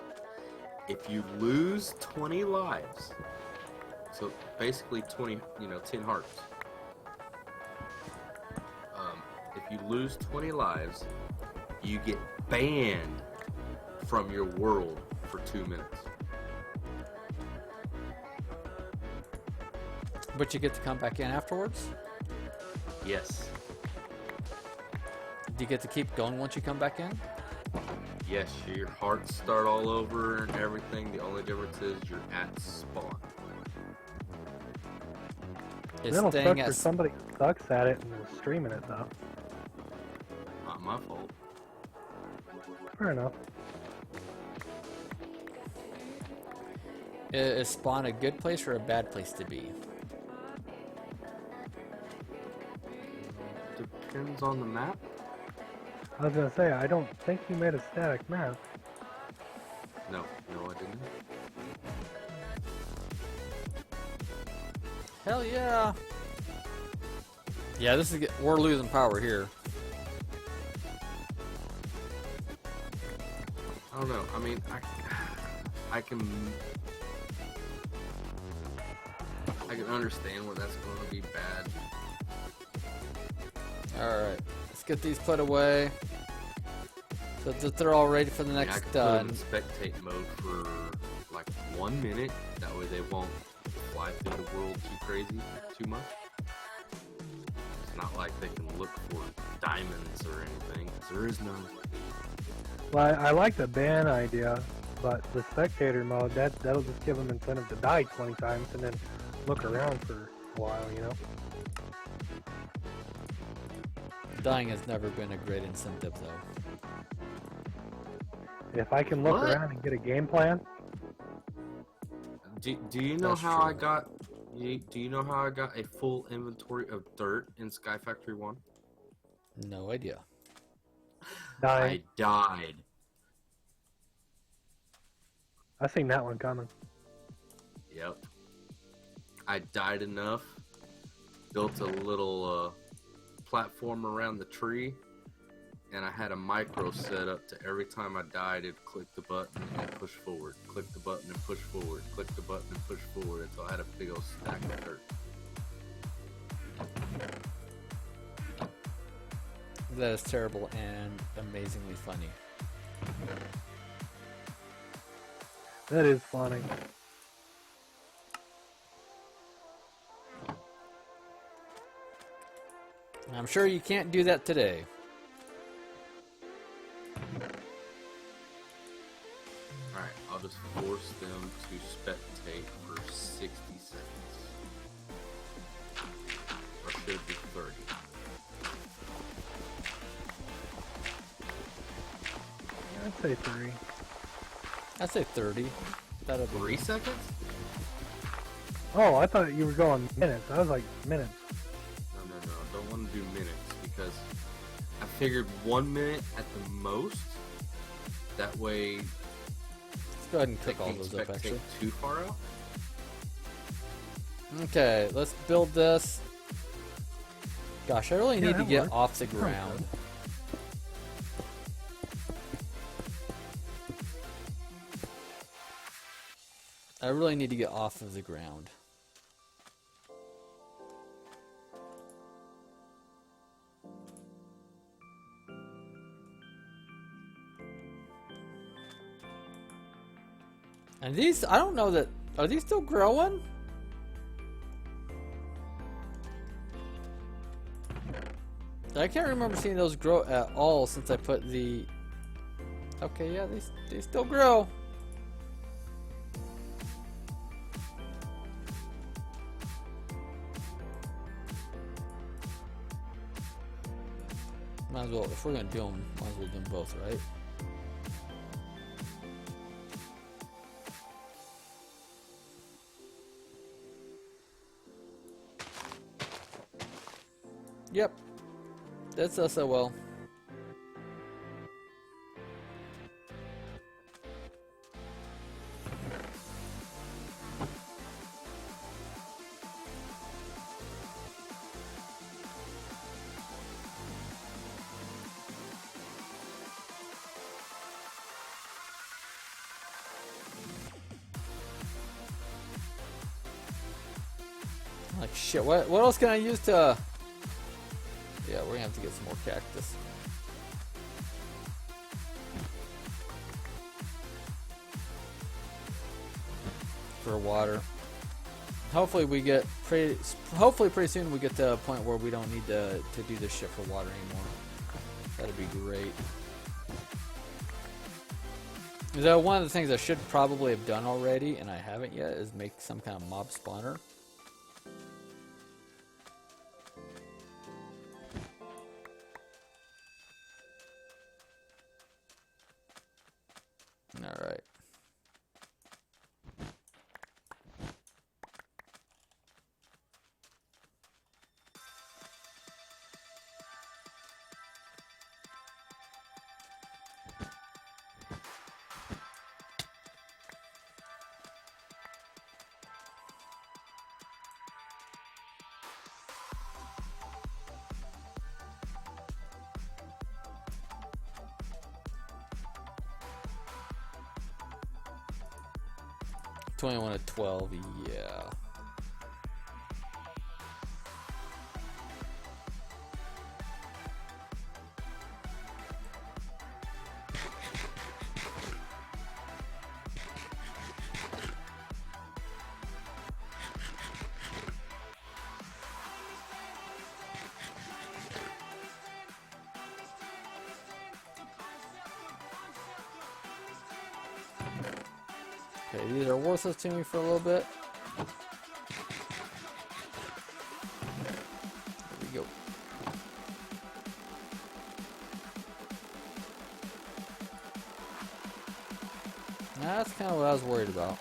if you lose 20 lives. So basically 10 hearts. If you lose 20 lives, you get banned from your world for 2 minutes. But you get to come back in afterwards? Yes. Do you get to keep going once you come back in? Yes, your hearts start all over and everything. The only difference is you're at spawn. Is That'll staying suck for at somebody who sucks at it and is streaming it, though. Not my fault. Fair enough. Is spawn a good place or a bad place to be? Depends on the map. I was gonna say, I don't think you made a static map. No, I didn't. Hell yeah! Yeah, we're losing power here. I don't know. I mean, I can understand where that's going to be bad. Alright, let's get these put away. So that they're all ready for the I next could put them in spectate mode for like 1 minute. That way they won't fly through the world too crazy, too much. It's not like they can look for diamonds or anything, 'cause there is none. Well, I like the ban idea, but the spectator mode, that'll just give them incentive to die 20 times and then look around for a while, you know? Dying has never been a great incentive, though. If I can look What? around and get a game plan, Do you know That's how true. I got Do you know how I got a full inventory of dirt in Sky Factory 1? No idea. Dying. I died. I seen that one coming. Yep. I died enough, built a little platform around the tree, and I had a micro set up to every time I died, it'd click the button and push forward, click the button and push forward, click the button and push forward until I had a big old stack of dirt. That is terrible and amazingly funny. That is funny. I'm sure you can't do that today. Alright, I'll just force them to spectate for 60 seconds. Or should it be 30? I'd say 3. I'd say 30. That'll be 3 seconds? Oh, I thought you were going minutes. I was like, minutes. No. I don't want to do minutes because I figured 1 minute at the most. That way, Let's go ahead and they click all can't those up, actually. spectate too far out. Okay, let's build this. Gosh, I really Yeah, need to that get works. off the Sounds ground. good. I really need to get off of the ground. And these, I don't know that, are these still growing? I can't remember seeing those grow at all since I put the, okay, yeah, they still grow. Might as well, if we're gonna do them, might as well do them both, right? Yep, that's SOL. Like shit, what else can I use to... Yeah, we're gonna have to get some more cactus. For water. Hopefully we get hopefully pretty soon we get to a point where we don't need to do this shit for water anymore. That'd be great. So one of the things I should probably have done already, and I haven't yet, is make some kind of mob spawner. Alright. $21 to 12, yeah. Okay, these are worthless to me for a little bit. There we go. That's kind of what I was worried about.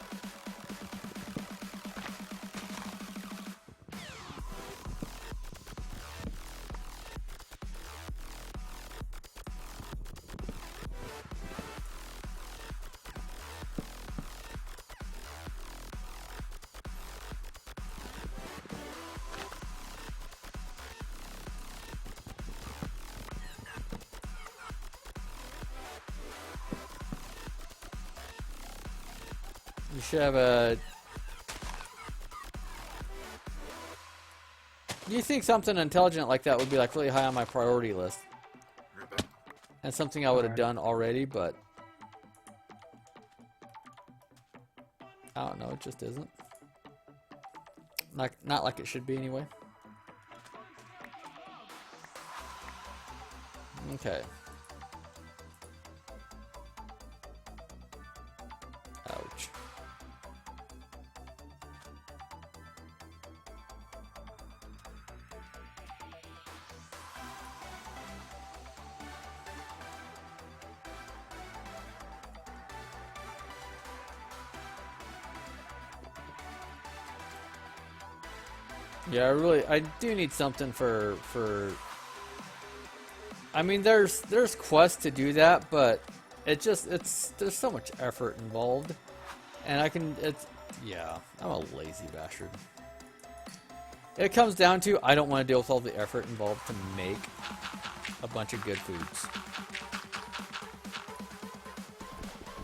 You should have a... You think something intelligent like that would be like really high on my priority list. And something I would have done already, but... I don't know, it just isn't. Not like it should be anyway. Okay. Ouch. Yeah, I do need something for I mean, there's quests to do that, but there's so much effort involved, and yeah, I'm a lazy bastard. It comes down to I don't want to deal with all the effort involved to make a bunch of good foods.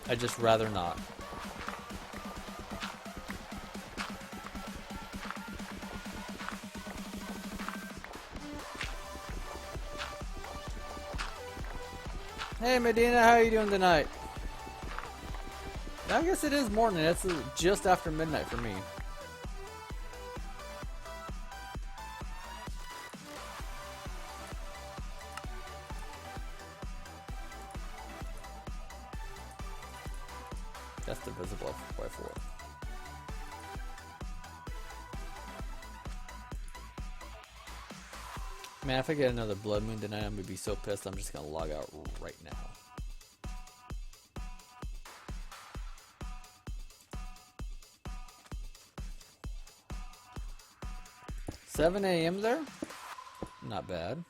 I'd just rather not. Hey Medina, how you doing tonight? I guess it is morning. It's just after midnight for me. That's divisible by 4. Man, if I get another blood moon tonight, I'm gonna be so pissed. I'm just gonna log out right now. $7 a.m. there? Not bad.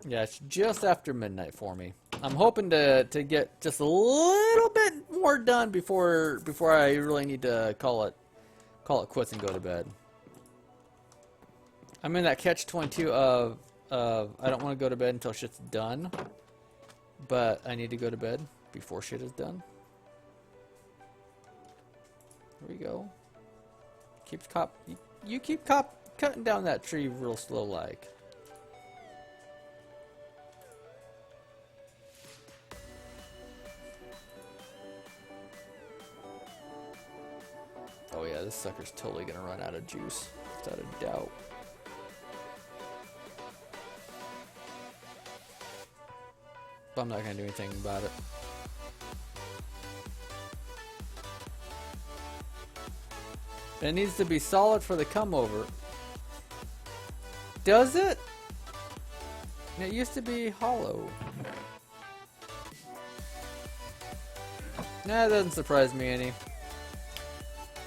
Yeah, it's just after midnight for me. I'm hoping to get just a little bit more done before I really need to call it quits and go to bed. I'm in that catch-22 of I don't want to go to bed until shit's done, but I need to go to bed before shit is done. Here we go. You keep cutting down that tree real slow like. Oh yeah, this sucker's totally gonna run out of juice, without a doubt. But I'm not gonna do anything about it. It needs to be solid for the come over. Does it? It used to be hollow. Nah, that doesn't surprise me any.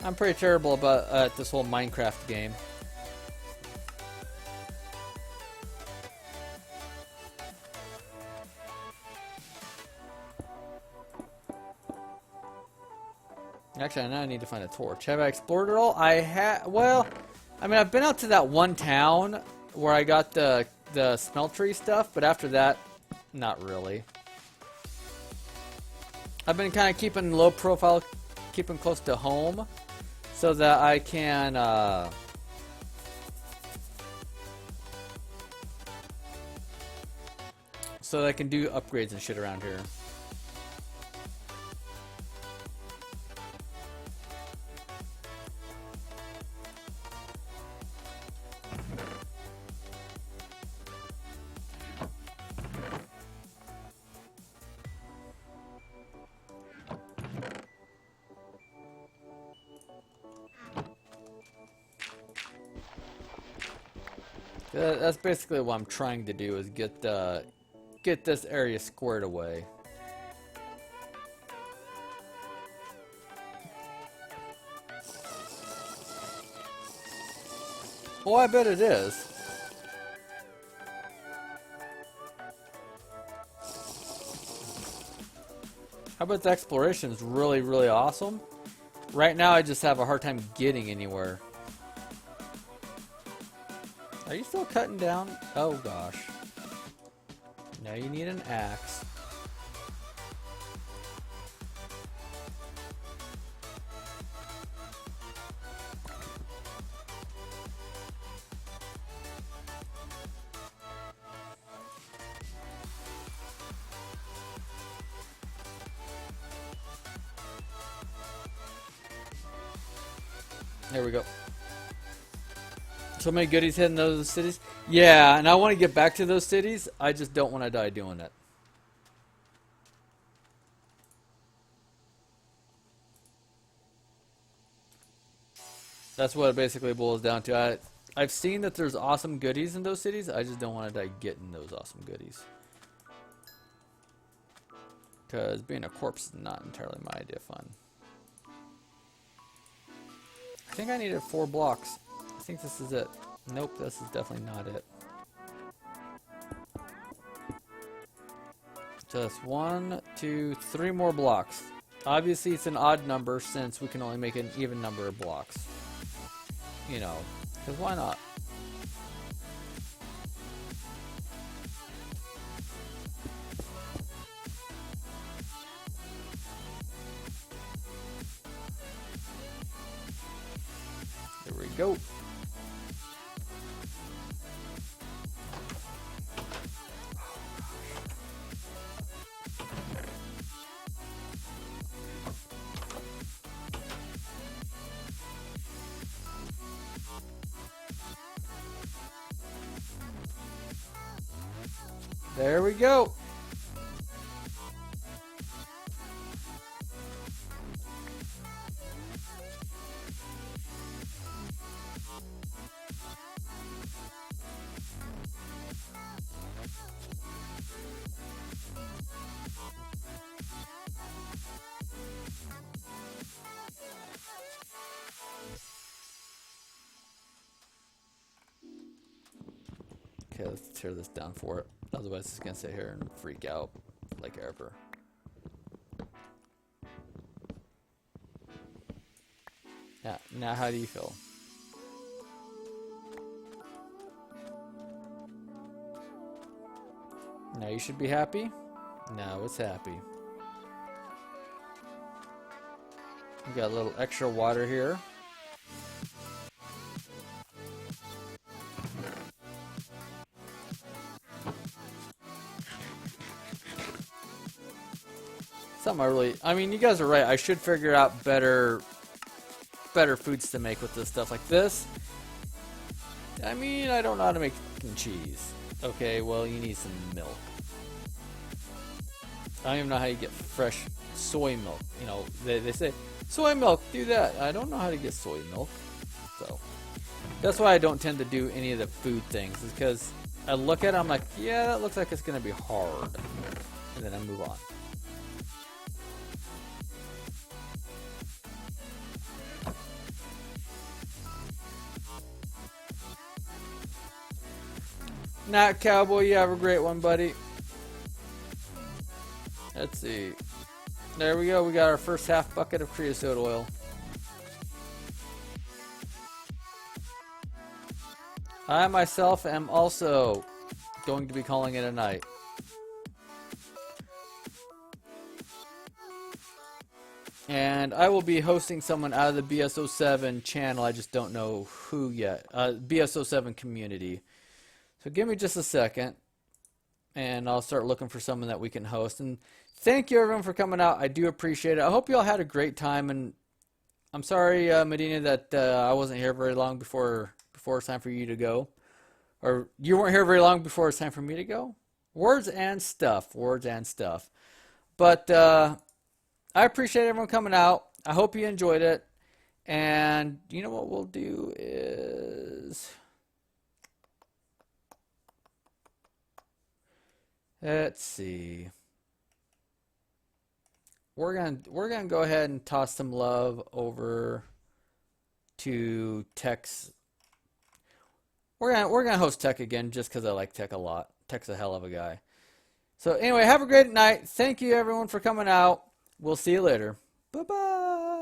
I'm pretty terrible about this whole Minecraft game. Actually, now I need to find a torch. Have I explored it all? Well, I mean, I've been out to that one town where I got the smeltery stuff, but after that, not really. I've been kind of keeping low profile, keeping close to home, so that I can do upgrades and shit around here. That's basically what I'm trying to do, is get this area squared away. Oh, I bet it is. How about the exploration is really, really awesome? Right now I just have a hard time getting anywhere. Are you still cutting down? Oh gosh. Now you need an axe. There we go. So many goodies hitting those cities. Yeah, and I want to get back to those cities. I just don't want to die doing it. That's what it basically boils down to. I've seen that there's awesome goodies in those cities. I just don't want to die getting those awesome goodies. Because being a corpse is not entirely my idea of fun. I think I needed 4 blocks. I think this is it. Nope, this is definitely not it. Just 1, 2, 3 more blocks. Obviously it's an odd number since we can only make an even number of blocks. You know, because why not? There we go. There we go. Okay, let's tear this down for it. Otherwise, it's gonna sit here and freak out like ever. Yeah, now how do you feel? Now you should be happy? Now it's happy. We got a little extra water here. Something I mean, you guys are right. I should figure out better foods to make with this stuff like this. I mean, I don't know how to make cheese. Okay, well, you need some milk. I don't even know how you get fresh soy milk. You know, they say, soy milk, do that. I don't know how to get soy milk. So, that's why I don't tend to do any of the food things. Is because I look at it, I'm like, yeah, that looks like it's going to be hard. And then I move on. Not Cowboy, you have a great one, buddy. Let's see. There we go. We got our first half bucket of creosote oil. I myself am also going to be calling it a night. And I will be hosting someone out of the BS07 channel. I just don't know who yet. BS07 community. So give me just a second, and I'll start looking for someone that we can host. And thank you, everyone, for coming out. I do appreciate it. I hope you all had a great time. And I'm sorry, Medina, that I wasn't here very long before it's time for you to go. Or you weren't here very long before it's time for me to go. Words and stuff. Words and stuff. But I appreciate everyone coming out. I hope you enjoyed it. And you know what we'll do is... Let's see. We're gonna go ahead and toss some love over to Tech's. We're gonna host Tech again just because I like Tech a lot. Tech's a hell of a guy. So anyway, have a great night. Thank you everyone for coming out. We'll see you later. Bye bye.